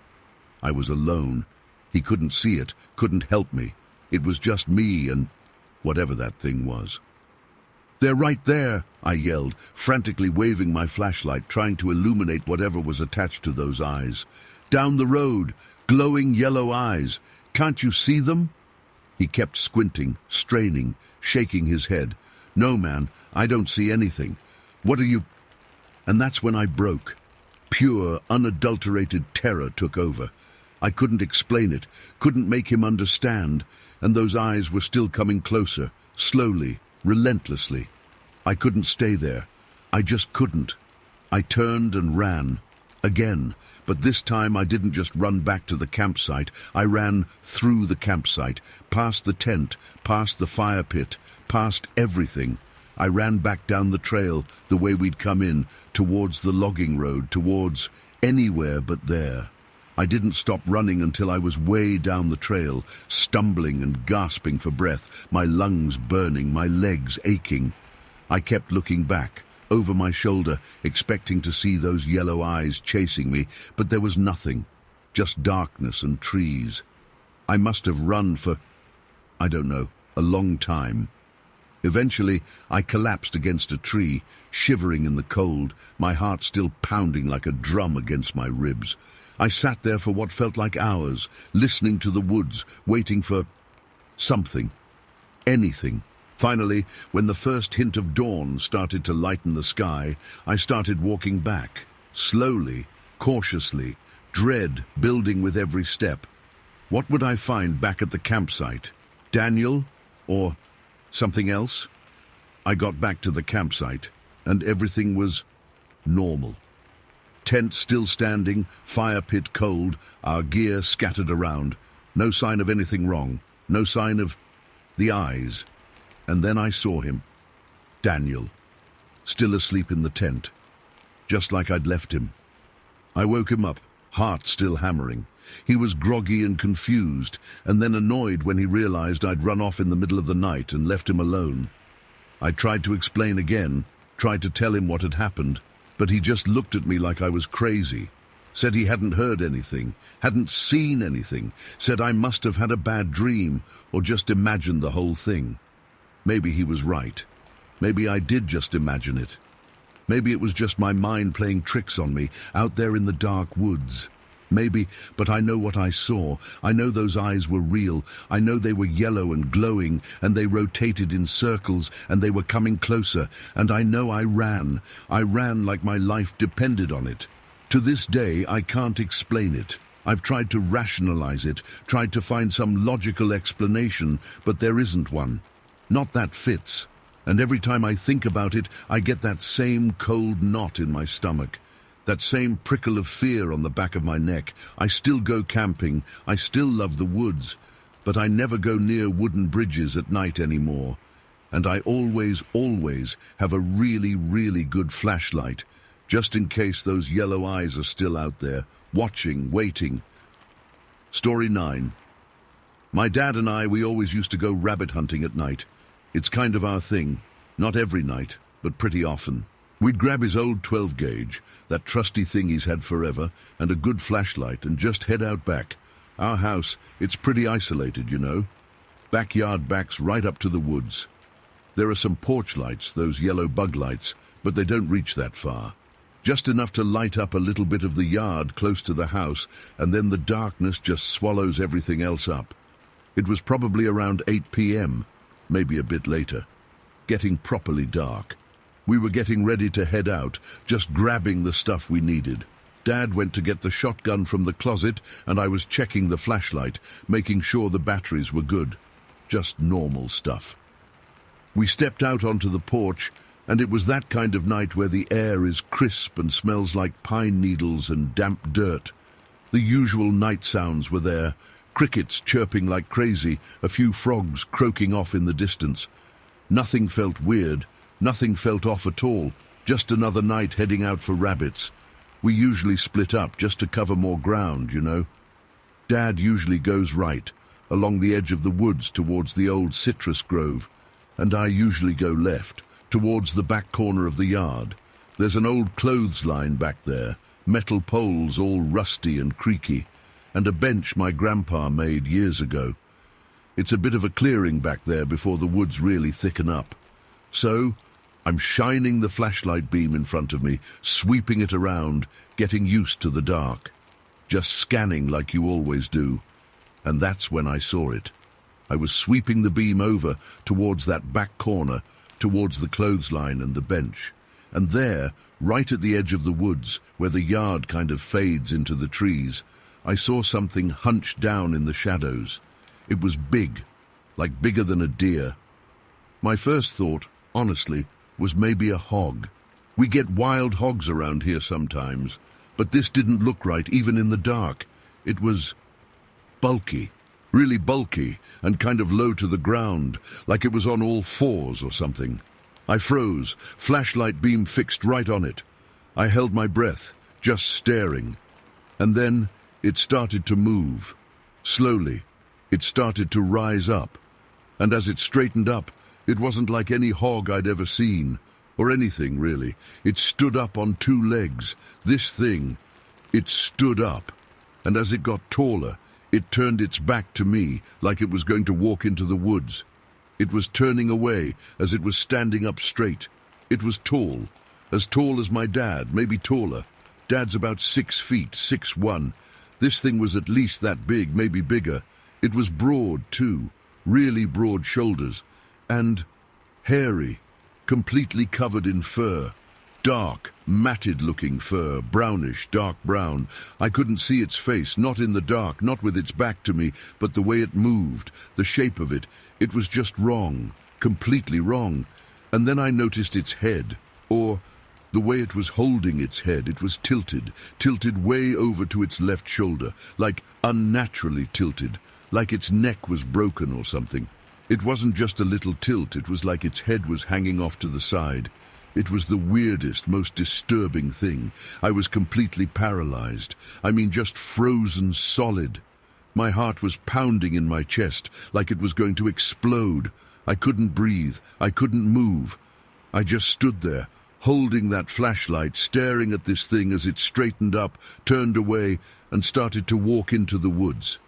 I was alone. He couldn't see it, couldn't help me. It was just me and whatever that thing was. "They're right there," I yelled, frantically waving my flashlight, trying to illuminate whatever was attached to those eyes. "Down the road, glowing yellow eyes. Can't you see them?" He kept squinting, straining, shaking his head. "No, man, I don't see anything. What are you—" And that's when I broke. Pure, unadulterated terror took over. I couldn't explain it, couldn't make him understand, and those eyes were still coming closer, slowly, relentlessly. I couldn't stay there. I just couldn't. I turned and ran. Again, but this time I didn't just run back to the campsite. I ran through the campsite, past the tent, past the fire pit, past everything. I ran back down the trail, the way we'd come in, towards the logging road, towards anywhere but there. I didn't stop running until I was way down the trail, stumbling and gasping for breath, my lungs burning, my legs aching. I kept looking back, over my shoulder, expecting to see those yellow eyes chasing me, but there was nothing, just darkness and trees. I must have run for, I don't know, a long time. Eventually, I collapsed against a tree, shivering in the cold, my heart still pounding like a drum against my ribs. I sat there for what felt like hours, listening to the woods, waiting for something, anything. Finally, when the first hint of dawn started to lighten the sky, I started walking back, slowly, cautiously, dread building with every step. What would I find back at the campsite? Daniel? Or something else? I got back to the campsite, and everything was normal. Tent still standing, fire pit cold, our gear scattered around. No sign of anything wrong, no sign of the eyes. And then I saw him, Daniel, still asleep in the tent, just like I'd left him. I woke him up, heart still hammering. He was groggy and confused, and then annoyed when he realized I'd run off in the middle of the night and left him alone. I tried to explain again, tried to tell him what had happened, but he just looked at me like I was crazy, said he hadn't heard anything, hadn't seen anything, said I must have had a bad dream or just imagined the whole thing. Maybe he was right. Maybe I did just imagine it. Maybe it was just my mind playing tricks on me out there in the dark woods. Maybe, but I know what I saw. I know those eyes were real. I know they were yellow and glowing, and they rotated in circles, and they were coming closer. And I know I ran. I ran like my life depended on it. To this day, I can't explain it. I've tried to rationalize it, tried to find some logical explanation, but there isn't one. Not that fits. And every time I think about it, I get that same cold knot in my stomach. That same prickle of fear on the back of my neck. I still go camping, I still love the woods, but I never go near wooden bridges at night anymore. And I always have a really good flashlight, just in case those yellow eyes are still out there, watching, waiting. Story 9. My dad and I, we always used to go rabbit hunting at night. It's kind of our thing. Not every night, but pretty often. We'd grab his old 12-gauge, that trusty thing he's had forever, and a good flashlight, and just head out back. Our house, it's pretty isolated, you know. Backyard backs right up to the woods. There are some porch lights, those yellow bug lights, but they don't reach that far. Just enough to light up a little bit of the yard close to the house, and then the darkness just swallows everything else up. It was probably around 8 p.m., maybe a bit later. Getting properly dark. We were getting ready to head out, just grabbing the stuff we needed. Dad went to get the shotgun from the closet, and I was checking the flashlight, making sure the batteries were good. Just normal stuff. We stepped out onto the porch, and it was that kind of night where the air is crisp and smells like pine needles and damp dirt. The usual night sounds were there, crickets chirping like crazy, a few frogs croaking off in the distance. Nothing felt weird. Nothing felt off at all, just another night heading out for rabbits. We usually split up just to cover more ground, you know. Dad usually goes right, along the edge of the woods towards the old citrus grove, and I usually go left, towards the back corner of the yard. There's an old clothesline back there, metal poles all rusty and creaky, and a bench my grandpa made years ago. It's a bit of a clearing back there before the woods really thicken up. So, I'm shining the flashlight beam in front of me, sweeping it around, getting used to the dark. Just scanning like you always do. And that's when I saw it. I was sweeping the beam over towards that back corner, towards the clothesline and the bench. And there, right at the edge of the woods, where the yard kind of fades into the trees, I saw something hunched down in the shadows. It was big, like bigger than a deer. My first thought, honestly, was maybe a hog. We get wild hogs around here sometimes, but this didn't look right even in the dark. It was bulky, really bulky, and kind of low to the ground, like it was on all fours or something. I froze, flashlight beam fixed right on it. I held my breath, just staring. And then it started to move. Slowly, it started to rise up. And as it straightened up, it wasn't like any hog I'd ever seen, or anything really. It stood up on two legs. This thing, it stood up. And as it got taller, it turned its back to me, like it was going to walk into the woods. It was turning away as it was standing up straight. It was tall as my dad, maybe taller. Dad's about 6 feet, 6'1". This thing was at least that big, maybe bigger. It was broad, too, really broad shoulders, and hairy, completely covered in fur. Dark, matted-looking fur, brownish, dark brown. I couldn't see its face, not in the dark, not with its back to me, but the way it moved, the shape of it. It was just wrong, completely wrong. And then I noticed its head, or the way it was holding its head. It was tilted way over to its left shoulder, like unnaturally tilted, like its neck was broken or something. It wasn't just a little tilt, it was like its head was hanging off to the side. It was the weirdest, most disturbing thing. I was completely paralyzed. I mean, just frozen solid. My heart was pounding in my chest, like it was going to explode. I couldn't breathe. I couldn't move. I just stood there, holding that flashlight, staring at this thing as it straightened up, turned away, and started to walk into the woods.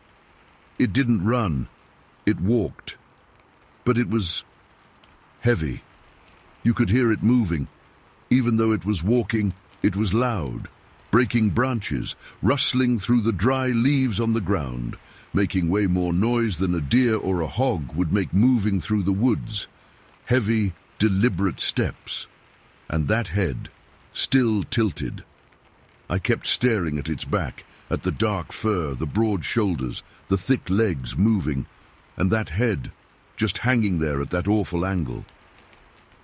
It didn't run. It walked. But it was heavy. You could hear it moving. Even though it was walking, it was loud, breaking branches, rustling through the dry leaves on the ground, making way more noise than a deer or a hog would make moving through the woods. Heavy, deliberate steps. And that head, still tilted. I kept staring at its back, at the dark fur, the broad shoulders, the thick legs moving, and that head, just hanging there at that awful angle.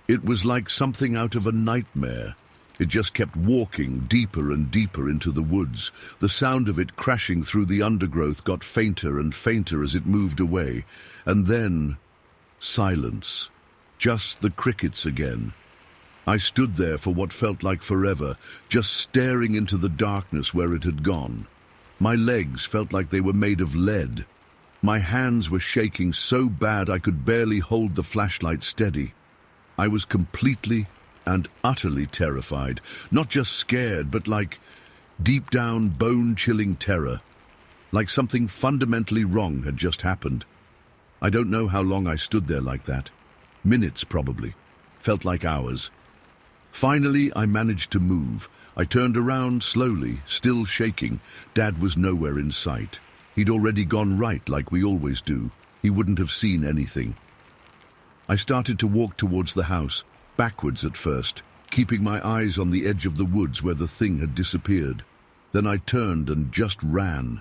It was like something out of a nightmare. It just kept walking deeper and deeper into the woods. The sound of it crashing through the undergrowth got fainter and fainter as it moved away. And then, silence. Just the crickets again. I stood there for what felt like forever, just staring into the darkness where it had gone. My legs felt like they were made of lead. My hands were shaking so bad I could barely hold the flashlight steady. I was completely and utterly terrified, not just scared, but like deep down bone-chilling terror, like something fundamentally wrong had just happened. I don't know how long I stood there like that. Minutes, probably. Felt like hours. Finally, I managed to move. I turned around slowly, still shaking. Dad was nowhere in sight. He'd already gone right like we always do. He wouldn't have seen anything. I started to walk towards the house, backwards at first, keeping my eyes on the edge of the woods where the thing had disappeared. Then I turned and just ran.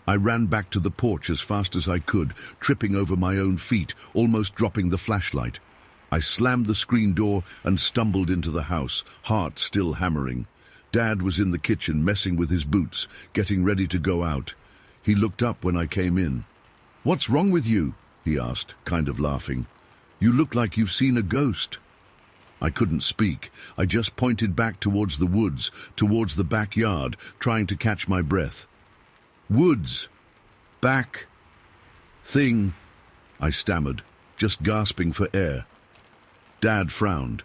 I ran back to the porch as fast as I could, tripping over my own feet, almost dropping the flashlight. I slammed the screen door and stumbled into the house, heart still hammering. Dad was in the kitchen messing with his boots, getting ready to go out. He looked up when I came in. "What's wrong with you?" he asked, kind of laughing. "You look like you've seen a ghost." I couldn't speak. I just pointed back towards the woods, towards the backyard, trying to catch my breath. "Woods," Back. Thing, I stammered, just gasping for air. Dad frowned.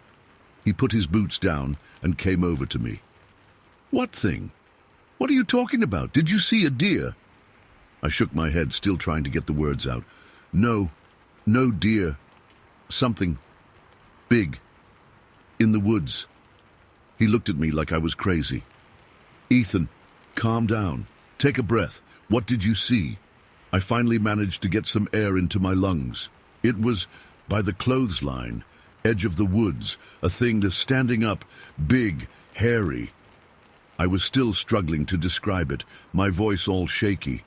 He put his boots down and came over to me. What thing? What are you talking about? Did you see a deer? I shook my head, still trying to get the words out. No deer. Something big. In the woods. He looked at me like I was crazy. Ethan, calm down. Take a breath. What did you see? I finally managed to get some air into my lungs. It was by the clothesline, edge of the woods, a thing that's standing up, big, hairy. I was still struggling to describe it, my voice all shaky.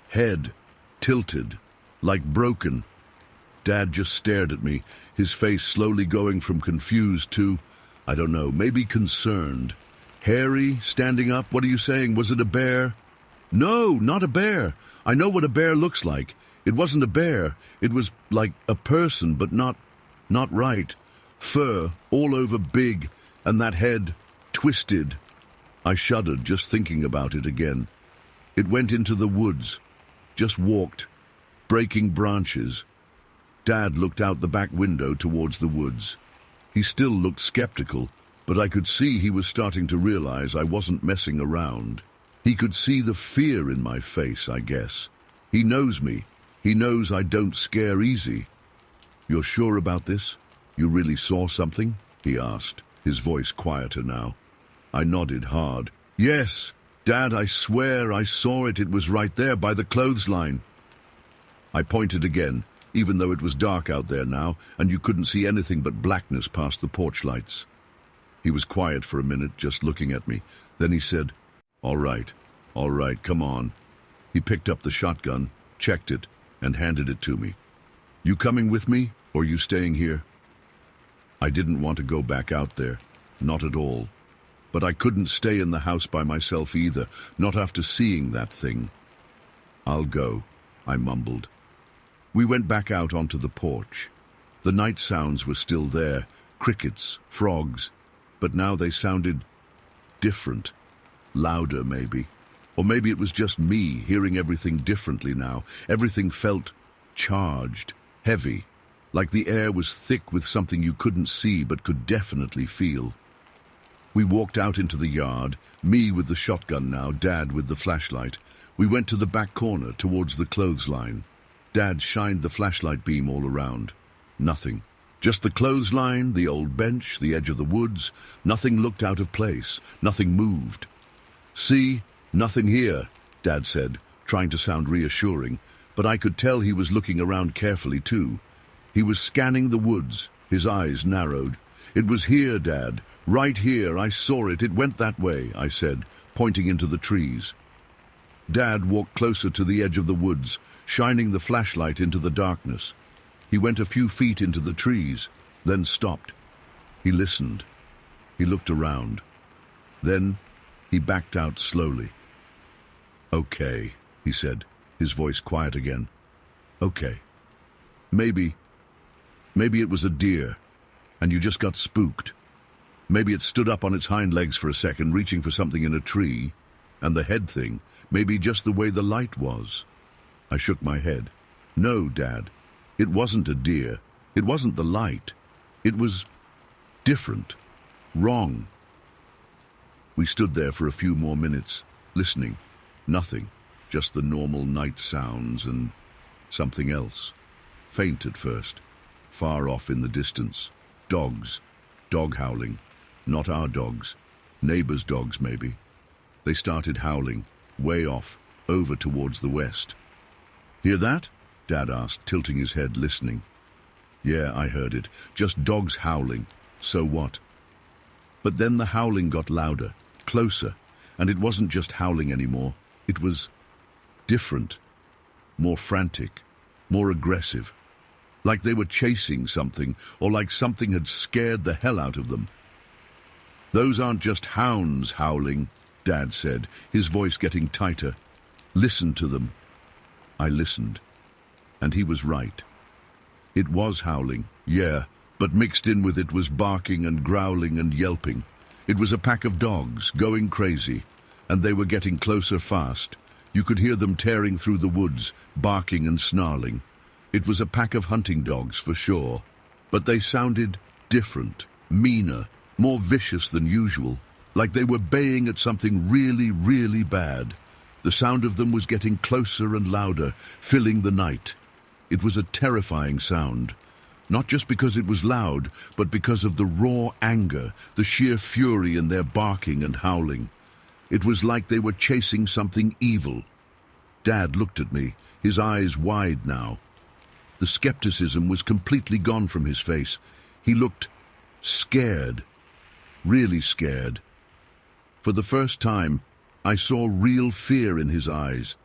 Head tilted, like broken. Dad just stared at me, his face slowly going from confused to, I don't know, maybe concerned. Hairy, standing up, what are you saying? Was it a bear? No, not a bear. I know what a bear looks like. It wasn't a bear. It was like a person, but not right. Fur, all over big, and that head, twisted. I shuddered just thinking about it again. It went into the woods, just walked, breaking branches. Dad looked out the back window towards the woods. He still looked skeptical, but I could see he was starting to realize I wasn't messing around. He could see the fear in my face, I guess. He knows me. He knows I don't scare easy. You're sure about this? You really saw something? He asked, his voice quieter now. I nodded hard. Yes, Dad, I swear I saw it. It was right there by the clothesline. I pointed again, even though it was dark out there now, and you couldn't see anything but blackness past the porch lights. He was quiet for a minute, just looking at me. Then he said, all right, come on. He picked up the shotgun, checked it, and handed it to me. You coming with me, or you staying here? I didn't want to go back out there, not at all. But I couldn't stay in the house by myself either, not after seeing that thing. I'll go, I mumbled. We went back out onto the porch. The night sounds were still there, crickets, frogs, but now they sounded different, louder maybe. Or maybe it was just me hearing everything differently now. Everything felt charged, heavy, like the air was thick with something you couldn't see but could definitely feel. We walked out into the yard, me with the shotgun now, Dad with the flashlight. We went to the back corner towards the clothesline. Dad shined the flashlight beam all around. Nothing. Just the clothesline, the old bench, the edge of the woods. Nothing looked out of place. Nothing moved. See? Nothing here, Dad said, trying to sound reassuring, but I could tell he was looking around carefully too. He was scanning the woods, his eyes narrowed. It was here, Dad, right here, I saw it, it went that way, I said, pointing into the trees. Dad walked closer to the edge of the woods, shining the flashlight into the darkness. He went a few feet into the trees, then stopped. He listened. He looked around. Then he backed out slowly. Okay, he said, his voice quiet again. Okay. Maybe it was a deer, and you just got spooked. Maybe it stood up on its hind legs for a second, reaching for something in a tree, and the head thing, maybe just the way the light was. I shook my head. No, Dad, it wasn't a deer. It wasn't the light. It was different, wrong. We stood there for a few more minutes, listening. Nothing, just the normal night sounds and something else. Faint at first, far off in the distance. Dogs, dog howling. Not our dogs, neighbors' dogs maybe. They started howling, way off, over towards the west. Hear that? Dad asked, tilting his head, listening. Yeah, I heard it. Just dogs howling. So what? But then the howling got louder, closer, and it wasn't just howling anymore. It was different, more frantic, more aggressive. Like they were chasing something, or like something had scared the hell out of them. Those aren't just hounds howling, Dad said, his voice getting tighter. Listen to them. I listened, and he was right. It was howling, yeah, but mixed in with it was barking and growling and yelping. It was a pack of dogs, going crazy, and they were getting closer fast, You could hear them tearing through the woods, barking and snarling. It was a pack of hunting dogs for sure, but they sounded different, meaner, more vicious than usual, like they were baying at something really, really bad. The sound of them was getting closer and louder, filling the night. It was a terrifying sound, not just because it was loud, but because of the raw anger, the sheer fury in their barking and howling. It was like they were chasing something evil. Dad looked at me, his eyes wide now. The skepticism was completely gone from his face. He looked scared, really scared. For the first time, I saw real fear in his eyes,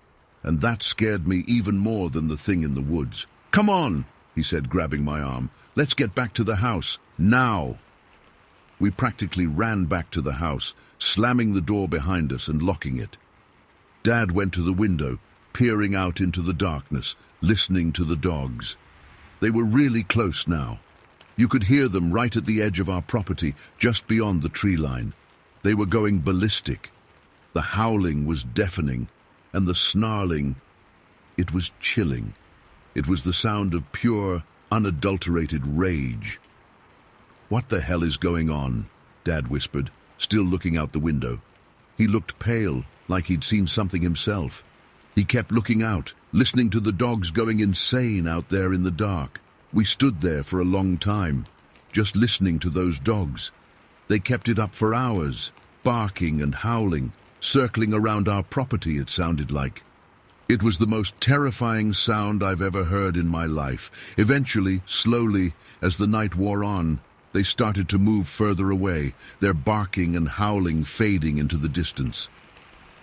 and that scared me even more than the thing in the woods. "Come on," he said, grabbing my arm. "Let's get back to the house, now." We practically ran back to the house, slamming the door behind us and locking it. Dad went to the window, peering out into the darkness, listening to the dogs. They were really close now. You could hear them right at the edge of our property, just beyond the tree line. They were going ballistic. The howling was deafening, and the snarling, it was chilling. It was the sound of pure, unadulterated rage. "What the hell is going on?" Dad whispered, still looking out the window. He looked pale, like he'd seen something himself. He kept looking out, listening to the dogs going insane out there in the dark. We stood there for a long time, just listening to those dogs. They kept it up for hours, barking and howling, circling around our property, it sounded like. It was the most terrifying sound I've ever heard in my life. Eventually, slowly, as the night wore on, they started to move further away, their barking and howling fading into the distance.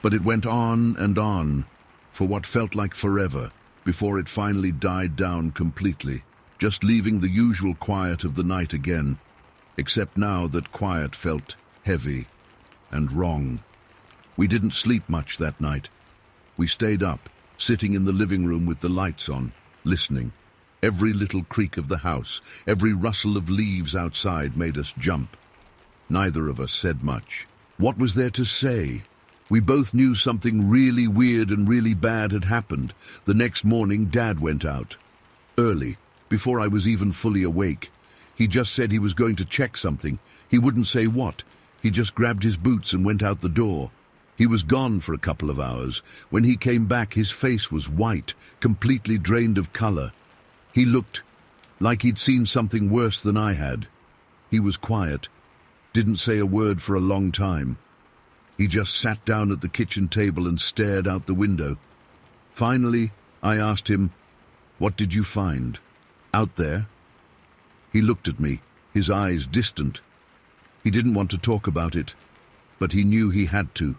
But it went on, for what felt like forever, before it finally died down completely, just leaving the usual quiet of the night again, except now that quiet felt heavy and wrong. We didn't sleep much that night. We stayed up, sitting in the living room with the lights on, listening. Every little creak of the house, every rustle of leaves outside made us jump. Neither of us said much. What was there to say? We both knew something really weird and really bad had happened. The next morning, Dad went out. Early, before I was even fully awake. He just said he was going to check something. He wouldn't say what. He just grabbed his boots and went out the door. He was gone for a couple of hours. When he came back, his face was white, completely drained of color. He looked like he'd seen something worse than I had. He was quiet, didn't say a word for a long time. He just sat down at the kitchen table and stared out the window. Finally, I asked him, "What did you find? Out there?" He looked at me, his eyes distant. He didn't want to talk about it, but he knew he had to.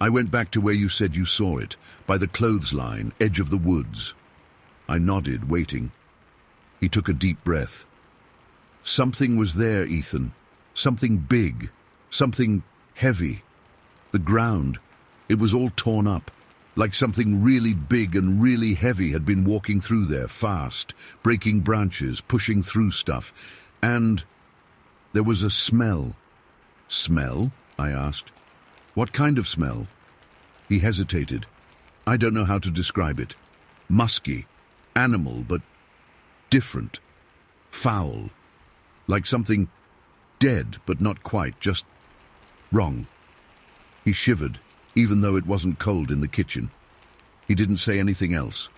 "I went back to where you said you saw it, by the clothesline, edge of the woods." I nodded, waiting. He took a deep breath. "Something was there, Ethan. Something big. Something heavy. The ground, it was all torn up, like something really big and really heavy had been walking through there fast, breaking branches, pushing through stuff. And there was a smell." "Smell?" I asked. "What kind of smell?" He hesitated. "I don't know how to describe it. Musky. Animal, but different. Foul. Like something dead, but not quite, just wrong." He shivered, even though it wasn't cold in the kitchen. He didn't say anything else.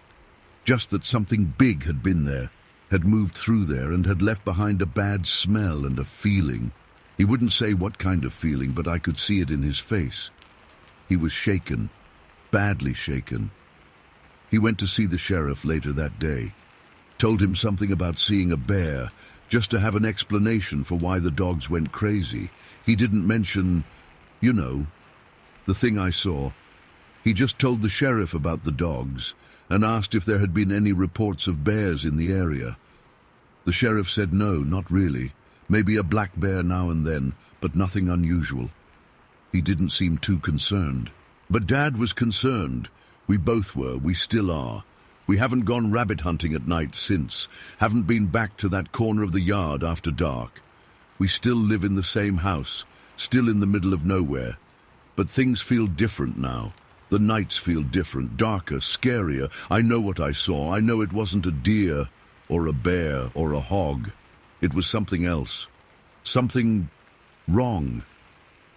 Just that something big had been there, had moved through there, and had left behind a bad smell and a feeling. He wouldn't say what kind of feeling, but I could see it in his face. He was shaken, badly shaken. He went to see the sheriff later that day. Told him something about seeing a bear, just to have an explanation for why the dogs went crazy. He didn't mention, the thing I saw. He just told the sheriff about the dogs and asked if there had been any reports of bears in the area. The sheriff said no, not really. Maybe a black bear now and then, but nothing unusual. He didn't seem too concerned. But Dad was concerned. We both were. We still are. We haven't gone rabbit hunting at night since. Haven't been back to that corner of the yard after dark. We still live in the same house, still in the middle of nowhere. But things feel different now. The nights feel different, darker, scarier. I know what I saw. I know it wasn't a deer or a bear or a hog. It was something else. Something wrong.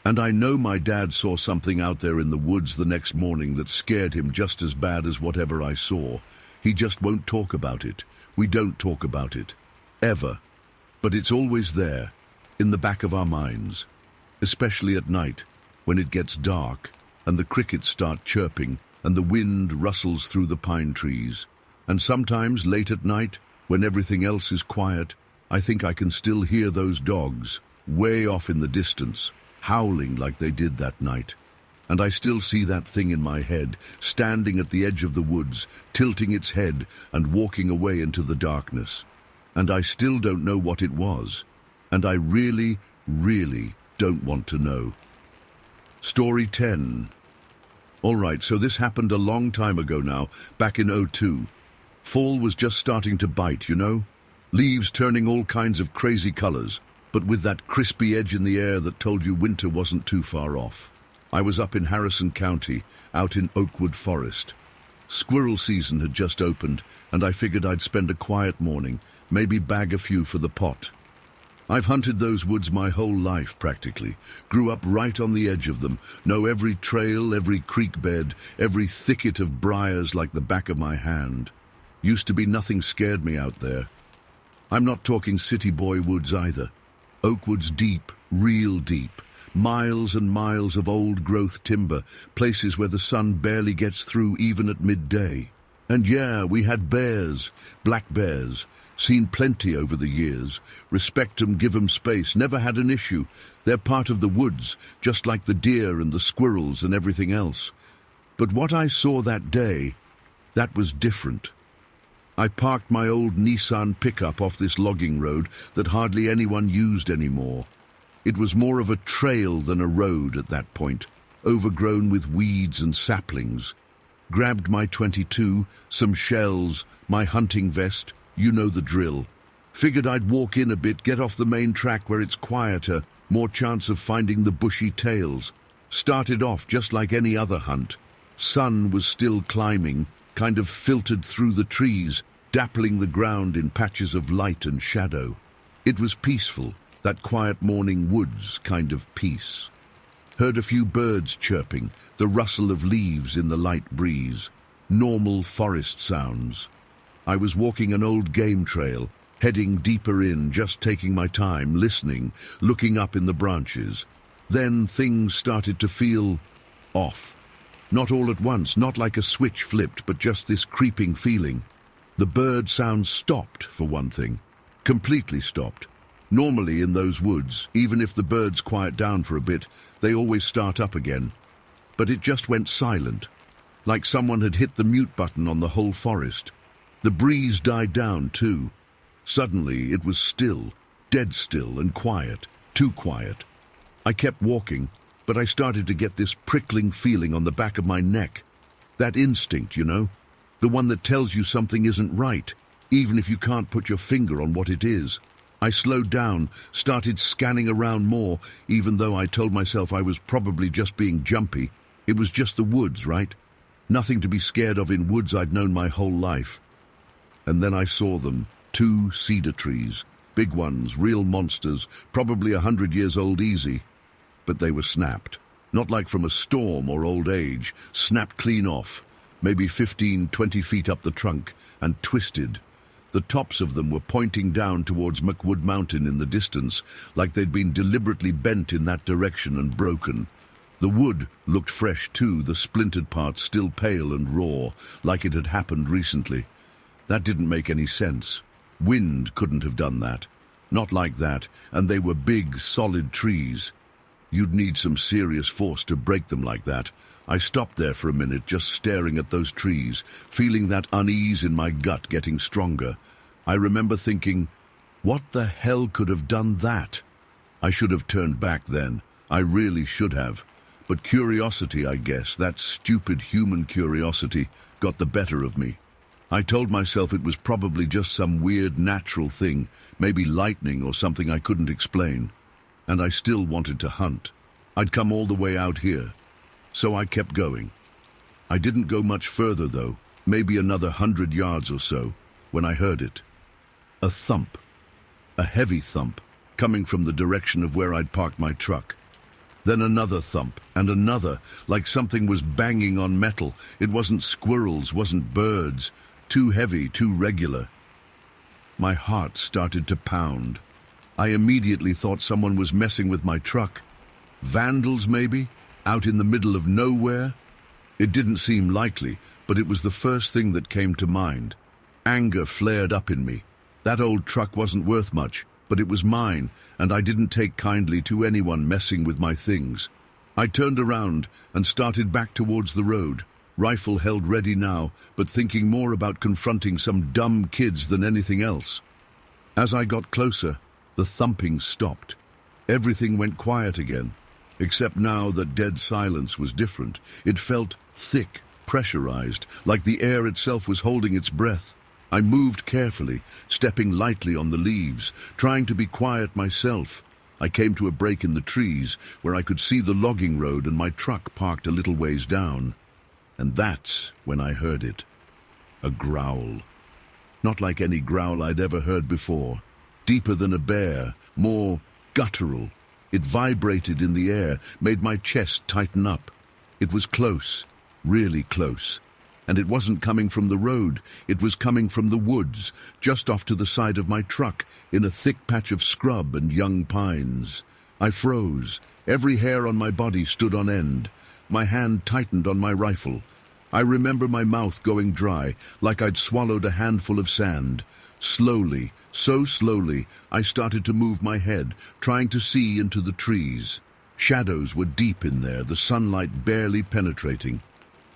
And I know my dad saw something out there in the woods the next morning that scared him just as bad as whatever I saw. He just won't talk about it. We don't talk about it. Ever. But it's always there, in the back of our minds. Especially at night, when it gets dark, and the crickets start chirping, and the wind rustles through the pine trees. And sometimes, late at night, when everything else is quiet, I think I can still hear those dogs, way off in the distance, howling like they did that night. And I still see that thing in my head, standing at the edge of the woods, tilting its head and walking away into the darkness. And I still don't know what it was. And I really, really don't want to know. Story 10. All right, so this happened a long time ago now, back in '02. Fall was just starting to bite, you know? Leaves turning all kinds of crazy colors, but with that crispy edge in the air that told you winter wasn't too far off. I was up in Harrison County, out in Oakwood Forest. Squirrel season had just opened, and I figured I'd spend a quiet morning, maybe bag a few for the pot. I've hunted those woods my whole life, practically. Grew up right on the edge of them, know every trail, every creek bed, every thicket of briars like the back of my hand. Used to be nothing scared me out there. I'm not talking city boy woods either. Oakwoods deep, real deep. Miles and miles of old-growth timber, places where the sun barely gets through even at midday. And yeah, we had bears, black bears. Seen plenty over the years. Respect 'em, give 'em space, never had an issue. They're part of the woods, just like the deer and the squirrels and everything else. But what I saw that day, that was different. I parked my old Nissan pickup off this logging road that hardly anyone used anymore. It was more of a trail than a road at that point, overgrown with weeds and saplings. Grabbed my .22, some shells, my hunting vest, you know the drill. Figured I'd walk in a bit, get off the main track where it's quieter, more chance of finding the bushy tails. Started off just like any other hunt. Sun was still climbing, kind of filtered through the trees, dappling the ground in patches of light and shadow. It was peaceful, that quiet morning woods kind of peace. Heard a few birds chirping, the rustle of leaves in the light breeze. Normal forest sounds. I was walking an old game trail, heading deeper in, just taking my time, listening, looking up in the branches. Then things started to feel off. Not all at once, not like a switch flipped, but just this creeping feeling. The bird sounds stopped, for one thing. Completely stopped. Normally in those woods, even if the birds quiet down for a bit, they always start up again. But it just went silent, like someone had hit the mute button on the whole forest. The breeze died down, too. Suddenly, it was still, dead still and quiet, too quiet. I kept walking, but I started to get this prickling feeling on the back of my neck. That instinct, you know? The one that tells you something isn't right, even if you can't put your finger on what it is. I slowed down, started scanning around more, even though I told myself I was probably just being jumpy. It was just the woods, right? Nothing to be scared of in woods I'd known my whole life. And then I saw them, 2 cedar trees, big ones, real monsters, probably 100 years old easy. But they were snapped, not like from a storm or old age, snapped clean off, maybe 15, 20 feet up the trunk, and twisted. The tops of them were pointing down towards McWood Mountain in the distance, like they'd been deliberately bent in that direction and broken. The wood looked fresh too, the splintered parts still pale and raw, like it had happened recently. That didn't make any sense. Wind couldn't have done that. Not like that, and they were big, solid trees. You'd need some serious force to break them like that. I stopped there for a minute, just staring at those trees, feeling that unease in my gut getting stronger. I remember thinking, what the hell could have done that? I should have turned back then. I really should have. But curiosity, I guess, that stupid human curiosity, got the better of me. I told myself it was probably just some weird natural thing, maybe lightning or something I couldn't explain. And I still wanted to hunt. I'd come all the way out here. So I kept going. I didn't go much further, though, maybe another 100 yards or so, when I heard it. A thump. A heavy thump, coming from the direction of where I'd parked my truck. Then another thump, and another, like something was banging on metal. It wasn't squirrels, wasn't birds. Too heavy, too regular. My heart started to pound. I immediately thought someone was messing with my truck. Vandals, maybe? Out in the middle of nowhere? It didn't seem likely, but it was the first thing that came to mind. Anger flared up in me. That old truck wasn't worth much, but it was mine, and I didn't take kindly to anyone messing with my things. I turned around and started back towards the road, rifle held ready now, but thinking more about confronting some dumb kids than anything else. As I got closer, the thumping stopped. Everything went quiet again, except now that dead silence was different. It felt thick, pressurized, like the air itself was holding its breath. I moved carefully, stepping lightly on the leaves, trying to be quiet myself. I came to a break in the trees where I could see the logging road and my truck parked a little ways down. And that's when I heard it. A growl. Not like any growl I'd ever heard before. Deeper than a bear, more guttural. It vibrated in the air, made my chest tighten up. It was close, really close. And it wasn't coming from the road, it was coming from the woods, just off to the side of my truck, in a thick patch of scrub and young pines. I froze. Every hair on my body stood on end. My hand tightened on my rifle. I remember my mouth going dry, like I'd swallowed a handful of sand. Slowly, so slowly, I started to move my head, trying to see into the trees. Shadows were deep in there, the sunlight barely penetrating.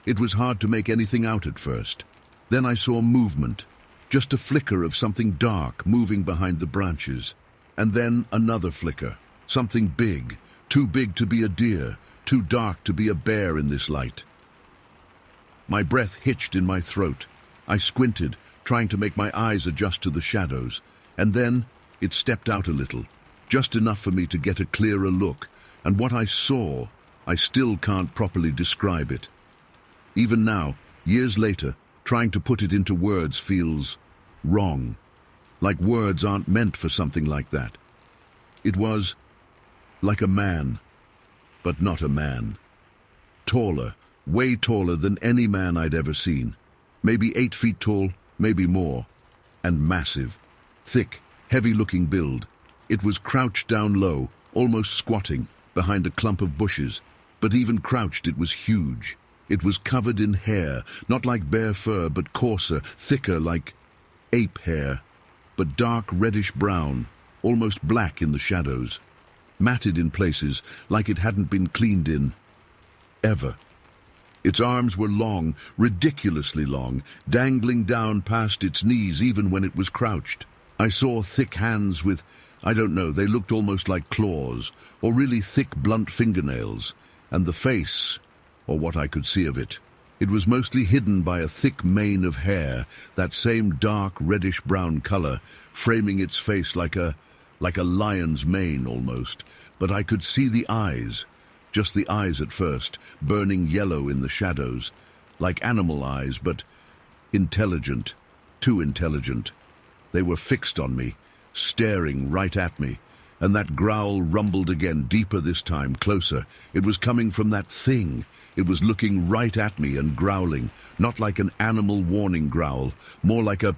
It was hard to make anything out at first. Then I saw movement, just a flicker of something dark moving behind the branches. And then another flicker, something big, too big to be a deer, too dark to be a bear in this light. My breath hitched in my throat. I squinted, trying to make my eyes adjust to the shadows. And then it stepped out a little, just enough for me to get a clearer look. And what I saw, I still can't properly describe it. Even now, years later, trying to put it into words feels wrong. Like words aren't meant for something like that. It was like a man, but not a man. Taller, way taller than any man I'd ever seen. Maybe 8 feet tall, maybe more. And massive. Thick, heavy-looking build. It was crouched down low, almost squatting, behind a clump of bushes. But even crouched, it was huge. It was covered in hair, not like bear fur, but coarser, thicker, like ape hair, but dark reddish-brown, almost black in the shadows, matted in places like it hadn't been cleaned in ever. Its arms were long, ridiculously long, dangling down past its knees even when it was crouched. I saw thick hands with, I don't know, they looked almost like claws, or really thick, blunt fingernails, and the face, or what I could see of it. It was mostly hidden by a thick mane of hair, that same dark reddish-brown color, framing its face like a lion's mane almost. But I could see the eyes, just the eyes at first, burning yellow in the shadows, like animal eyes, but intelligent, too intelligent. They were fixed on me, staring right at me. And that growl rumbled again, deeper this time, closer. It was coming from that thing. It was looking right at me and growling, not like an animal warning growl, more like a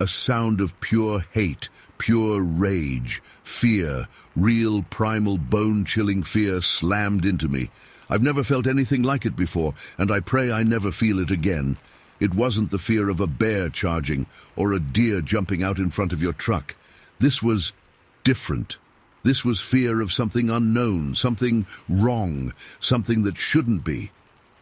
sound of pure hate, pure rage, fear, real primal bone-chilling fear slammed into me. I've never felt anything like it before, and I pray I never feel it again. It wasn't the fear of a bear charging or a deer jumping out in front of your truck. This was different. This was fear of something unknown, something wrong, something that shouldn't be.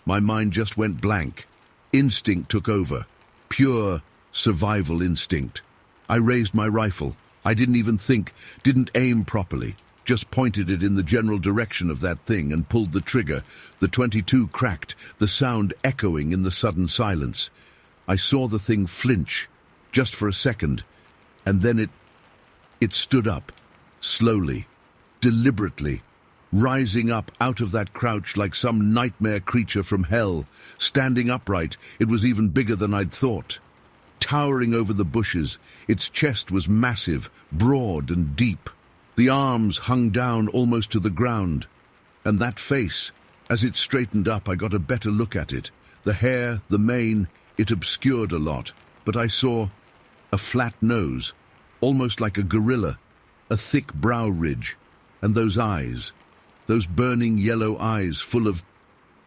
My mind just went blank. Instinct took over. Pure survival instinct. I raised my rifle. I didn't even think, didn't aim properly, just pointed it in the general direction of that thing and pulled the trigger. The .22 cracked, the sound echoing in the sudden silence. I saw the thing flinch, just for a second, and then it stood up. Slowly, deliberately, rising up out of that crouch like some nightmare creature from hell, standing upright. It was even bigger than I'd thought. Towering over the bushes, its chest was massive, broad and deep. The arms hung down almost to the ground. And that face, as it straightened up, I got a better look at it. The hair, the mane, it obscured a lot, but I saw a flat nose, almost like a gorilla, a thick brow ridge, and those eyes, those burning yellow eyes full of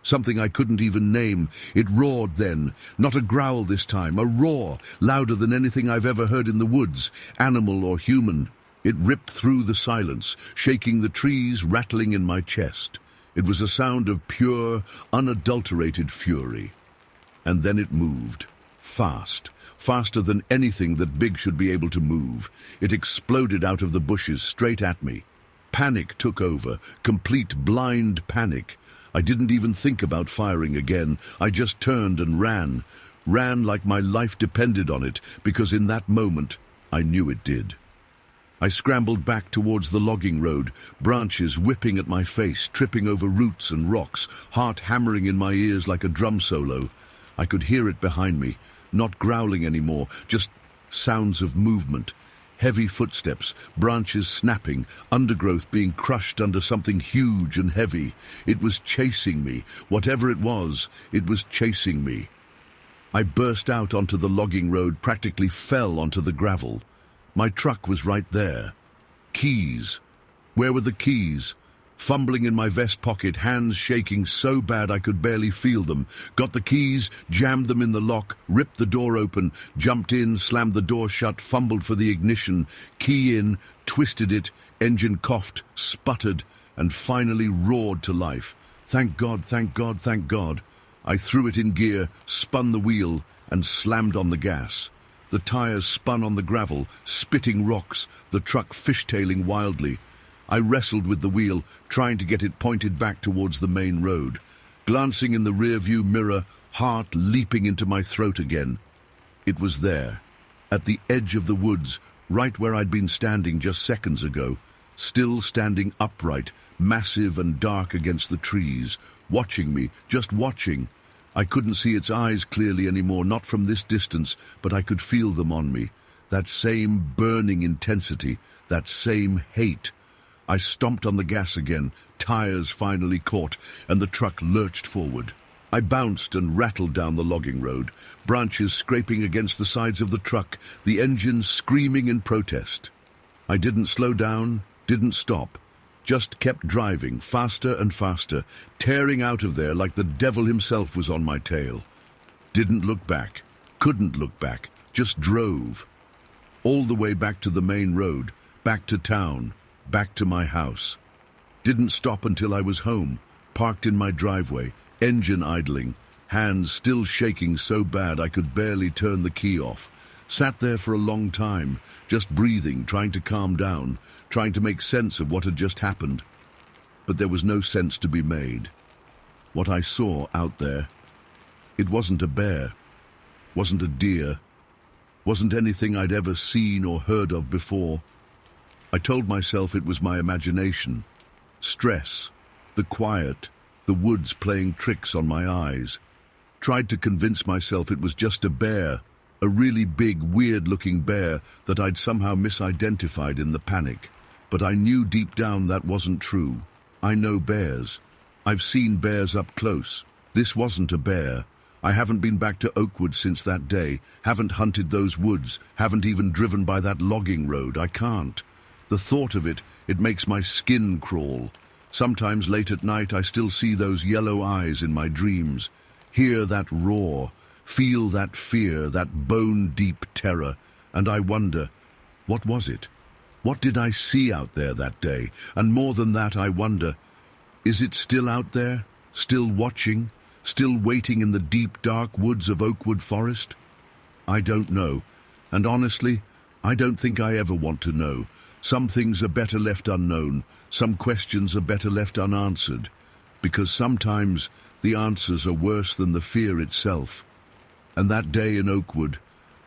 something I couldn't even name. It roared then, not a growl this time, a roar, louder than anything I've ever heard in the woods, animal or human. It ripped through the silence, shaking the trees, rattling in my chest. It was a sound of pure, unadulterated fury. And then it moved, fast, faster than anything that big should be able to move. It exploded out of the bushes, straight at me. Panic took over, complete blind panic. I didn't even think about firing again. I just turned and ran like my life depended on it, because in that moment, I knew it did. I scrambled back towards the logging road, branches whipping at my face, tripping over roots and rocks, heart hammering in my ears like a drum solo. I could hear it behind me, not growling anymore, just sounds of movement. Heavy footsteps, branches snapping, undergrowth being crushed under something huge and heavy. It was chasing me. Whatever it was chasing me. I burst out onto the logging road, practically fell onto the gravel. My truck was right there. Keys. Where were the keys? Fumbling in my vest pocket, hands shaking so bad I could barely feel them. Got the keys, jammed them in the lock, ripped the door open, jumped in, slammed the door shut, fumbled for the ignition, key in, twisted it, engine coughed, sputtered, and finally roared to life. Thank God, thank God, thank God. I threw it in gear, spun the wheel, and slammed on the gas. The tires spun on the gravel, spitting rocks, the truck fishtailing wildly. I wrestled with the wheel, trying to get it pointed back towards the main road. Glancing in the rearview mirror, heart leaping into my throat again. It was there, at the edge of the woods, right where I'd been standing just seconds ago, still standing upright, massive and dark against the trees, watching me, just watching. I couldn't see its eyes clearly anymore, not from this distance, but I could feel them on me. That same burning intensity, that same hate. I stomped on the gas again, tires finally caught, and the truck lurched forward. I bounced and rattled down the logging road, branches scraping against the sides of the truck, the engine screaming in protest. I didn't slow down, didn't stop, just kept driving, faster and faster, tearing out of there like the devil himself was on my tail. Didn't look back, couldn't look back, just drove. All the way back to the main road, back to town, back to my house. Didn't stop until I was home, parked in my driveway, engine idling, hands still shaking so bad I could barely turn the key off. Sat there for a long time, just breathing, trying to calm down, trying to make sense of what had just happened. But there was no sense to be made. What I saw out there, it wasn't a bear, wasn't a deer, wasn't anything I'd ever seen or heard of before. I told myself it was my imagination. Stress, the quiet, the woods playing tricks on my eyes. Tried to convince myself it was just a bear, a really big, weird-looking bear that I'd somehow misidentified in the panic. But I knew deep down that wasn't true. I know bears. I've seen bears up close. This wasn't a bear. I haven't been back to Oakwood since that day, haven't hunted those woods, haven't even driven by that logging road. I can't. The thought of it, it makes my skin crawl. Sometimes late at night I still see those yellow eyes in my dreams, hear that roar, feel that fear, that bone-deep terror, and I wonder, what was it? What did I see out there that day? And more than that, I wonder, is it still out there, still watching, still waiting in the deep, dark woods of Oakwood Forest? I don't know, and honestly, I don't think I ever want to know. Some things are better left unknown, some questions are better left unanswered, because sometimes the answers are worse than the fear itself. And that day in Oakwood,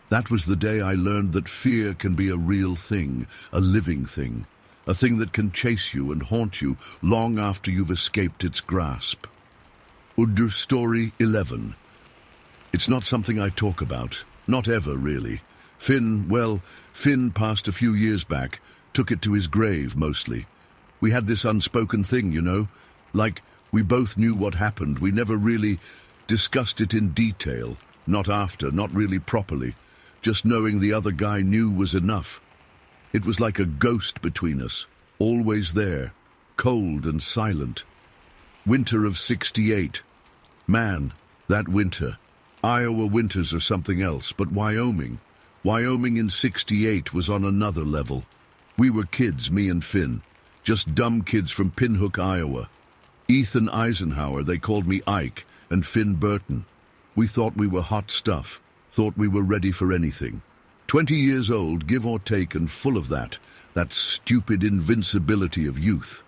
that was the day I learned that fear can be a real thing, a living thing, a thing that can chase you and haunt you long after you've escaped its grasp. Story 11. It's not something I talk about, not ever really. Finn passed a few years back, took it to his grave mostly. We had this unspoken thing, you know, like we both knew what happened. We never really discussed it in detail, not really properly. Just knowing the other guy knew was enough. It was like a ghost between us, always there, cold and silent. Winter of '68. Man, that winter. Iowa winters are something else, but Wyoming in '68 was on another level. We were kids, me and Finn, just dumb kids from Pinhook, Iowa. Ethan Eisenhower, they called me Ike, and Finn Burton. We thought we were hot stuff, thought we were ready for anything. 20 years old, give or take, and full of that stupid invincibility of youth.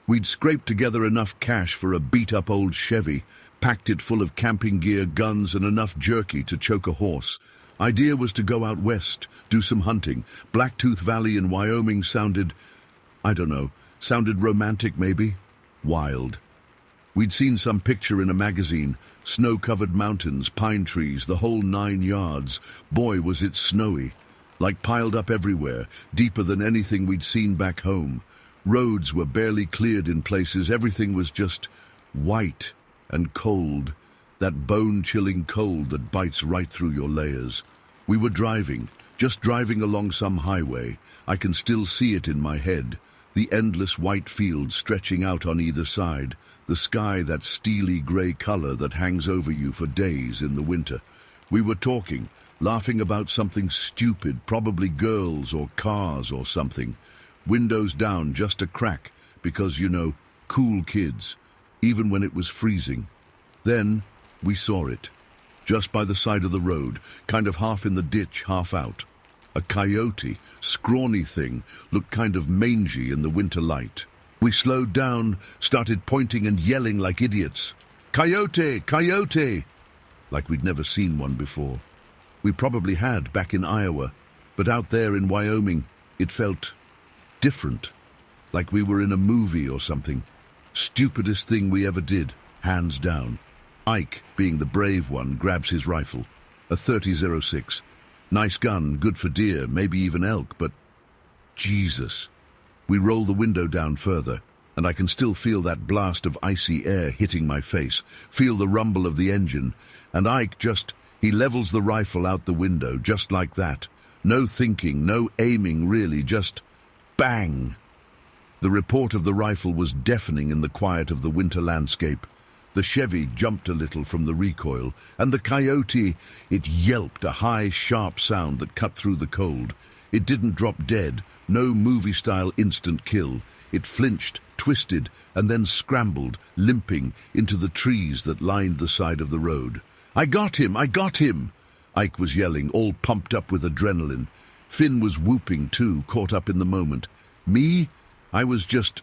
We'd scraped together enough cash for a beat-up old Chevy, packed it full of camping gear, guns, and enough jerky to choke a horse. Idea was to go out west, do some hunting. Blacktooth Valley in Wyoming sounded romantic maybe? Wild. We'd seen some picture in a magazine, snow-covered mountains, pine trees, the whole 9 yards. Boy, was it snowy, like piled up everywhere, deeper than anything we'd seen back home. Roads were barely cleared in places, everything was just white and cold, that bone-chilling cold that bites right through your layers. We were just driving along some highway. I can still see it in my head, the endless white fields stretching out on either side, the sky that steely grey colour that hangs over you for days in the winter. We were talking, laughing about something stupid, probably girls or cars or something. Windows down, just a crack, because, you know, cool kids, even when it was freezing. Then we saw it, just by the side of the road, kind of half in the ditch, half out. A coyote, scrawny thing, looked kind of mangy in the winter light. We slowed down, started pointing and yelling like idiots. Coyote! Coyote! Like we'd never seen one before. We probably had back in Iowa, but out there in Wyoming, it felt different, like we were in a movie or something. Stupidest thing we ever did, hands down. Ike, being the brave one, grabs his rifle, a .30-06. Nice gun, good for deer, maybe even elk, but Jesus. We roll the window down further, and I can still feel that blast of icy air hitting my face, feel the rumble of the engine, and Ike he levels the rifle out the window, just like that. No thinking, no aiming really, just bang. The report of the rifle was deafening in the quiet of the winter landscape. The Chevy jumped a little from the recoil, and the coyote, it yelped, a high, sharp sound that cut through the cold. It didn't drop dead, no movie-style instant kill. It flinched, twisted, and then scrambled, limping, into the trees that lined the side of the road. I got him! I got him! Ike was yelling, all pumped up with adrenaline. Finn was whooping too, caught up in the moment. Me? I was just,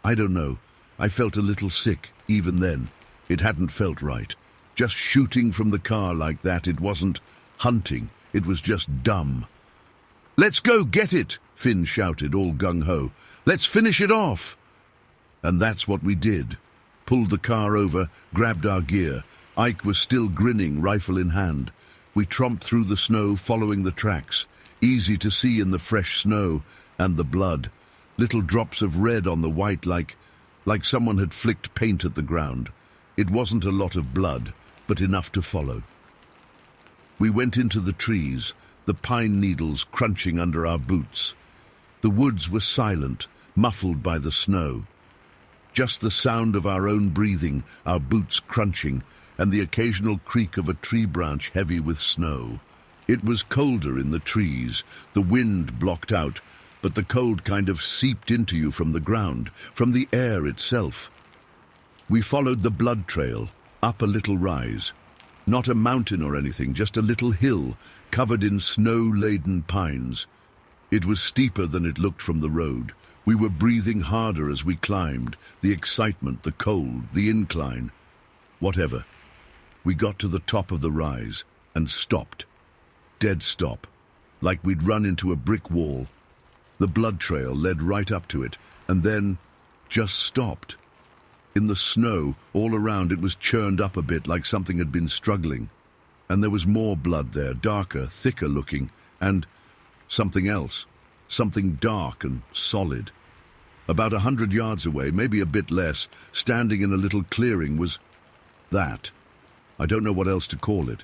I don't know. I felt a little sick, even then. It hadn't felt right. Just shooting from the car like that, it wasn't hunting. It was just dumb. Let's go get it, Finn shouted, all gung-ho. Let's finish it off. And that's what we did. Pulled the car over, grabbed our gear. Ike was still grinning, rifle in hand. We tromped through the snow, following the tracks. Easy to see in the fresh snow, and the blood. Little drops of red on the white like someone had flicked paint at the ground. It wasn't a lot of blood, but enough to follow. We went into the trees, the pine needles crunching under our boots. The woods were silent, muffled by the snow. Just the sound of our own breathing, our boots crunching, and the occasional creak of a tree branch heavy with snow. It was colder in the trees, the wind blocked out, but the cold kind of seeped into you from the ground, from the air itself. We followed the blood trail, up a little rise. Not a mountain or anything, just a little hill, covered in snow-laden pines. It was steeper than it looked from the road. We were breathing harder as we climbed, the excitement, the cold, the incline. Whatever. We got to the top of the rise and stopped. Dead stop, like we'd run into a brick wall. The blood trail led right up to it, and then just stopped. In the snow, all around it was churned up a bit like something had been struggling. And there was more blood there, darker, thicker looking, and something else, something dark and solid. About 100 yards away, maybe a bit less, standing in a little clearing was that. I don't know what else to call it.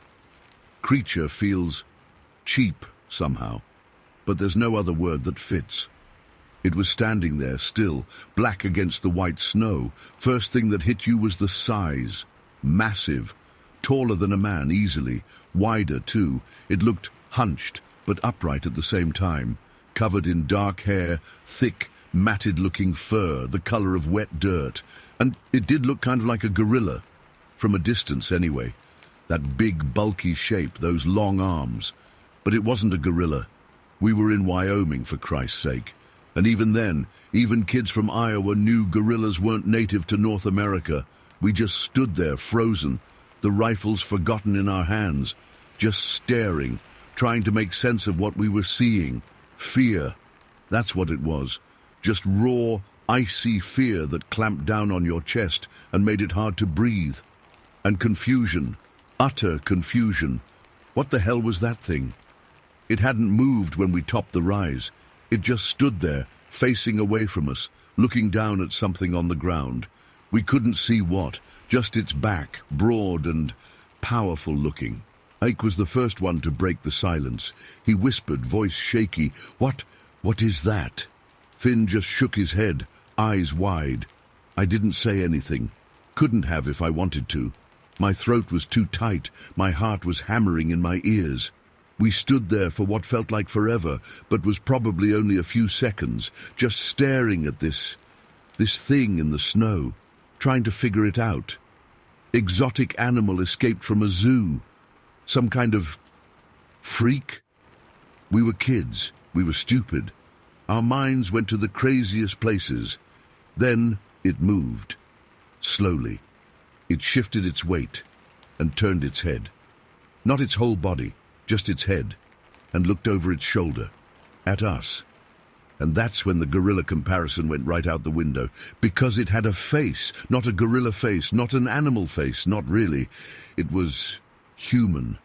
Creature feels cheap somehow, but there's no other word that fits. It was standing there still, black against the white snow. First thing that hit you was the size. Massive. Taller than a man easily. Wider too. It looked hunched, but upright at the same time. Covered in dark hair, thick, matted-looking fur, the color of wet dirt. And it did look kind of like a gorilla. From a distance anyway. That big, bulky shape, those long arms. But it wasn't a gorilla. We were in Wyoming, for Christ's sake. And even then, even kids from Iowa knew gorillas weren't native to North America. We just stood there, frozen, the rifles forgotten in our hands, just staring, trying to make sense of what we were seeing. Fear. That's what it was. Just raw, icy fear that clamped down on your chest and made it hard to breathe. And confusion. Utter confusion. What the hell was that thing? It hadn't moved when we topped the rise. It just stood there, facing away from us, looking down at something on the ground. We couldn't see what, just its back, broad and powerful looking. Ike was the first one to break the silence. He whispered, voice shaky, What is that?" Finn just shook his head, eyes wide. I didn't say anything. Couldn't have if I wanted to. My throat was too tight, my heart was hammering in my ears. We stood there for what felt like forever, but was probably only a few seconds, just staring at this thing in the snow, trying to figure it out. Exotic animal escaped from a zoo. Some kind of freak? We were kids. We were stupid. Our minds went to the craziest places. Then it moved. Slowly. It shifted its weight and turned its head. Not its whole body. Just its head, and looked over its shoulder, at us. And that's when the gorilla comparison went right out the window, because it had a face, not a gorilla face, not an animal face, not really. It was human,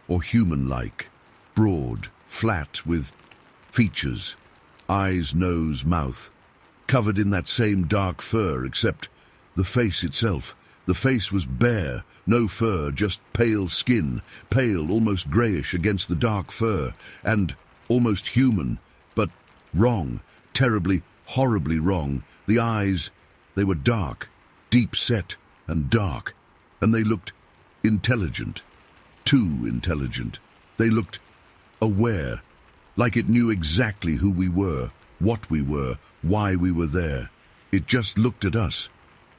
or human-like, broad, flat, with features, eyes, nose, mouth, covered in that same dark fur, except the face itself. The face was bare, no fur, just pale skin, pale, almost greyish against the dark fur, and almost human, but wrong, terribly, horribly wrong. The eyes, they were dark, deep-set and dark, and they looked intelligent, too intelligent. They looked aware, like it knew exactly who we were, what we were, why we were there. It just looked at us,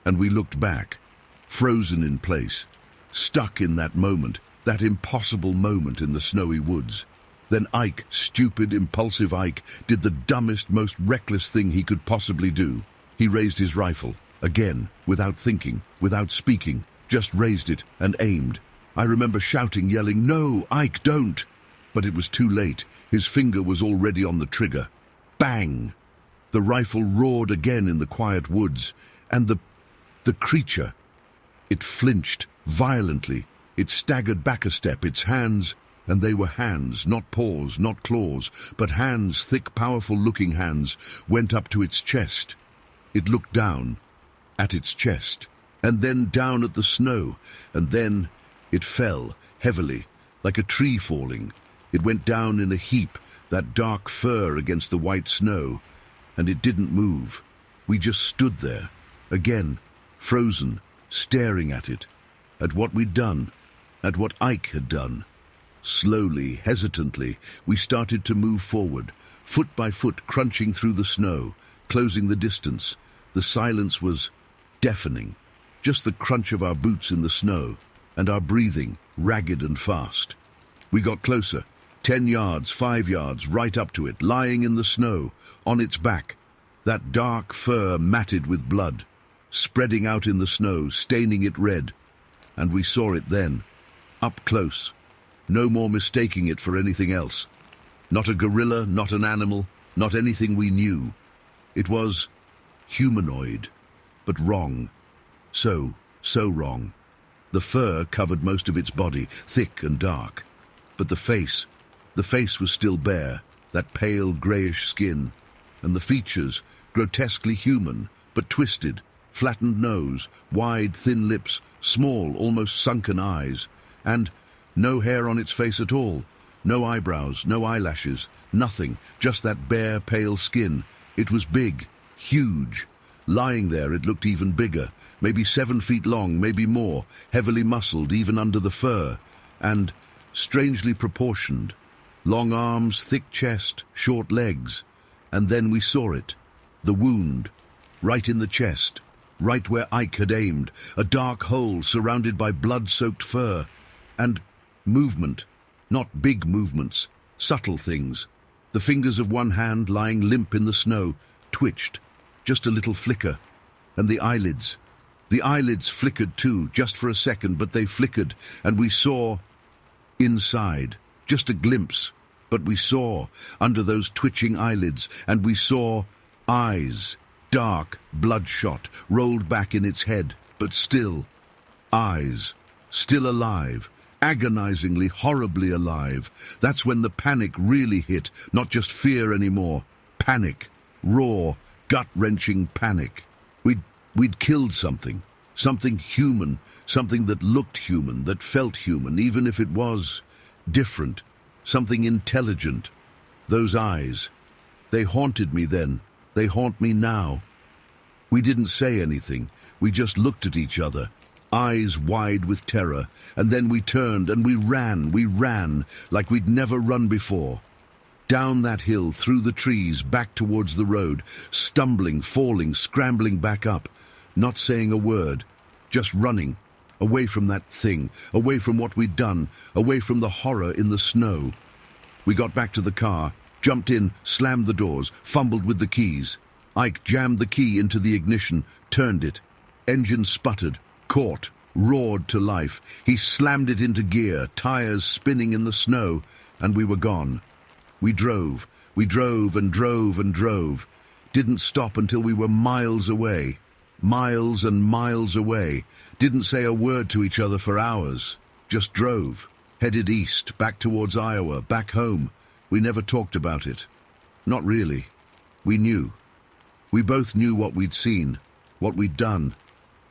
and we looked back. Frozen in place, stuck in that moment, that impossible moment in the snowy woods. Then Ike, stupid, impulsive Ike, did the dumbest, most reckless thing he could possibly do. He raised his rifle, again, without thinking, without speaking, just raised it and aimed. I remember shouting, yelling, "No, Ike, don't!" But it was too late. His finger was already on the trigger. Bang! The rifle roared again in the quiet woods, and the creature... It flinched violently. It staggered back a step, its hands, and they were hands, not paws, not claws, but hands, thick, powerful-looking hands, went up to its chest. It looked down at its chest, and then down at the snow, and then it fell, heavily, like a tree falling. It went down in a heap, that dark fur against the white snow, and it didn't move. We just stood there, again, frozen, staring at it, at what we'd done, at what Ike had done. Slowly, hesitantly, we started to move forward, foot by foot, crunching through the snow, closing the distance. The silence was deafening, just the crunch of our boots in the snow, and our breathing, ragged and fast. We got closer, 10 yards, 5 yards, right up to it, lying in the snow, on its back, that dark fur matted with blood, spreading out in the snow, staining it red. And we saw it then, up close. No more mistaking it for anything else. Not a gorilla, not an animal, not anything we knew. It was humanoid, but wrong. So wrong. The fur covered most of its body, thick and dark. But the face was still bare, that pale greyish skin, and the features, grotesquely human, but twisted, flattened nose, wide, thin lips, small, almost sunken eyes, and no hair on its face at all, no eyebrows, no eyelashes, nothing, just that bare, pale skin. It was big, huge. Lying there, it looked even bigger, maybe 7 feet long, maybe more, heavily muscled even under the fur, and strangely proportioned. Long arms, thick chest, short legs. And then we saw it, the wound, right in the chest, right where Ike had aimed, a dark hole surrounded by blood-soaked fur, and movement, not big movements, subtle things. The fingers of one hand lying limp in the snow, twitched, just a little flicker, and the eyelids flickered too, just for a second, but they flickered, and we saw inside, just a glimpse, but we saw under those twitching eyelids, and we saw eyes, dark, bloodshot, rolled back in its head, but still, eyes, still alive, agonizingly, horribly alive. That's when the panic really hit, not just fear anymore, panic, raw, gut-wrenching panic. We'd killed something human, something that looked human, that felt human, even if it was different, something intelligent. Those eyes, they haunted me then, they haunt me now. We didn't say anything, we just looked at each other, eyes wide with terror, and then we turned and we ran like we'd never run before. Down that hill, through the trees, back towards the road, stumbling, falling, scrambling back up, not saying a word, just running, away from that thing, away from what we'd done, away from the horror in the snow. We got back to the car, jumped in, slammed the doors, fumbled with the keys. Ike jammed the key into the ignition, turned it. Engine sputtered, caught, roared to life. He slammed it into gear, tires spinning in the snow, and we were gone. We drove and drove and drove. Didn't stop until we were miles away. Miles and miles away. Didn't say a word to each other for hours. Just drove. Headed east, back towards Iowa, back home. We never talked about it. Not really. We knew. We both knew what we'd seen, what we'd done.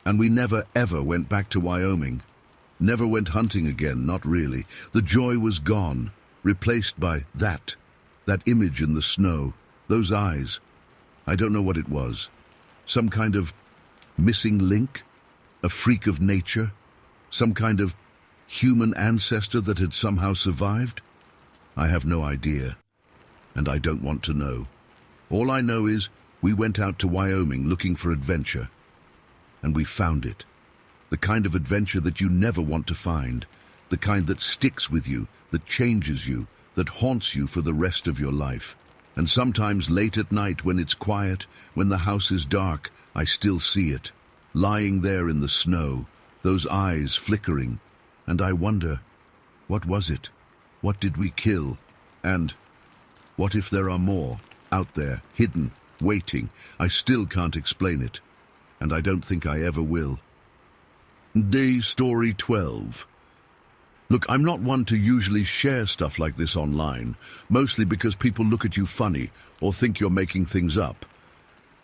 And we never ever went back to Wyoming. Never went hunting again, not really. The joy was gone, replaced by that image in the snow, those eyes. I don't know what it was. Some kind of missing link? A freak of nature? Some kind of human ancestor that had somehow survived? I have no idea, and I don't want to know. All I know is we went out to Wyoming looking for adventure, and we found it. The kind of adventure that you never want to find, the kind that sticks with you, that changes you, that haunts you for the rest of your life. And sometimes late at night when it's quiet, when the house is dark, I still see it, lying there in the snow, those eyes flickering, and I wonder, what was it? What did we kill? And what if there are more, out there, hidden, waiting? I still can't explain it, and I don't think I ever will. Day Story 12. Look, I'm not one to usually share stuff like this online, mostly because people look at you funny or think you're making things up.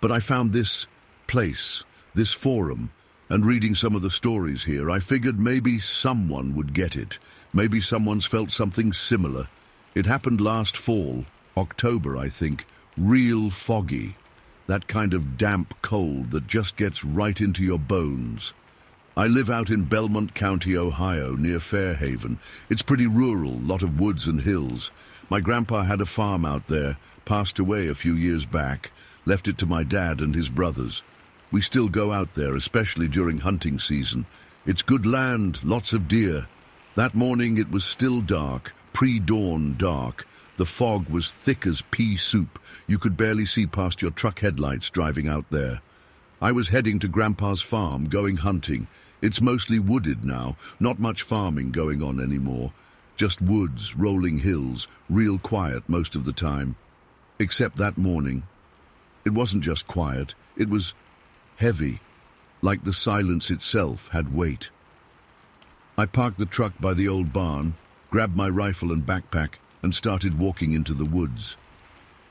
But I found this place, this forum, and reading some of the stories here, I figured maybe someone would get it. Maybe someone's felt something similar. It happened last fall, October, I think, real foggy. That kind of damp cold that just gets right into your bones. I live out in Belmont County, Ohio, near Fairhaven. It's pretty rural, lot of woods and hills. My grandpa had a farm out there, passed away a few years back, left it to my dad and his brothers. We still go out there, especially during hunting season. It's good land, lots of deer. That morning it was still dark, pre-dawn dark. The fog was thick as pea soup. You could barely see past your truck headlights driving out there. I was heading to Grandpa's farm, going hunting. It's mostly wooded now, not much farming going on anymore. Just woods, rolling hills, real quiet most of the time. Except that morning, it wasn't just quiet, it was heavy, like the silence itself had weight. I parked the truck by the old barn, grabbed my rifle and backpack, and started walking into the woods.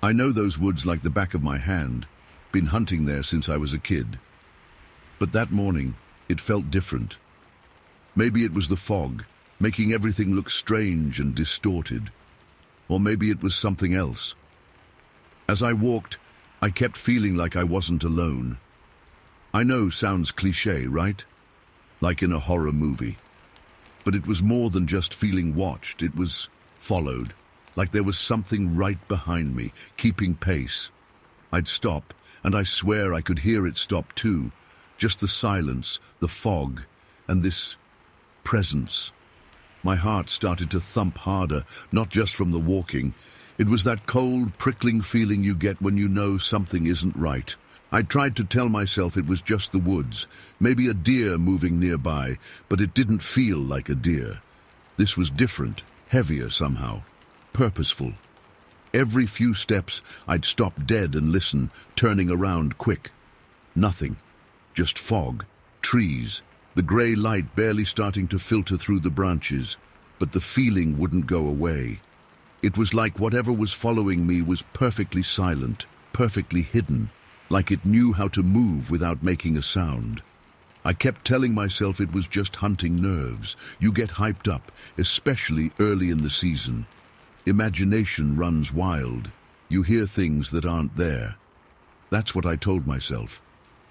I know those woods like the back of my hand, been hunting there since I was a kid. But that morning, it felt different. Maybe it was the fog, making everything look strange and distorted. Or maybe it was something else. As I walked, I kept feeling like I wasn't alone. I know sounds cliché, right? Like in a horror movie. But it was more than just feeling watched, it was followed. Like there was something right behind me, keeping pace. I'd stop, and I swear I could hear it stop too. Just the silence, the fog, and this presence. My heart started to thump harder, not just from the walking. It was that cold, prickling feeling you get when you know something isn't right. I tried to tell myself it was just the woods, maybe a deer moving nearby, but it didn't feel like a deer. This was different, heavier somehow, purposeful. Every few steps, I'd stop dead and listen, turning around quick. Nothing. Just fog, trees, the grey light barely starting to filter through the branches, but the feeling wouldn't go away. It was like whatever was following me was perfectly silent, perfectly hidden, like it knew how to move without making a sound. I kept telling myself it was just hunting nerves. You get hyped up, especially early in the season. Imagination runs wild. You hear things that aren't there. That's what I told myself.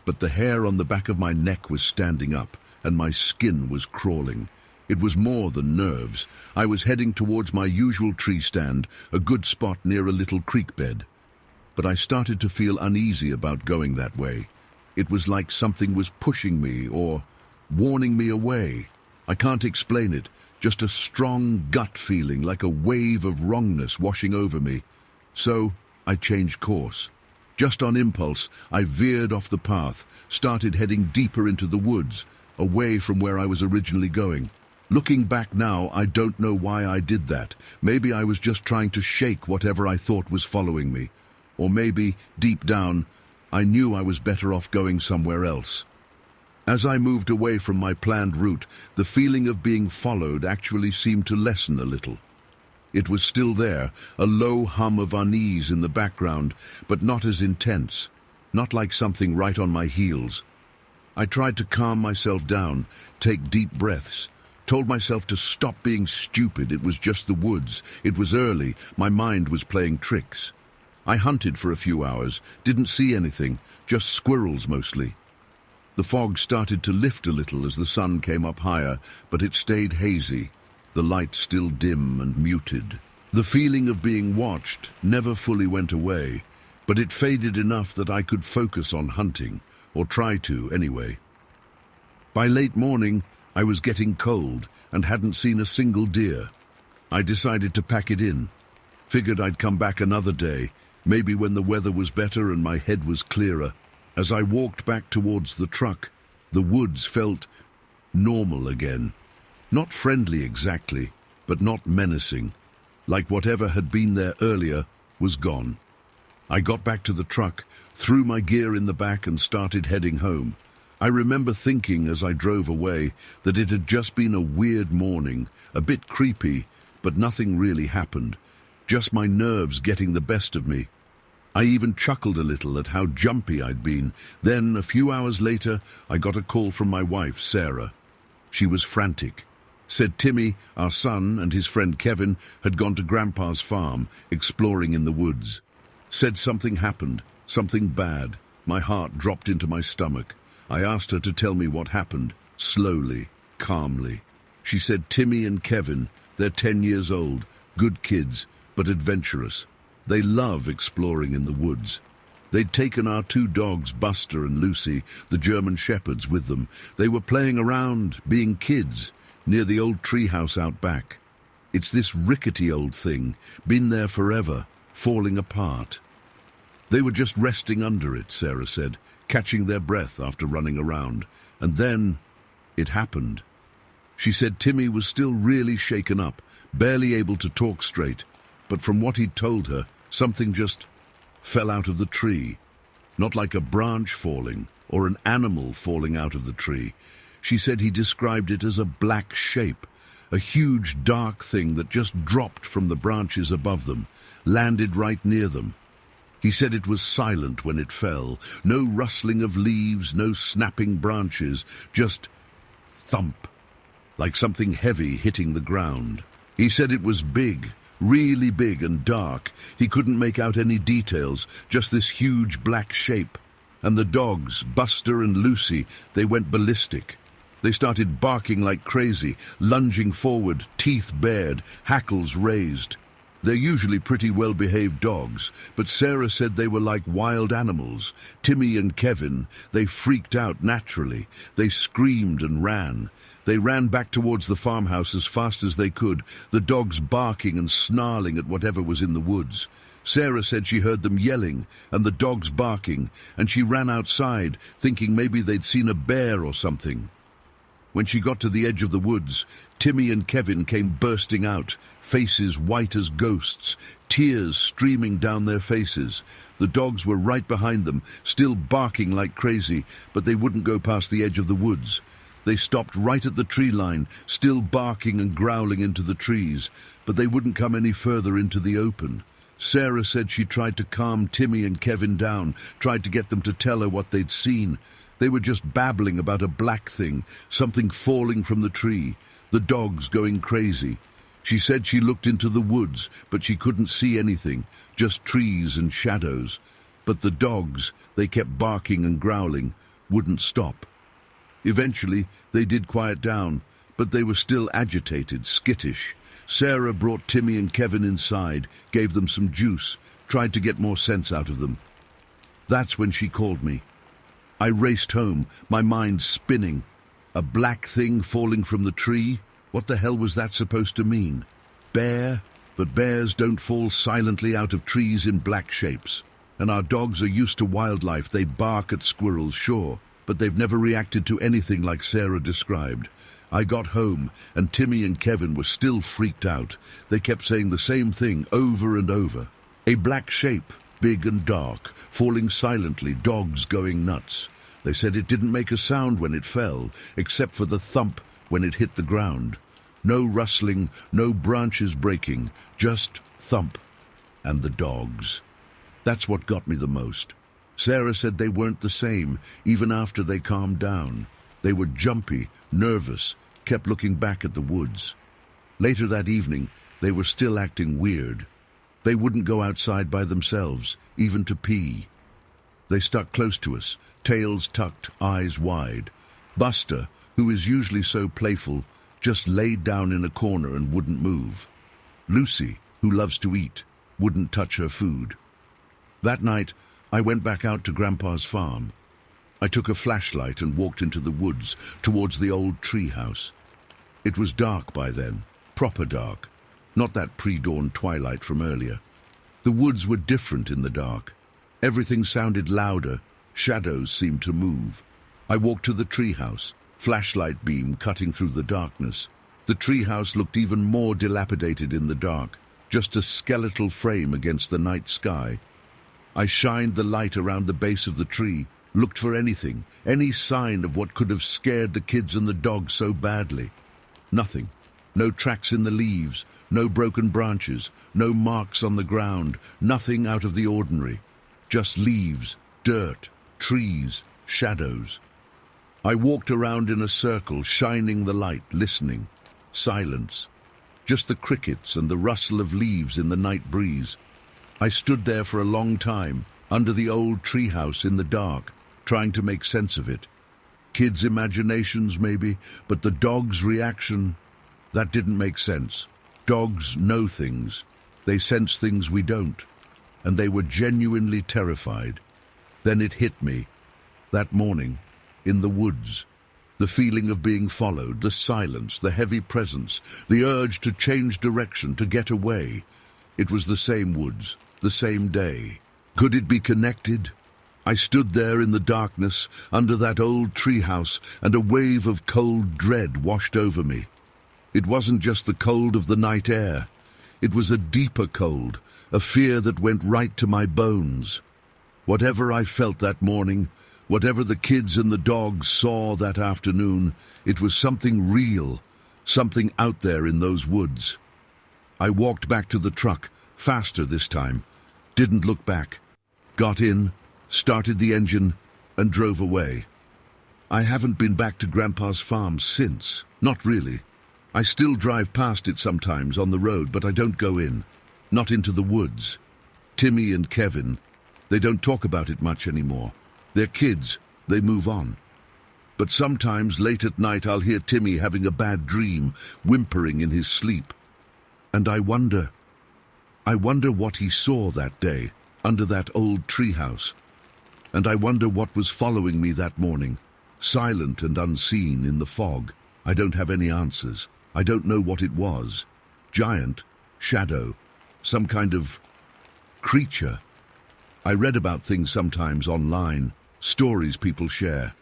But the hair on the back of my neck was standing up, and my skin was crawling. It was more than nerves. I was heading towards my usual tree stand, a good spot near a little creek bed. But I started to feel uneasy about going that way. It was like something was pushing me or warning me away. I can't explain it, just a strong gut feeling like a wave of wrongness washing over me. So I changed course. Just on impulse, I veered off the path, started heading deeper into the woods, away from where I was originally going. Looking back now, I don't know why I did that. Maybe I was just trying to shake whatever I thought was following me. Or maybe, deep down, I knew I was better off going somewhere else. As I moved away from my planned route, the feeling of being followed actually seemed to lessen a little. It was still there, a low hum of unease in the background, but not as intense, not like something right on my heels. I tried to calm myself down, take deep breaths, told myself to stop being stupid. It was just the woods. It was early. My mind was playing tricks. I hunted for a few hours, didn't see anything, just squirrels mostly. The fog started to lift a little as the sun came up higher, but it stayed hazy, the light still dim and muted. The feeling of being watched never fully went away, but it faded enough that I could focus on hunting, or try to anyway. By late morning, I was getting cold and hadn't seen a single deer. I decided to pack it in. Figured I'd come back another day, maybe when the weather was better and my head was clearer. As I walked back towards the truck, the woods felt normal again. Not friendly exactly, but not menacing. Like whatever had been there earlier was gone. I got back to the truck, threw my gear in the back and started heading home. I remember thinking as I drove away that it had just been a weird morning, a bit creepy, but nothing really happened. Just my nerves getting the best of me. I even chuckled a little at how jumpy I'd been. Then, a few hours later, I got a call from my wife, Sarah. She was frantic. Said Timmy, our son, and his friend Kevin had gone to Grandpa's farm, exploring in the woods. Said something happened, something bad. My heart dropped into my stomach. I asked her to tell me what happened, slowly, calmly. She said Timmy and Kevin, they're 10 years old, good kids, but adventurous. They love exploring in the woods. They'd taken our 2 dogs, Buster and Lucy, the German shepherds, with them. They were playing around, being kids, near the old treehouse out back. It's this rickety old thing, been there forever, falling apart. They were just resting under it, Sarah said, catching their breath after running around. And then it happened. She said Timmy was still really shaken up, barely able to talk straight, but from what he'd told her, something just fell out of the tree. Not like a branch falling or an animal falling out of the tree. She said he described it as a black shape, a huge dark thing that just dropped from the branches above them, landed right near them. He said it was silent when it fell, no rustling of leaves, no snapping branches, just thump, like something heavy hitting the ground. He said it was big, really big and dark. He couldn't make out any details, just this huge black shape. And the dogs, Buster and Lucy, they went ballistic. They started barking like crazy, lunging forward, teeth bared, hackles raised. They're usually pretty well-behaved dogs, but Sarah said they were like wild animals. Timmy and Kevin, they freaked out naturally. They screamed and ran. They ran back towards the farmhouse as fast as they could, the dogs barking and snarling at whatever was in the woods. Sarah said she heard them yelling and the dogs barking, and she ran outside, thinking maybe they'd seen a bear or something. When she got to the edge of the woods, Timmy and Kevin came bursting out, faces white as ghosts, tears streaming down their faces. The dogs were right behind them, still barking like crazy, but they wouldn't go past the edge of the woods. They stopped right at the tree line, still barking and growling into the trees, but they wouldn't come any further into the open. Sarah said she tried to calm Timmy and Kevin down, tried to get them to tell her what they'd seen. They were just babbling about a black thing, something falling from the tree, the dogs going crazy. She said she looked into the woods, but she couldn't see anything, just trees and shadows. But the dogs, they kept barking and growling, wouldn't stop. Eventually, they did quiet down, but they were still agitated, skittish. Sarah brought Timmy and Kevin inside, gave them some juice, tried to get more sense out of them. That's when she called me. I raced home, my mind spinning. A black thing falling from the tree? What the hell was that supposed to mean? Bear? But bears don't fall silently out of trees in black shapes. And our dogs are used to wildlife. They bark at squirrels, sure, but they've never reacted to anything like Sarah described. I got home, and Timmy and Kevin were still freaked out. They kept saying the same thing over and over. A black shape. Big and dark, falling silently, dogs going nuts. They said it didn't make a sound when it fell, except for the thump when it hit the ground. No rustling, no branches breaking, just thump. And the dogs. That's what got me the most. Sarah said they weren't the same, even after they calmed down. They were jumpy, nervous, kept looking back at the woods. Later that evening, they were still acting weird. They wouldn't go outside by themselves, even to pee. They stuck close to us, tails tucked, eyes wide. Buster, who is usually so playful, just laid down in a corner and wouldn't move. Lucy, who loves to eat, wouldn't touch her food. That night, I went back out to Grandpa's farm. I took a flashlight and walked into the woods, towards the old tree house. It was dark by then, proper dark. Not that pre-dawn twilight from earlier. The woods were different in the dark. Everything sounded louder. Shadows seemed to move. I walked to the treehouse, flashlight beam cutting through the darkness. The treehouse looked even more dilapidated in the dark, just a skeletal frame against the night sky. I shined the light around the base of the tree, looked for anything, any sign of what could have scared the kids and the dogs so badly. Nothing. No tracks in the leaves, no broken branches, no marks on the ground, nothing out of the ordinary. Just leaves, dirt, trees, shadows. I walked around in a circle, shining the light, listening. Silence. Just the crickets and the rustle of leaves in the night breeze. I stood there for a long time, under the old treehouse in the dark, trying to make sense of it. Kids' imaginations, maybe, but the dog's reaction... That didn't make sense. Dogs know things. They sense things we don't. And they were genuinely terrified. Then it hit me. That morning, in the woods. The feeling of being followed, the silence, the heavy presence, the urge to change direction, to get away. It was the same woods, the same day. Could it be connected? I stood there in the darkness, under that old treehouse, and a wave of cold dread washed over me. It wasn't just the cold of the night air. It was a deeper cold, a fear that went right to my bones. Whatever I felt that morning, whatever the kids and the dogs saw that afternoon, it was something real, something out there in those woods. I walked back to the truck, faster this time, didn't look back, got in, started the engine, and drove away. I haven't been back to Grandpa's farm since, not really. I still drive past it sometimes on the road, but I don't go in, not into the woods. Timmy and Kevin, they don't talk about it much anymore. They're kids, they move on. But sometimes late at night I'll hear Timmy having a bad dream, whimpering in his sleep. And I wonder what he saw that day, under that old treehouse. And I wonder what was following me that morning, silent and unseen in the fog. I don't have any answers. I don't know what it was. Giant, shadow, some kind of creature. I read about things sometimes online, stories people share.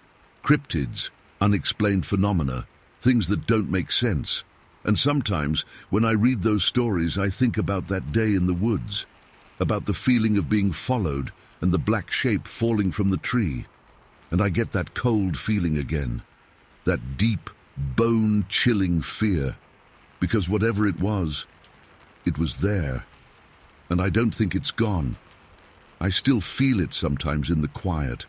Cryptids, unexplained phenomena, things that don't make sense. And sometimes, when I read those stories, I think about that day in the woods, about the feeling of being followed and the black shape falling from the tree. And I get that cold feeling again, that deep, bone-chilling fear, because whatever it was there. And I don't think it's gone. I still feel it sometimes in the quiet,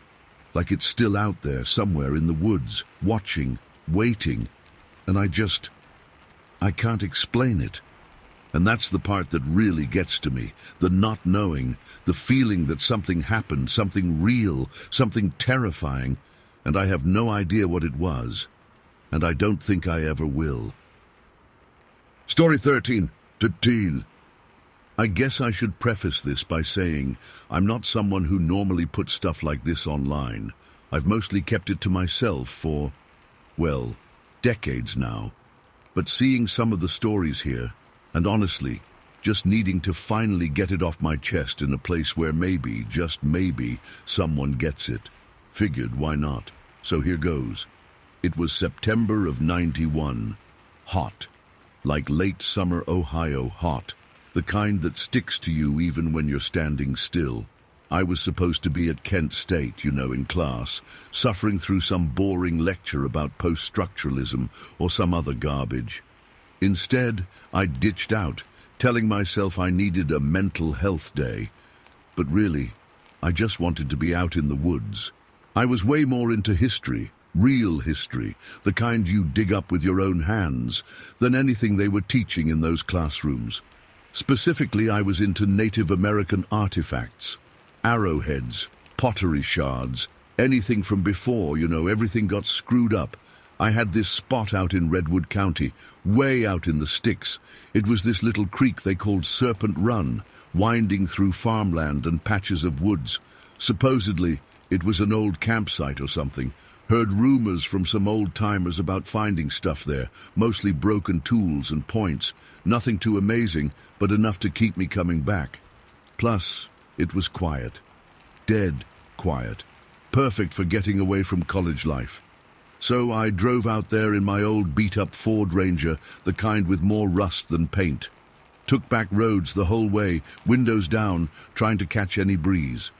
like it's still out there somewhere in the woods, watching, waiting, and I can't explain it. And that's the part that really gets to me, the not knowing, the feeling that something happened, something real, something terrifying, and I have no idea what it was, and I don't think I ever will. Story 13, Tatil. I guess I should preface this by saying I'm not someone who normally puts stuff like this online. I've mostly kept it to myself for, well, decades now. But seeing some of the stories here, and honestly, just needing to finally get it off my chest in a place where maybe, just maybe, someone gets it. Figured, why not? So here goes. It was September of '91. Hot. Like late summer Ohio hot. The kind that sticks to you even when you're standing still. I was supposed to be at Kent State, in class, suffering through some boring lecture about post-structuralism or some other garbage. Instead, I ditched out, telling myself I needed a mental health day. But really, I just wanted to be out in the woods. I was way more into history, real history, the kind you dig up with your own hands, than anything they were teaching in those classrooms. Specifically, I was into Native American artifacts, arrowheads, pottery shards, anything from before, everything got screwed up. I had this spot out in Redwood County, way out in the sticks. It was this little creek they called Serpent Run, winding through farmland and patches of woods. Supposedly, it was an old campsite or something. Heard rumors from some old-timers about finding stuff there, mostly broken tools and points. Nothing too amazing, but enough to keep me coming back. Plus, it was quiet. Dead quiet. Perfect for getting away from college life. So I drove out there in my old beat-up Ford Ranger, the kind with more rust than paint. Took back roads the whole way, windows down, trying to catch any breeze.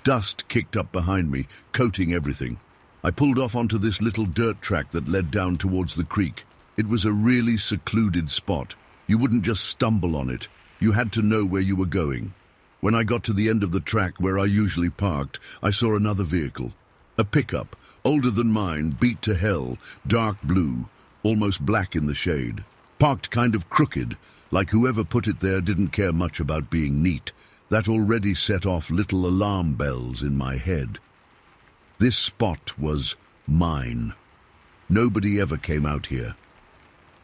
Dust kicked up behind me, coating everything. I pulled off onto this little dirt track that led down towards the creek. It was a really secluded spot. You wouldn't just stumble on it. You had to know where you were going. When I got to the end of the track where I usually parked, I saw another vehicle. A pickup, older than mine, beat to hell, dark blue, almost black in the shade. Parked kind of crooked, like whoever put it there didn't care much about being neat. That already set off little alarm bells in my head. This spot was mine. Nobody ever came out here.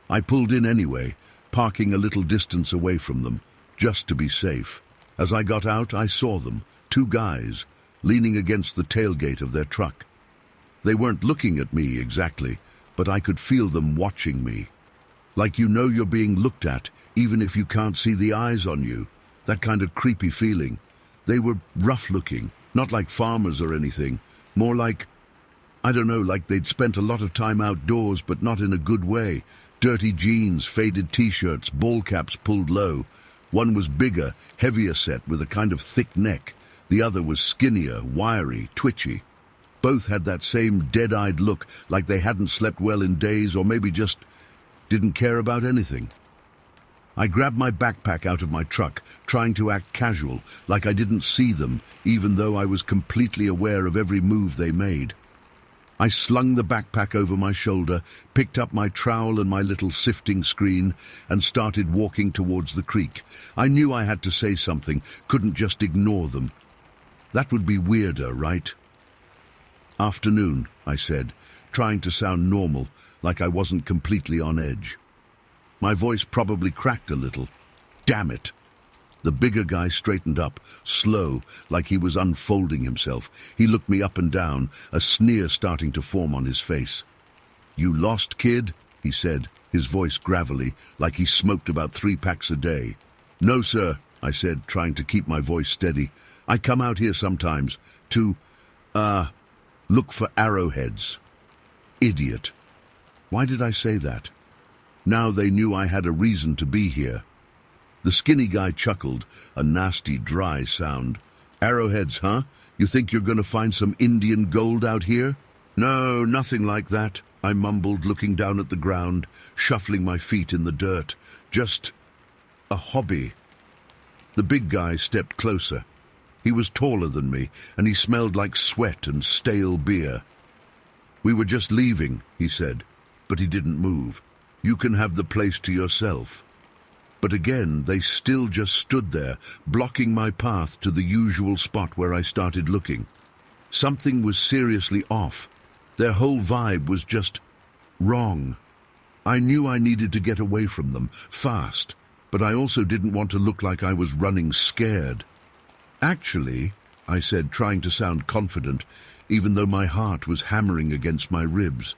I pulled in anyway, parking a little distance away from them, just to be safe. As I got out, I saw them, two guys, leaning against the tailgate of their truck. They weren't looking at me exactly, but I could feel them watching me. Like you're being looked at, even if you can't see the eyes on you. That kind of creepy feeling. They were rough-looking, not like farmers or anything. More like, like they'd spent a lot of time outdoors, but not in a good way. Dirty jeans, faded t-shirts, ball caps pulled low. One was bigger, heavier set with a kind of thick neck. The other was skinnier, wiry, twitchy. Both had that same dead-eyed look, like they hadn't slept well in days or maybe just didn't care about anything. I grabbed my backpack out of my truck, trying to act casual, like I didn't see them, even though I was completely aware of every move they made. I slung the backpack over my shoulder, picked up my trowel and my little sifting screen, and started walking towards the creek. I knew I had to say something, couldn't just ignore them. That would be weirder, right? "Afternoon," I said, trying to sound normal, like I wasn't completely on edge. My voice probably cracked a little. Damn it! The bigger guy straightened up, slow, like he was unfolding himself. He looked me up and down, a sneer starting to form on his face. "You lost, kid?" he said, his voice gravelly, like he smoked about 3 packs a day. "No, sir," I said, trying to keep my voice steady. "I come out here sometimes to, look for arrowheads." Idiot. Why did I say that? Now they knew I had a reason to be here. The skinny guy chuckled, a nasty, dry sound. "Arrowheads, huh? You think you're going to find some Indian gold out here?" "No, nothing like that," I mumbled, looking down at the ground, shuffling my feet in the dirt. "Just a hobby." The big guy stepped closer. He was taller than me, and he smelled like sweat and stale beer. "We were just leaving," he said, but he didn't move. "You can have the place to yourself." But again, they still just stood there, blocking my path to the usual spot where I started looking. Something was seriously off. Their whole vibe was just wrong. I knew I needed to get away from them, fast, but I also didn't want to look like I was running scared. "Actually," I said, trying to sound confident, even though my heart was hammering against my ribs,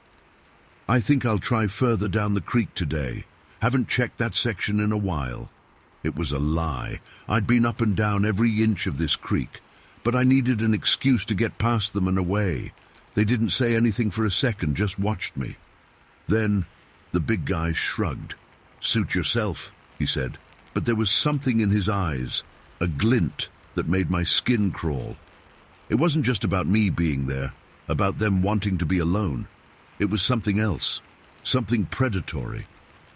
"I think I'll try further down the creek today. Haven't checked that section in a while." It was a lie. I'd been up and down every inch of this creek, but I needed an excuse to get past them and away. They didn't say anything for a second, just watched me. Then the big guy shrugged. "Suit yourself," he said, but there was something in his eyes, a glint that made my skin crawl. It wasn't just about me being there, about them wanting to be alone. It was something else, something predatory.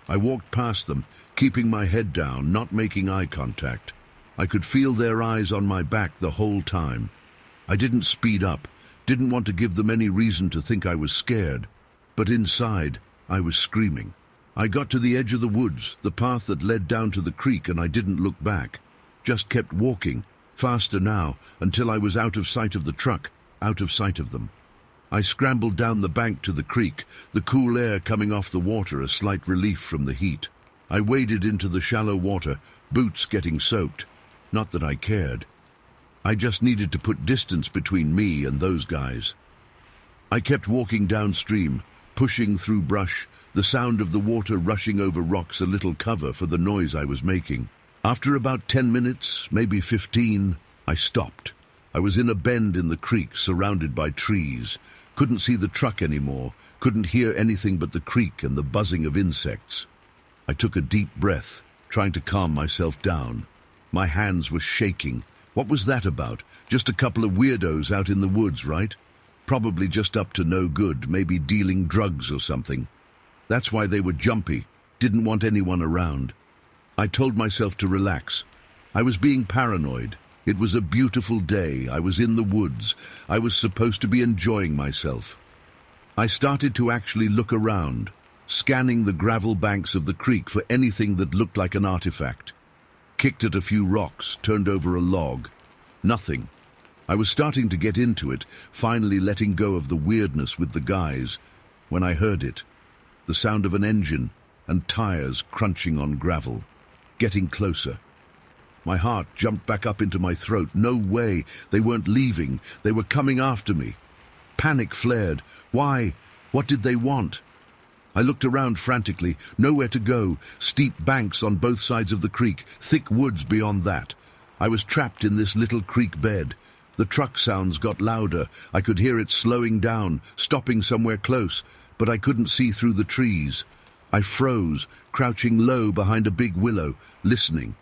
I walked past them, keeping my head down, not making eye contact. I could feel their eyes on my back the whole time. I didn't speed up, didn't want to give them any reason to think I was scared, but inside, I was screaming. I got to the edge of the woods, the path that led down to the creek, and I didn't look back. Just kept walking, faster now, until I was out of sight of the truck, out of sight of them. I scrambled down the bank to the creek, the cool air coming off the water a slight relief from the heat. I waded into the shallow water, boots getting soaked. Not that I cared. I just needed to put distance between me and those guys. I kept walking downstream, pushing through brush, the sound of the water rushing over rocks a little cover for the noise I was making. After about 10 minutes, maybe 15, I stopped. I was in a bend in the creek, surrounded by trees. Couldn't see the truck anymore, couldn't hear anything but the creek and the buzzing of insects. I took a deep breath, trying to calm myself down. My hands were shaking. What was that about? Just a couple of weirdos out in the woods, right? Probably just up to no good, maybe dealing drugs or something. That's why they were jumpy, didn't want anyone around. I told myself to relax. I was being paranoid. It was a beautiful day. I was in the woods. I was supposed to be enjoying myself. I started to actually look around, scanning the gravel banks of the creek for anything that looked like an artifact. Kicked at a few rocks, turned over a log. Nothing. I was starting to get into it, finally letting go of the weirdness with the guys, when I heard it. The sound of an engine and tires crunching on gravel. Getting closer. My heart jumped back up into my throat. No way. They weren't leaving. They were coming after me. Panic flared. Why? What did they want? I looked around frantically. Nowhere to go. Steep banks on both sides of the creek. Thick woods beyond that. I was trapped in this little creek bed. The truck sounds got louder. I could hear it slowing down, stopping somewhere close, but I couldn't see through the trees. I froze, crouching low behind a big willow, listening.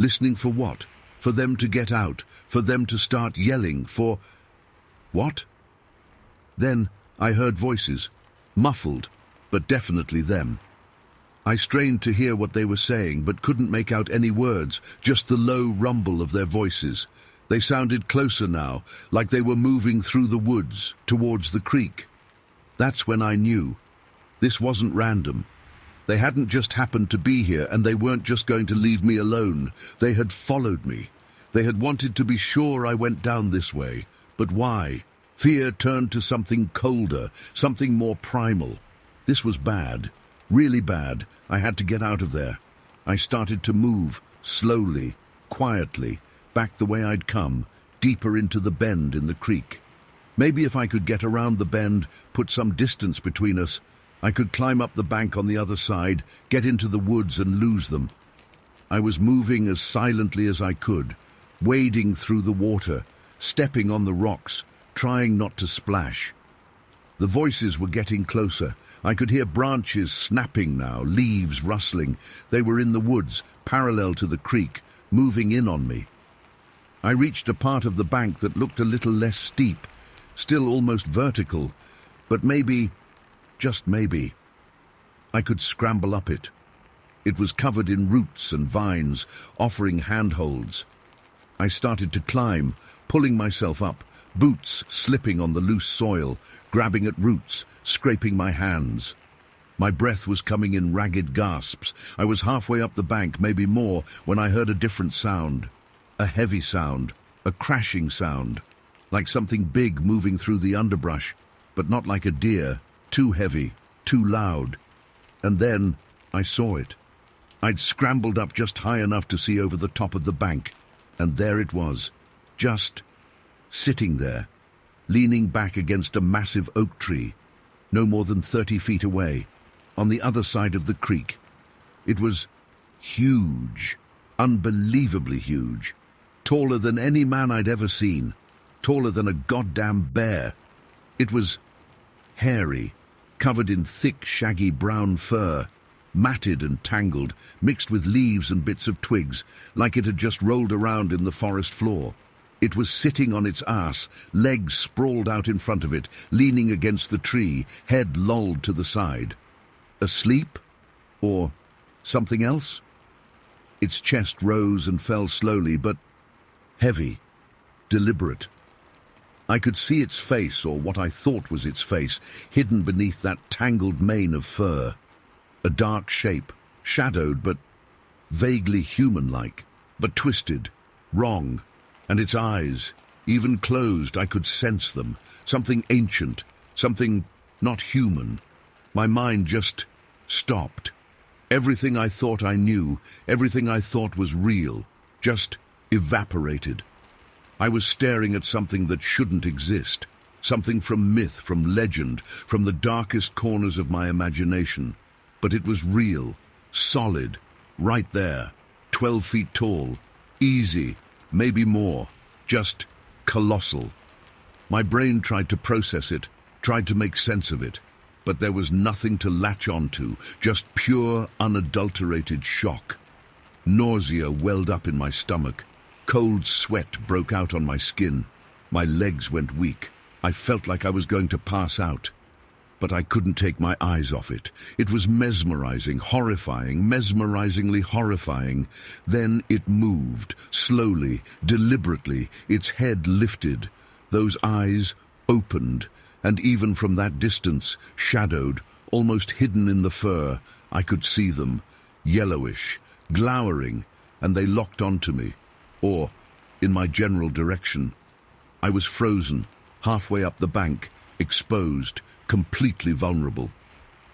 Listening for what? For them to get out, for them to start yelling, for... What? Then I heard voices, muffled, but definitely them. I strained to hear what they were saying, but couldn't make out any words, just the low rumble of their voices. They sounded closer now, like they were moving through the woods, towards the creek. That's when I knew. This wasn't random. They hadn't just happened to be here, and they weren't just going to leave me alone. They had followed me. They had wanted to be sure I went down this way. But why? Fear turned to something colder, something more primal. This was bad, really bad. I had to get out of there. I started to move, slowly, quietly, back the way I'd come, deeper into the bend in the creek. Maybe if I could get around the bend, put some distance between us, I could climb up the bank on the other side, get into the woods and lose them. I was moving as silently as I could, wading through the water, stepping on the rocks, trying not to splash. The voices were getting closer. I could hear branches snapping now, leaves rustling. They were in the woods, parallel to the creek, moving in on me. I reached a part of the bank that looked a little less steep, still almost vertical, but maybe, just maybe, I could scramble up it. It was covered in roots and vines, offering handholds. I started to climb, pulling myself up, boots slipping on the loose soil, grabbing at roots, scraping my hands. My breath was coming in ragged gasps. I was halfway up the bank, maybe more, when I heard a different sound. A heavy sound, a crashing sound, like something big moving through the underbrush, but not like a deer, too heavy, too loud. And then I saw it. I'd scrambled up just high enough to see over the top of the bank, and there it was, just sitting there, leaning back against a massive oak tree, no more than 30 feet away, on the other side of the creek. It was huge, unbelievably huge, taller than any man I'd ever seen, taller than a goddamn bear. It was hairy, covered in thick, shaggy brown fur, matted and tangled, mixed with leaves and bits of twigs, like it had just rolled around in the forest floor. It was sitting on its ass, legs sprawled out in front of it, leaning against the tree, head lolled to the side. Asleep? Or something else? Its chest rose and fell slowly, but heavy, deliberate. I could see its face, or what I thought was its face, hidden beneath that tangled mane of fur. A dark shape, shadowed but vaguely human-like, but twisted, wrong. And its eyes, even closed, I could sense them. Something ancient, something not human. My mind just stopped. Everything I thought I knew, everything I thought was real, just evaporated. I was staring at something that shouldn't exist, something from myth, from legend, from the darkest corners of my imagination. But it was real, solid, right there, 12 feet tall, easy, maybe more, just colossal. My brain tried to process it, tried to make sense of it, but there was nothing to latch onto, just pure, unadulterated shock. Nausea welled up in my stomach. Cold sweat broke out on my skin. My legs went weak. I felt like I was going to pass out. But I couldn't take my eyes off it. It was mesmerizing, horrifying, mesmerizingly horrifying. Then it moved, slowly, deliberately, its head lifted. Those eyes opened, and even from that distance, shadowed, almost hidden in the fur, I could see them, yellowish, glowering, and they locked onto me, or in my general direction. I was frozen, halfway up the bank, exposed, completely vulnerable.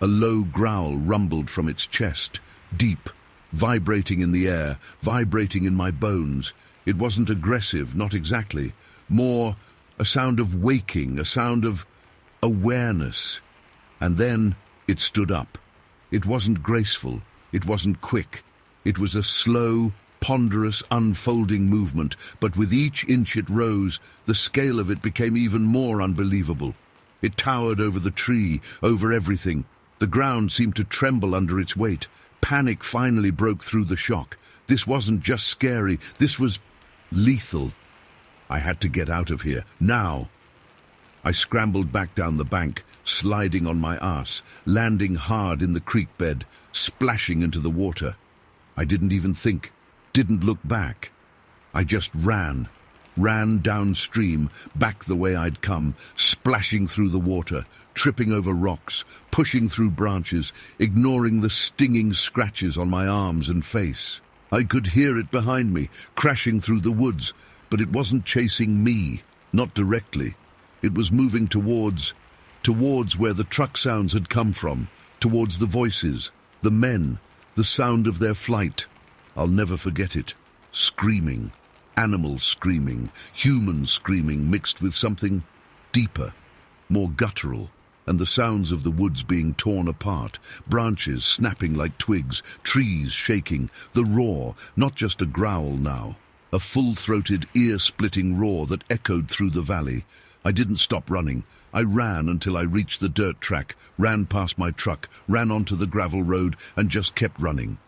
A low growl rumbled from its chest, deep, vibrating in the air, vibrating in my bones. It wasn't aggressive, not exactly. More a sound of waking, a sound of awareness. And then it stood up. It wasn't graceful. It wasn't quick. It was a slow, ponderous, unfolding movement, but with each inch it rose, the scale of it became even more unbelievable. It towered over the tree, over everything. The ground seemed to tremble under its weight. Panic finally broke through the shock. This wasn't just scary, this was lethal. I had to get out of here, now. I scrambled back down the bank, sliding on my ass, landing hard in the creek bed, splashing into the water. I didn't even think, didn't look back. I just ran downstream, back the way I'd come, splashing through the water, tripping over rocks, pushing through branches, ignoring the stinging scratches on my arms and face. I could hear it behind me, crashing through the woods, but it wasn't chasing me, not directly. It was moving towards where the truck sounds had come from, towards the voices, the men, the sound of their flight. I'll never forget it. Screaming, animals screaming, humans screaming, mixed with something deeper, more guttural, and the sounds of the woods being torn apart, branches snapping like twigs, trees shaking, the roar, not just a growl now, a full-throated, ear-splitting roar that echoed through the valley. I didn't stop running. I ran until I reached the dirt track, ran past my truck, ran onto the gravel road, and just kept running.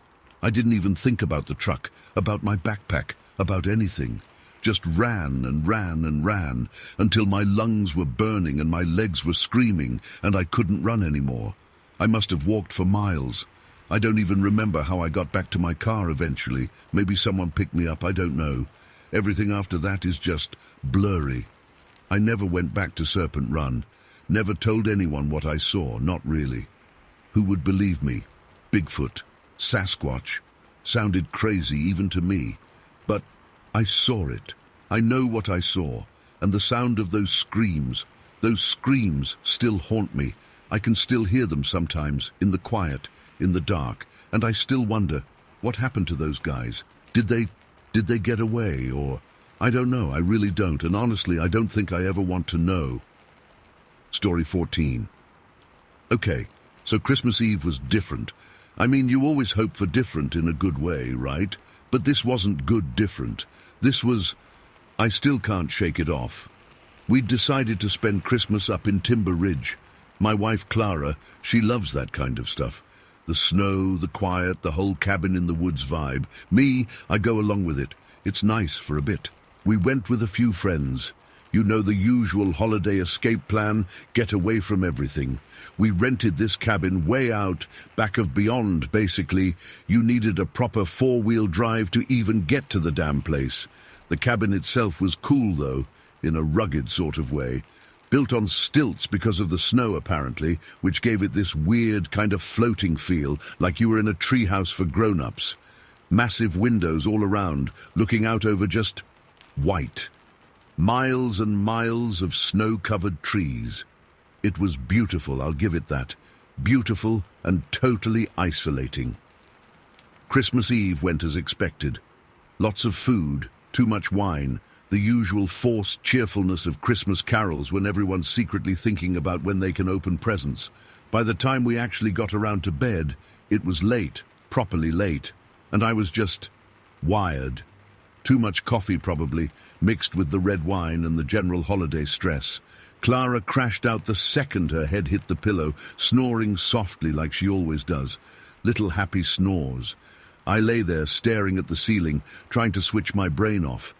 I didn't even think about the truck, about my backpack, about anything. Just ran and ran and ran until my lungs were burning and my legs were screaming and I couldn't run anymore. I must have walked for miles. I don't even remember how I got back to my car eventually. Maybe someone picked me up, I don't know. Everything after that is just blurry. I never went back to Serpent Run, never told anyone what I saw, not really. Who would believe me? Bigfoot, Sasquatch, sounded crazy even to me. But I saw it. I know what I saw, and the sound of those screams still haunt me. I can still hear them sometimes, in the quiet, in the dark, and I still wonder, what happened to those guys? Did they get away, or... I don't know, I really don't, and honestly, I don't think I ever want to know. Story 14. Okay, so Christmas Eve was different. I mean, you always hope for different in a good way, right? But this wasn't good different. This was... I still can't shake it off. We'd decided to spend Christmas up in Timber Ridge. My wife Clara, she loves that kind of stuff. The snow, the quiet, the whole cabin in the woods vibe. Me, I go along with it. It's nice for a bit. We went with a few friends. You know, the usual holiday escape plan, get away from everything. We rented this cabin way out, back of beyond, basically. You needed a proper four-wheel drive to even get to the damn place. The cabin itself was cool, though, in a rugged sort of way. Built on stilts because of the snow, apparently, which gave it this weird kind of floating feel, like you were in a treehouse for grown-ups. Massive windows all around, looking out over just... white. Miles and miles of snow-covered trees. It was beautiful, I'll give it that. Beautiful and totally isolating. Christmas Eve went as expected. Lots of food, too much wine, the usual forced cheerfulness of Christmas carols when everyone's secretly thinking about when they can open presents. By the time we actually got around to bed, it was late, properly late, and I was just wired. Too much coffee, probably, mixed with the red wine and the general holiday stress. Clara crashed out the second her head hit the pillow, snoring softly like she always does. Little happy snores. I lay there staring at the ceiling, trying to switch my brain off.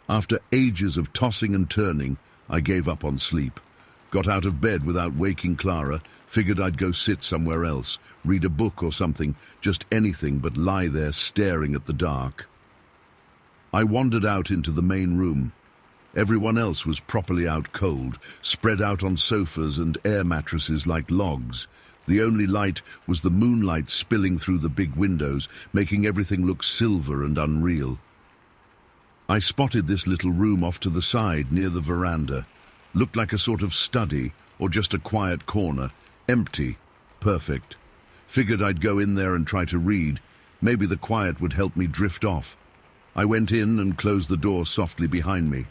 After ages of tossing and turning, I gave up on sleep. Got out of bed without waking Clara, figured I'd go sit somewhere else, read a book or something, just anything but lie there staring at the dark. I wandered out into the main room. Everyone else was properly out cold, spread out on sofas and air mattresses like logs. The only light was the moonlight spilling through the big windows, making everything look silver and unreal. I spotted this little room off to the side near the veranda. Looked like a sort of study, or just a quiet corner. Empty. Perfect. Figured I'd go in there and try to read. Maybe the quiet would help me drift off. I went in and closed the door softly behind me.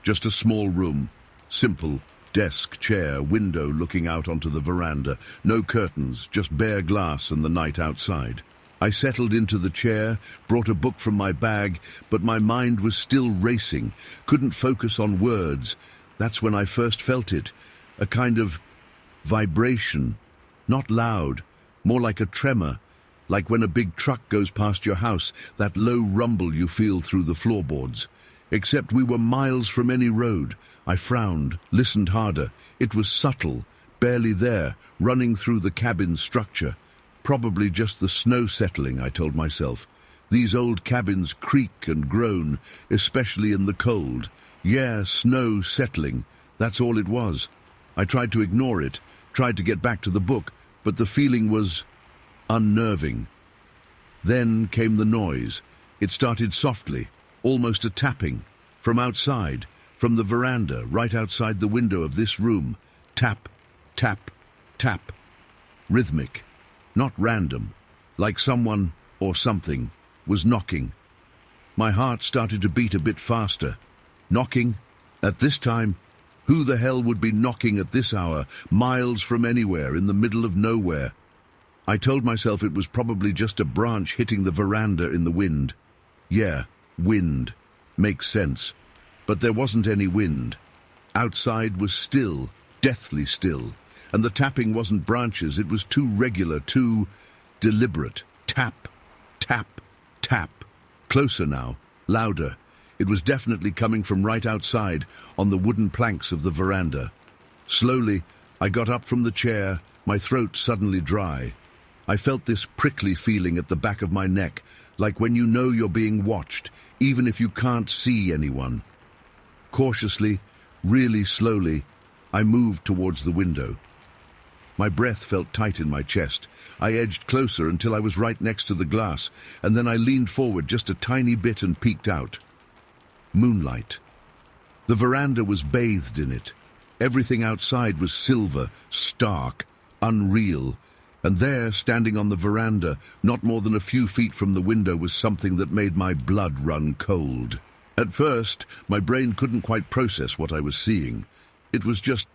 Just a small room. Simple. Desk, chair, window looking out onto the veranda. No curtains, just bare glass and the night outside. I settled into the chair, brought a book from my bag, but my mind was still racing. Couldn't focus on words. That's when I first felt it. A kind of vibration. Not loud, more like a tremor. like when a big truck goes past your house, that low rumble you feel through the floorboards. Except we were miles from any road. I frowned, listened harder. It was subtle, barely there, running through the cabin structure. Probably just the snow settling, I told myself. These old cabins creak and groan, especially in the cold. Yeah, snow settling. That's all it was. I tried to ignore it, tried to get back to the book, but the feeling was unnerving. Then came the noise. It started softly, almost a tapping, from outside, from the veranda, right outside the window of this room. Tap, tap, tap. Rhythmic, not random, like someone or something was knocking. My heart started to beat a bit faster. Knocking? At this time? Who the hell would be knocking at this hour, miles from anywhere, in the middle of nowhere? I told myself it was probably just a branch hitting the veranda in the wind. Yeah, wind. Makes sense. But there wasn't any wind. Outside was still, deathly still. And the tapping wasn't branches, it was too regular, too deliberate. Tap, tap, tap. Closer now, louder. It was definitely coming from right outside, on the wooden planks of the veranda. Slowly, I got up from the chair, my throat suddenly dry. I felt this prickly feeling at the back of my neck, like when you know you're being watched, even if you can't see anyone. Cautiously, really slowly, I moved towards the window. My breath felt tight in my chest. I edged closer until I was right next to the glass, and then I leaned forward just a tiny bit and peeked out. Moonlight. The veranda was bathed in it. Everything outside was silver, stark, unreal. And there, standing on the veranda, not more than a few feet from the window, was something that made my blood run cold. At first, my brain couldn't quite process what I was seeing. It was just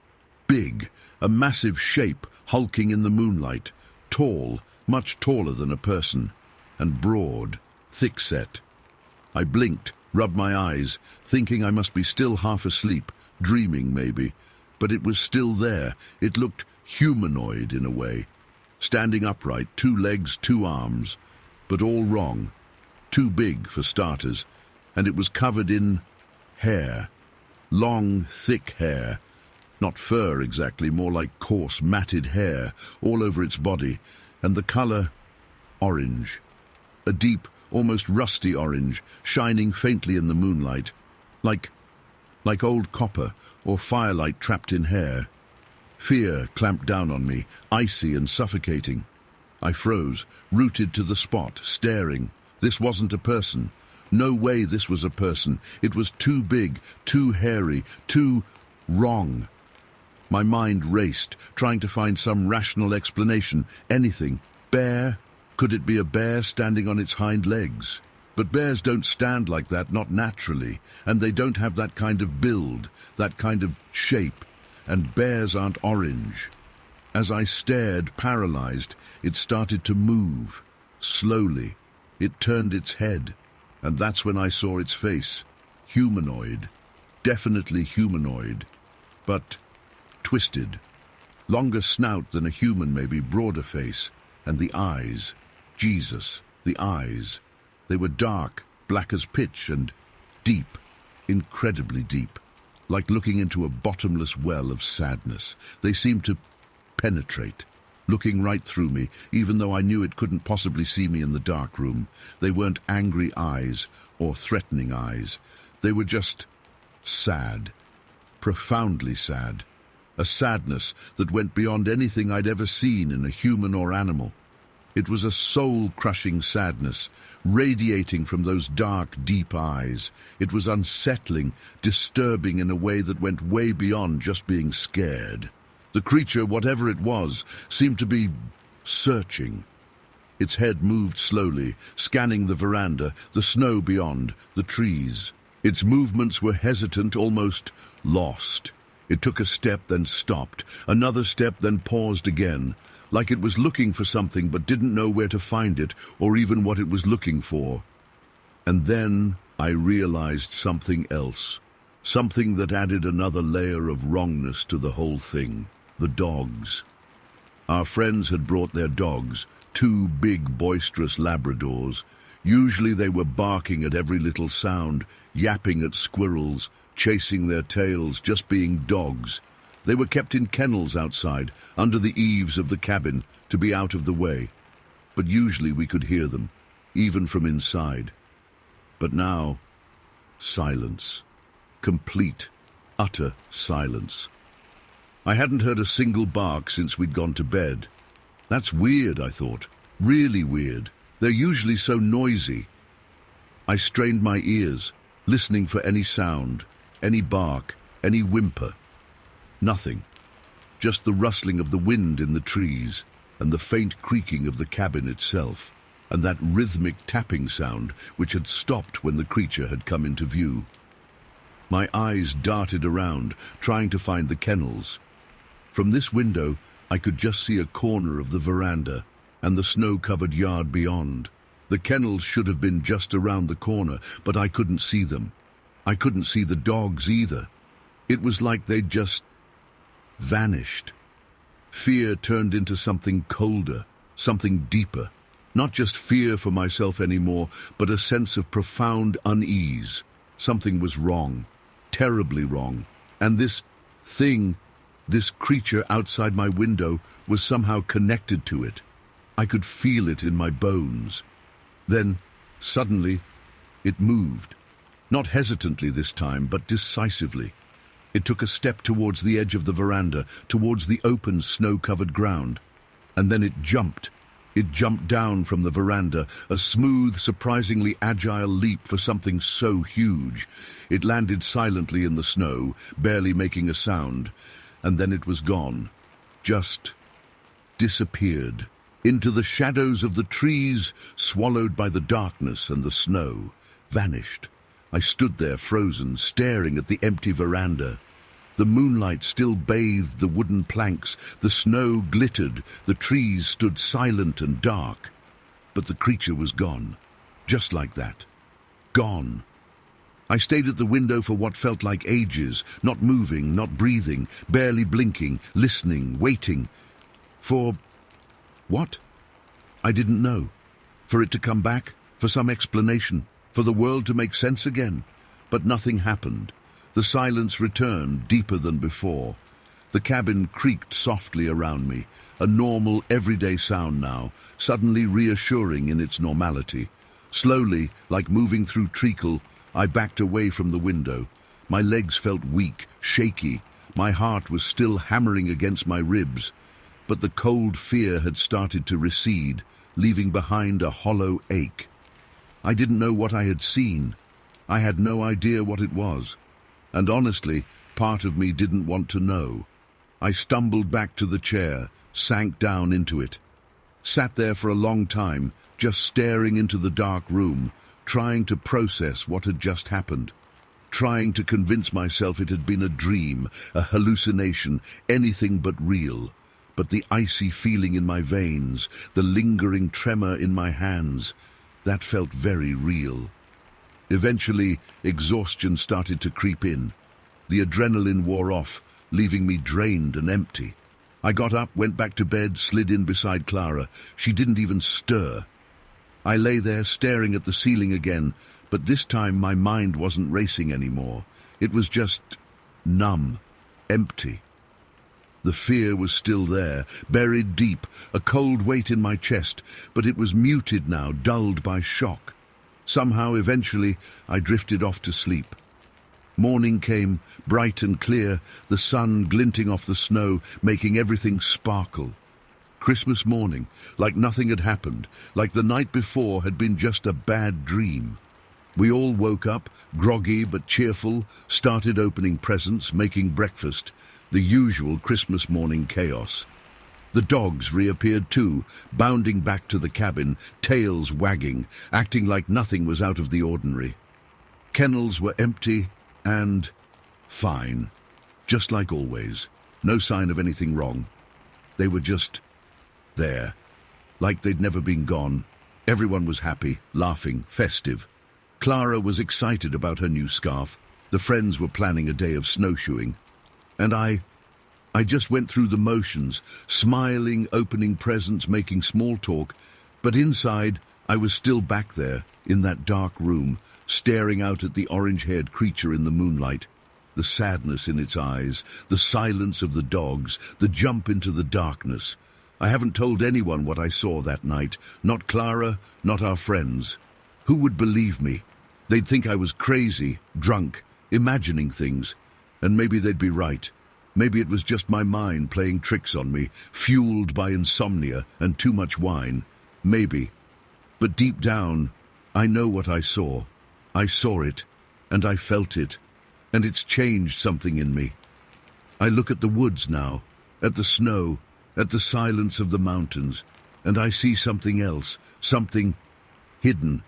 big, a massive shape hulking in the moonlight, tall, much taller than a person, and broad, thick-set. I blinked, rubbed my eyes, thinking I must be still half asleep, dreaming maybe. But it was still there. It looked humanoid in a way. Standing upright, 2 legs, 2 arms. But all wrong. Too big, for starters. And it was covered in hair. Long, thick hair. Not fur exactly, more like coarse, matted hair, all over its body. And the color, orange. A deep, almost rusty orange, shining faintly in the moonlight, like old copper or firelight trapped in hair. Fear clamped down on me, icy and suffocating. I froze, rooted to the spot, staring. This wasn't a person. No way this was a person. It was too big, too hairy, too wrong. My mind raced, trying to find some rational explanation, anything. Bear? Could it be a bear standing on its hind legs? But bears don't stand like that, not naturally, and they don't have that kind of build, that kind of shape, and bears aren't orange. As I stared, paralyzed, it started to move. Slowly, it turned its head, and that's when I saw its face. Humanoid. Definitely humanoid. But twisted. Longer snout than a human, maybe, broader face, and the eyes. Jesus, the eyes. They were dark, black as pitch, and deep, incredibly deep, like looking into a bottomless well of sadness. They seemed to penetrate, looking right through me, even though I knew it couldn't possibly see me in the dark room. They weren't angry eyes or threatening eyes. They were just sad, profoundly sad. A sadness that went beyond anything I'd ever seen in a human or animal. It was a soul-crushing sadness, radiating from those dark, deep eyes. It was unsettling, disturbing in a way that went way beyond just being scared. The creature, whatever it was, seemed to be searching. Its head moved slowly, scanning the veranda, the snow beyond, the trees. Its movements were hesitant, almost lost. It took a step, then stopped. Another step, then paused again. Like it was looking for something but didn't know where to find it or even what it was looking for. And then I realized something else. Something that added another layer of wrongness to the whole thing. The dogs. Our friends had brought their dogs, 2 big, boisterous Labradors. Usually they were barking at every little sound, yapping at squirrels, chasing their tails, just being dogs. They were kept in kennels outside, under the eaves of the cabin, to be out of the way. But usually we could hear them, even from inside. But now, silence. Complete, utter silence. I hadn't heard a single bark since we'd gone to bed. That's weird, I thought. Really weird. They're usually so noisy. I strained my ears, listening for any sound, any bark, any whimper. Nothing. Just the rustling of the wind in the trees, and the faint creaking of the cabin itself, and that rhythmic tapping sound which had stopped when the creature had come into view. My eyes darted around, trying to find the kennels. From this window, I could just see a corner of the veranda and the snow-covered yard beyond. The kennels should have been just around the corner, but I couldn't see them. I couldn't see the dogs either. It was like they'd just vanished. Fear turned into something colder, something deeper. Not just fear for myself anymore, but a sense of profound unease. Something was wrong, terribly wrong. And this thing, this creature outside my window, was somehow connected to it. I could feel it in my bones. Then, suddenly, it moved. Not hesitantly this time, but decisively. It took a step towards the edge of the veranda, towards the open, snow-covered ground. And then it jumped. It jumped down from the veranda, a smooth, surprisingly agile leap for something so huge. It landed silently in the snow, barely making a sound. And then it was gone. Just disappeared. Into the shadows of the trees, swallowed by the darkness and the snow. Vanished. I stood there frozen, staring at the empty veranda. The moonlight still bathed the wooden planks, the snow glittered, the trees stood silent and dark. But the creature was gone, just like that. Gone. I stayed at the window for what felt like ages, not moving, not breathing, barely blinking, listening, waiting. For what? I didn't know. For it to come back, for some explanation, for the world to make sense again. But nothing happened. The silence returned, deeper than before. The cabin creaked softly around me, a normal, everyday sound now, suddenly reassuring in its normality. Slowly, like moving through treacle, I backed away from the window. My legs felt weak, shaky. My heart was still hammering against my ribs. But the cold fear had started to recede, leaving behind a hollow ache. I didn't know what I had seen. I had no idea what it was. And honestly, part of me didn't want to know. I stumbled back to the chair, sank down into it. Sat there for a long time, just staring into the dark room, trying to process what had just happened. Trying to convince myself it had been a dream, a hallucination, anything but real. But the icy feeling in my veins, the lingering tremor in my hands, that felt very real. Eventually, exhaustion started to creep in. The adrenaline wore off, leaving me drained and empty. I got up, went back to bed, slid in beside Clara. She didn't even stir. I lay there staring at the ceiling again, but this time my mind wasn't racing anymore. It was just numb, empty. The fear was still there, buried deep, a cold weight in my chest, but it was muted now, dulled by shock. Somehow, eventually, I drifted off to sleep. Morning came, bright and clear, the sun glinting off the snow, making everything sparkle. Christmas morning, like nothing had happened, like the night before had been just a bad dream. We all woke up, groggy but cheerful, started opening presents, making breakfast, the usual Christmas morning chaos. The dogs reappeared too, bounding back to the cabin, tails wagging, acting like nothing was out of the ordinary. Kennels were empty and fine, just like always. No sign of anything wrong. They were just there, like they'd never been gone. Everyone was happy, laughing, festive. Clara was excited about her new scarf. The friends were planning a day of snowshoeing. And I I just went through the motions, smiling, opening presents, making small talk, but inside I was still back there, in that dark room, staring out at the orange-haired creature in the moonlight. The sadness in its eyes, the silence of the dogs, the jump into the darkness. I haven't told anyone what I saw that night, not Clara, not our friends. Who would believe me? They'd think I was crazy, drunk, imagining things, and maybe they'd be right. Maybe it was just my mind playing tricks on me, fueled by insomnia and too much wine. Maybe. But deep down, I know what I saw. I saw it, and I felt it, and it's changed something in me. I look at the woods now, at the snow, at the silence of the mountains, and I see something else, something hidden,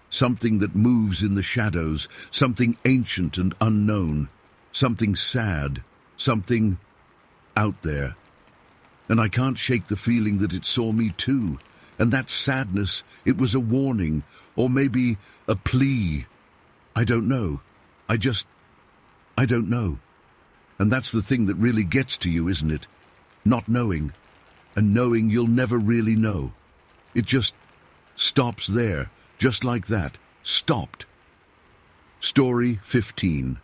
something that moves in the shadows, something ancient and unknown, something sad, something out there. And I can't shake the feeling that it saw me too. And that sadness, it was a warning, or maybe a plea. I don't know. I don't know. And that's the thing that really gets to you, isn't it? Not knowing. And knowing you'll never really know. It just stops there, just like that. Stopped. Story 15.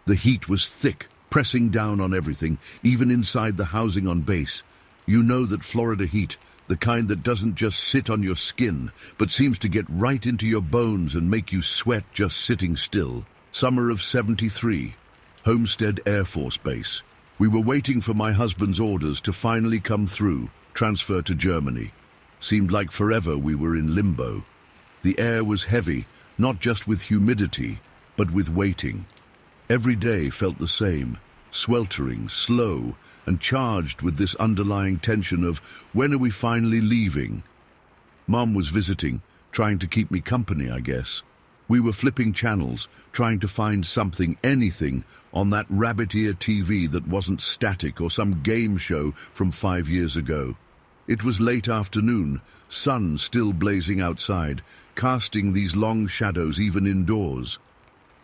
The heat was thick, pressing down on everything, even inside the housing on base. You know that Florida heat, the kind that doesn't just sit on your skin, but seems to get right into your bones and make you sweat just sitting still. Summer of '73, Homestead Air Force Base. We were waiting for my husband's orders to finally come through, transfer to Germany. Seemed like forever we were in limbo. The air was heavy, not just with humidity, but with waiting. Every day felt the same, sweltering, slow, and charged with this underlying tension of, when are we finally leaving? Mom was visiting, trying to keep me company, I guess. We were flipping channels, trying to find something, anything, on that rabbit-ear TV that wasn't static or some game show from 5 years ago. It was late afternoon, sun still blazing outside, casting these long shadows even indoors.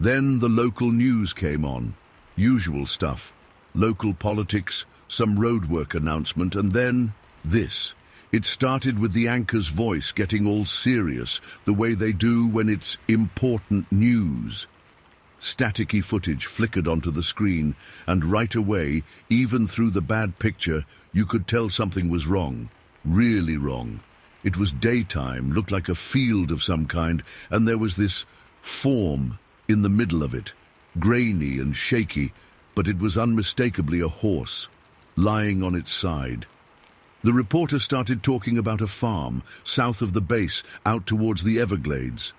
Then the local news came on. Usual stuff. Local politics, some roadwork announcement, and then this. It started with the anchor's voice getting all serious, the way they do when it's important news. Staticky footage flickered onto the screen, and right away, even through the bad picture, you could tell something was wrong. Really wrong. It was daytime, looked like a field of some kind, and there was this form in the middle of it, grainy and shaky, but it was unmistakably a horse, lying on its side. The reporter started talking about a farm, south of the base, out towards the Everglades.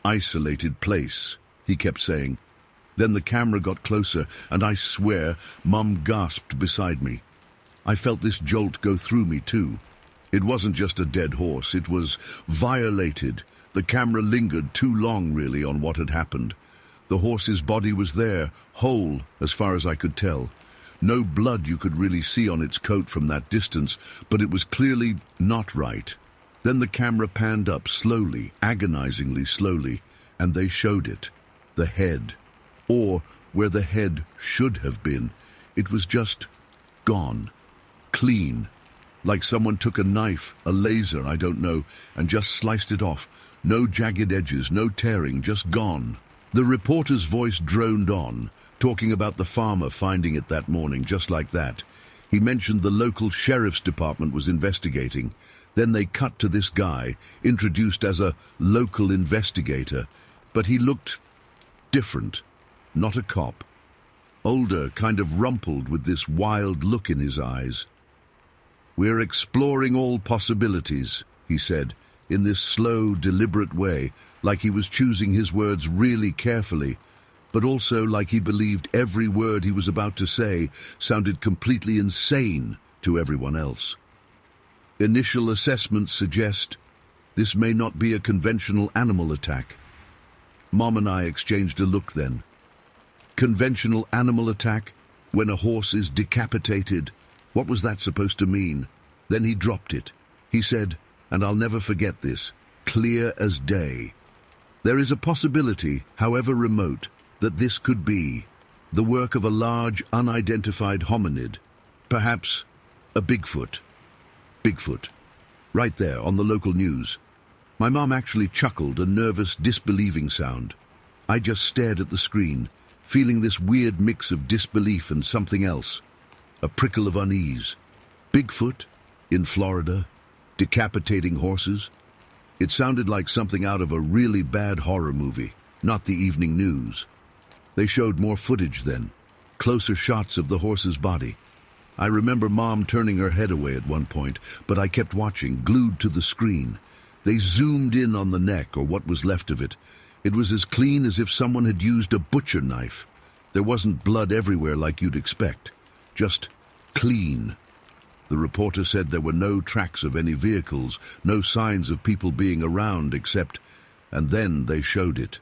Isolated place, he kept saying. Then the camera got closer, and I swear, Mum gasped beside me. I felt this jolt go through me too. It wasn't just a dead horse, it was violated. The camera lingered too long, really, on what had happened. The horse's body was there, whole, as far as I could tell. No blood you could really see on its coat from that distance, but it was clearly not right. Then the camera panned up slowly, agonizingly slowly, and they showed it. The head. Or where the head should have been. It was just gone. Clean. Like someone took a knife, a laser, I don't know, and just sliced it off. No jagged edges, no tearing, just gone. The reporter's voice droned on, talking about the farmer finding it that morning, just like that. He mentioned the local sheriff's department was investigating. Then they cut to this guy, introduced as a local investigator, but he looked different, not a cop. Older, kind of rumpled with this wild look in his eyes. "We're exploring all possibilities," he said, in this slow, deliberate way, like he was choosing his words really carefully, but also like he believed every word he was about to say sounded completely insane to everyone else. "Initial assessments suggest this may not be a conventional animal attack." Mom and I exchanged a look then. Conventional animal attack? When a horse is decapitated? What was that supposed to mean? Then he dropped it. He said, and I'll never forget this, clear as day. "There is a possibility, however remote, that this could be." The work of a large, unidentified hominid. Perhaps a Bigfoot. Bigfoot. Right there on the local news. My mom actually chuckled, a nervous, disbelieving sound. I just stared at the screen, feeling this weird mix of disbelief and something else. A prickle of unease. Bigfoot? In Florida? Decapitating horses? It sounded like something out of a really bad horror movie, not the evening news. They showed more footage then, closer shots of the horse's body. I remember Mom turning her head away at one point, but I kept watching, glued to the screen. They zoomed in on the neck, or what was left of it. It was as clean as if someone had used a butcher knife. There wasn't blood everywhere like you'd expect. Just clean. The reporter said there were no tracks of any vehicles, no signs of people being around except... And then they showed it.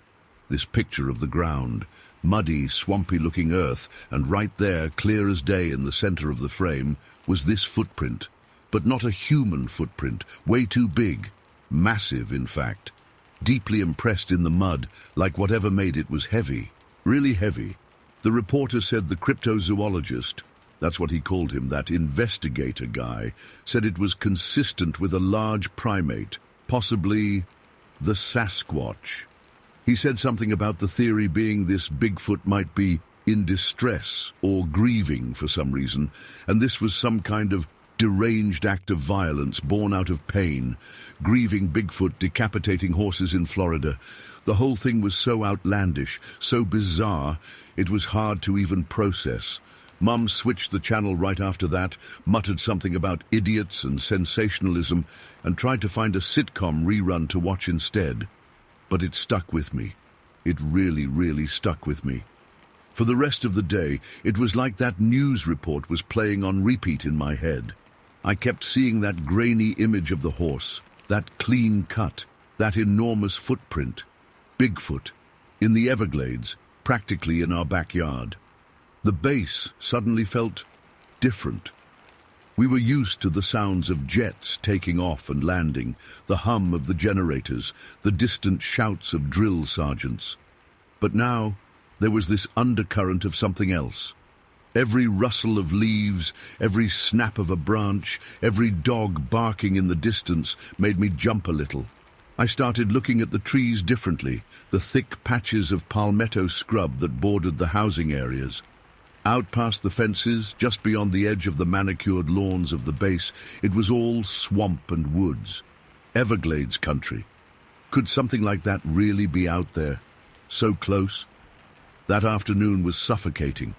This picture of the ground, muddy, swampy-looking earth, and right there, clear as day in the center of the frame, was this footprint. But not a human footprint, way too big. Massive, in fact. Deeply impressed in the mud, like whatever made it was heavy. Really heavy. The reporter said the cryptozoologist, that's what he called him, that investigator guy, said it was consistent with a large primate, possibly the Sasquatch. He said something about the theory being this Bigfoot might be in distress or grieving for some reason, and this was some kind of deranged act of violence born out of pain. Grieving Bigfoot decapitating horses in Florida. The whole thing was so outlandish, so bizarre, it was hard to even process. Mum switched the channel right after that, muttered something about idiots and sensationalism, and tried to find a sitcom rerun to watch instead. But it stuck with me. It really, really stuck with me. For the rest of the day, it was like that news report was playing on repeat in my head. I kept seeing that grainy image of the horse, that clean cut, that enormous footprint. Bigfoot, in the Everglades, practically in our backyard. The base suddenly felt different. We were used to the sounds of jets taking off and landing, the hum of the generators, the distant shouts of drill sergeants. But now, there was this undercurrent of something else. Every rustle of leaves, every snap of a branch, every dog barking in the distance made me jump a little. I started looking at the trees differently, the thick patches of palmetto scrub that bordered the housing areas. Out past the fences, just beyond the edge of the manicured lawns of the base, it was all swamp and woods. Everglades country. Could something like that really be out there? So close? That afternoon was suffocating.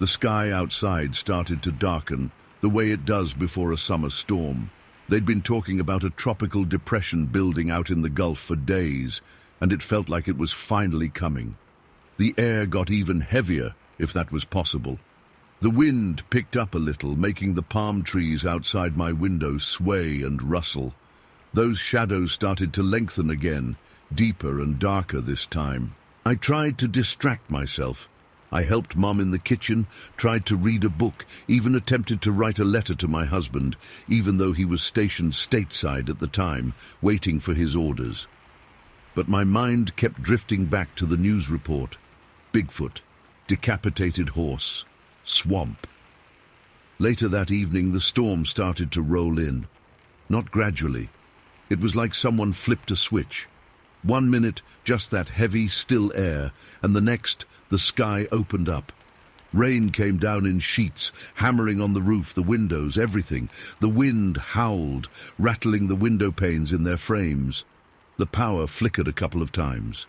The sky outside started to darken, the way it does before a summer storm. They'd been talking about a tropical depression building out in the Gulf for days, and it felt like it was finally coming. The air got even heavier, if that was possible. The wind picked up a little, making the palm trees outside my window sway and rustle. Those shadows started to lengthen again, deeper and darker this time. I tried to distract myself. I helped Mom in the kitchen, tried to read a book, even attempted to write a letter to my husband, even though he was stationed stateside at the time, waiting for his orders. But my mind kept drifting back to the news report. Bigfoot, decapitated horse, swamp. Later that evening, the storm started to roll in. Not gradually. It was like someone flipped a switch. 1 minute, just that heavy, still air, and the next, the sky opened up. Rain came down in sheets, hammering on the roof, the windows, everything. The wind howled, rattling the window panes in their frames. The power flickered a couple of times.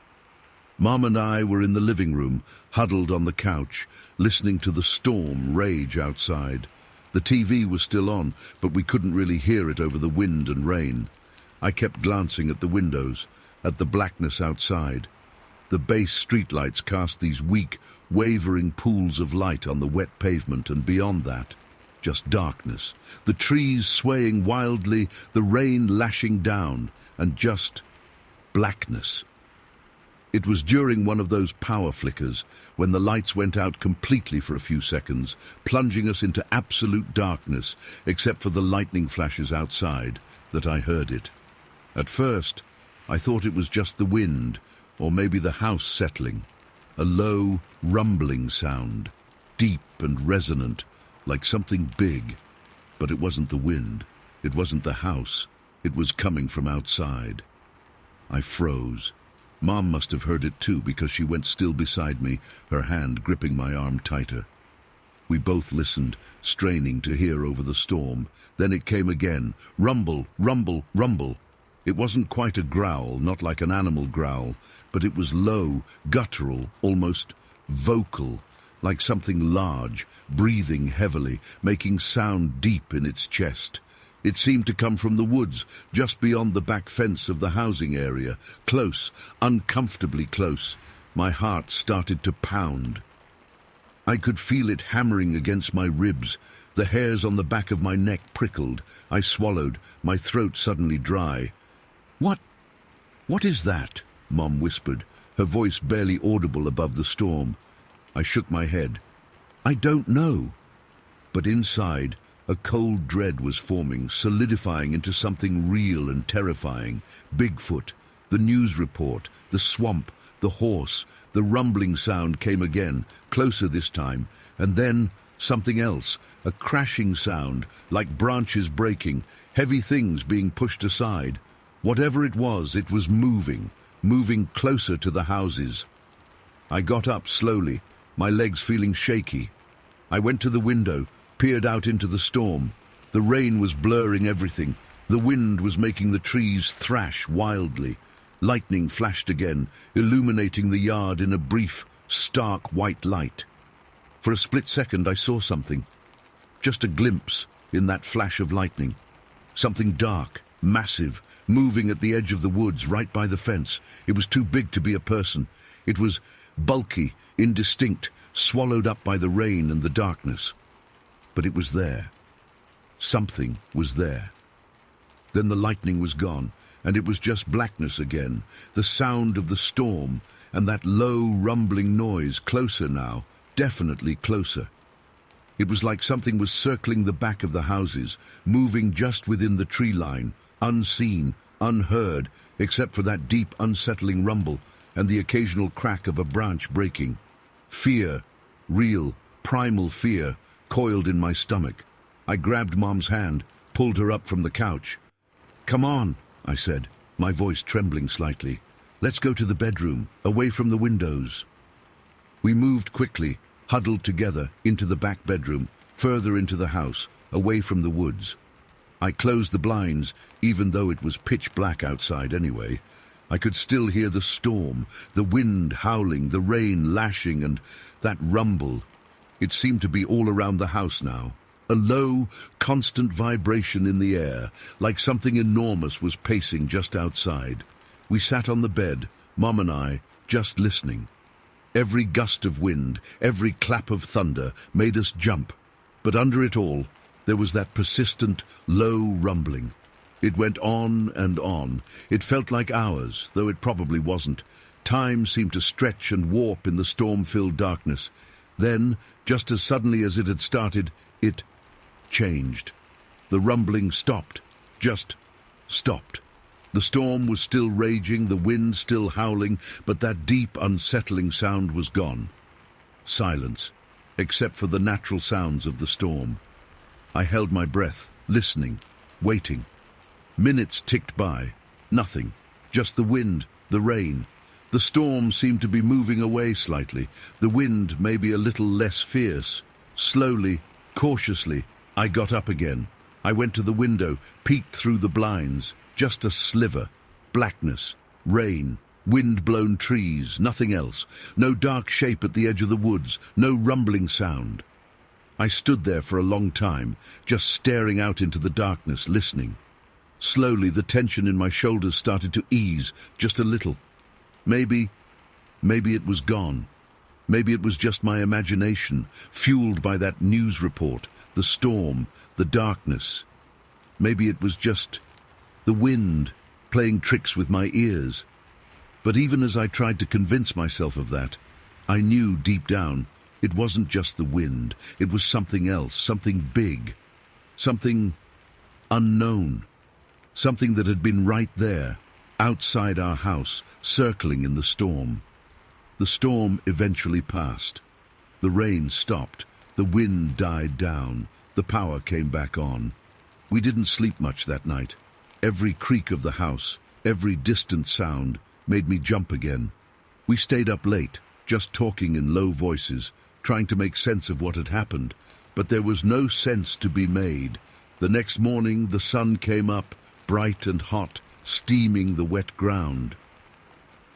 Mom and I were in the living room, huddled on the couch, listening to the storm rage outside. The TV was still on, but we couldn't really hear it over the wind and rain. I kept glancing at the windows, at the blackness outside. The base streetlights cast these weak, wavering pools of light on the wet pavement, and beyond that, just darkness. The trees swaying wildly, the rain lashing down, and just blackness. It was during one of those power flickers, when the lights went out completely for a few seconds, plunging us into absolute darkness, except for the lightning flashes outside, that I heard it. At first, I thought it was just the wind, or maybe the house settling. a low, rumbling sound, deep and resonant, like something big. But it wasn't the wind. It wasn't the house. It was coming from outside. I froze. Mom must have heard it too, because she went still beside me, her hand gripping my arm tighter. We both listened, straining to hear over the storm. Then it came again. Rumble, rumble, rumble. It wasn't quite a growl, not like an animal growl, but it was low, guttural, almost vocal, like something large, breathing heavily, making sound deep in its chest. It seemed to come from the woods, just beyond the back fence of the housing area, close, uncomfortably close. My heart started to pound. I could feel it hammering against my ribs. The hairs on the back of my neck prickled. I swallowed, my throat suddenly dry. What is that?" Mom whispered, her voice barely audible above the storm. I shook my head. "I don't know." But inside, a cold dread was forming, solidifying into something real and terrifying. Bigfoot, the news report, the swamp, the horse. The rumbling sound came again, closer this time, and then something else, a crashing sound, like branches breaking, heavy things being pushed aside. Whatever it was moving closer to the houses. I got up slowly, my legs feeling shaky. I went to the window, peered out into the storm. The rain was blurring everything. The wind was making the trees thrash wildly. Lightning flashed again, illuminating the yard in a brief, stark white light. For a split second I saw something. Just a glimpse in that flash of lightning. Something dark, massive, moving at the edge of the woods right by the fence. It was too big to be a person. It was bulky, indistinct, swallowed up by the rain and the darkness. But it was there. Something was there. Then the lightning was gone, and it was just blackness again, the sound of the storm, and that low, rumbling noise, closer now, definitely closer. It was like something was circling the back of the houses, moving just within the tree line, unseen, unheard, except for that deep, unsettling rumble and the occasional crack of a branch breaking. Fear, real, primal fear, coiled in my stomach. I grabbed Mom's hand, pulled her up from the couch. "Come on," I said, my voice trembling slightly. "Let's go to the bedroom, away from the windows." We moved quickly, huddled together, into the back bedroom, further into the house, away from the woods. I closed the blinds, even though it was pitch black outside anyway. I could still hear the storm, the wind howling, the rain lashing, and that rumble. It seemed to be all around the house now. A low, constant vibration in the air, like something enormous was pacing just outside. We sat on the bed, Mom and I, just listening. Every gust of wind, every clap of thunder made us jump. But under it all, there was that persistent, low rumbling. It went on and on. It felt like hours, though it probably wasn't. Time seemed to stretch and warp in the storm-filled darkness. Then, just as suddenly as it had started, it changed. The rumbling stopped. Just stopped. The storm was still raging, the wind still howling, but that deep, unsettling sound was gone. Silence, except for the natural sounds of the storm. I held my breath, listening, waiting. Minutes ticked by. Nothing. Just the wind, the rain. The storm seemed to be moving away slightly, the wind maybe a little less fierce. Slowly, cautiously, I got up again. I went to the window, peeked through the blinds. Just a sliver. Blackness. Rain. Wind-blown trees. Nothing else. No dark shape at the edge of the woods. No rumbling sound. I stood there for a long time, just staring out into the darkness, listening. Slowly, the tension in my shoulders started to ease, just a little. Maybe it was gone. Maybe it was just my imagination, fueled by that news report, the storm, the darkness. Maybe it was just the wind playing tricks with my ears. But even as I tried to convince myself of that, I knew deep down it wasn't just the wind. It was something else, something big, something unknown, something that had been right there, outside our house, circling in the storm. The storm eventually passed. The rain stopped, the wind died down, the power came back on. We didn't sleep much that night. Every creak of the house, every distant sound, made me jump again. We stayed up late, just talking in low voices, trying to make sense of what had happened, but there was no sense to be made. The next morning the sun came up, bright and hot, steaming the wet ground.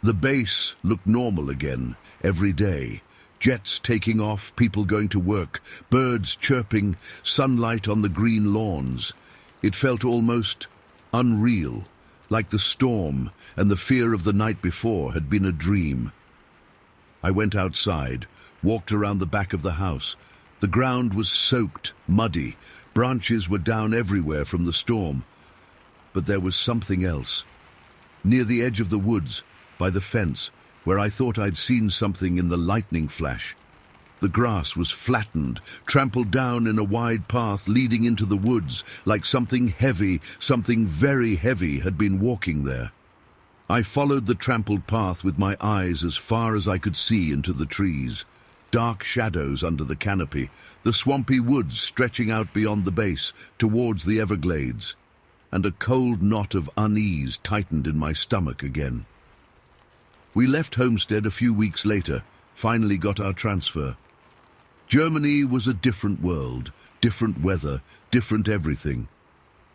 The base looked normal again, every day. Jets taking off, people going to work, birds chirping, sunlight on the green lawns. It felt almost unreal, like the storm and the fear of the night before had been a dream. I went outside, walked around the back of the house. The ground was soaked, muddy. Branches were down everywhere from the storm. But there was something else. Near the edge of the woods, by the fence, where I thought I'd seen something in the lightning flash. The grass was flattened, trampled down in a wide path leading into the woods, like something heavy, something very heavy had been walking there. I followed the trampled path with my eyes as far as I could see into the trees. Dark shadows under the canopy, the swampy woods stretching out beyond the base, towards the Everglades. And a cold knot of unease tightened in my stomach again. We left Homestead a few weeks later, finally got our transfer. Germany was a different world, different weather, different everything.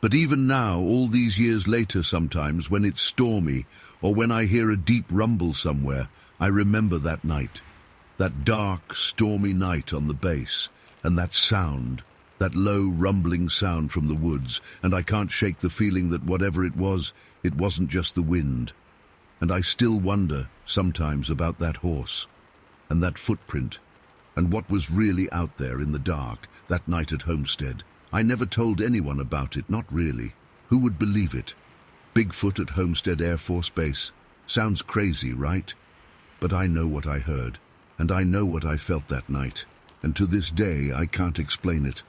But even now, all these years later sometimes, when it's stormy, or when I hear a deep rumble somewhere, I remember that night. That dark, stormy night on the base, and that sound, that low, rumbling sound from the woods, and I can't shake the feeling that whatever it wasn't just the wind. And I still wonder, sometimes, about that horse, and that footprint, and what was really out there in the dark, that night at Homestead. I never told anyone about it, not really. Who would believe it? Bigfoot at Homestead Air Force Base. Sounds crazy, right? But I know what I heard, and I know what I felt that night, and to this day I can't explain it.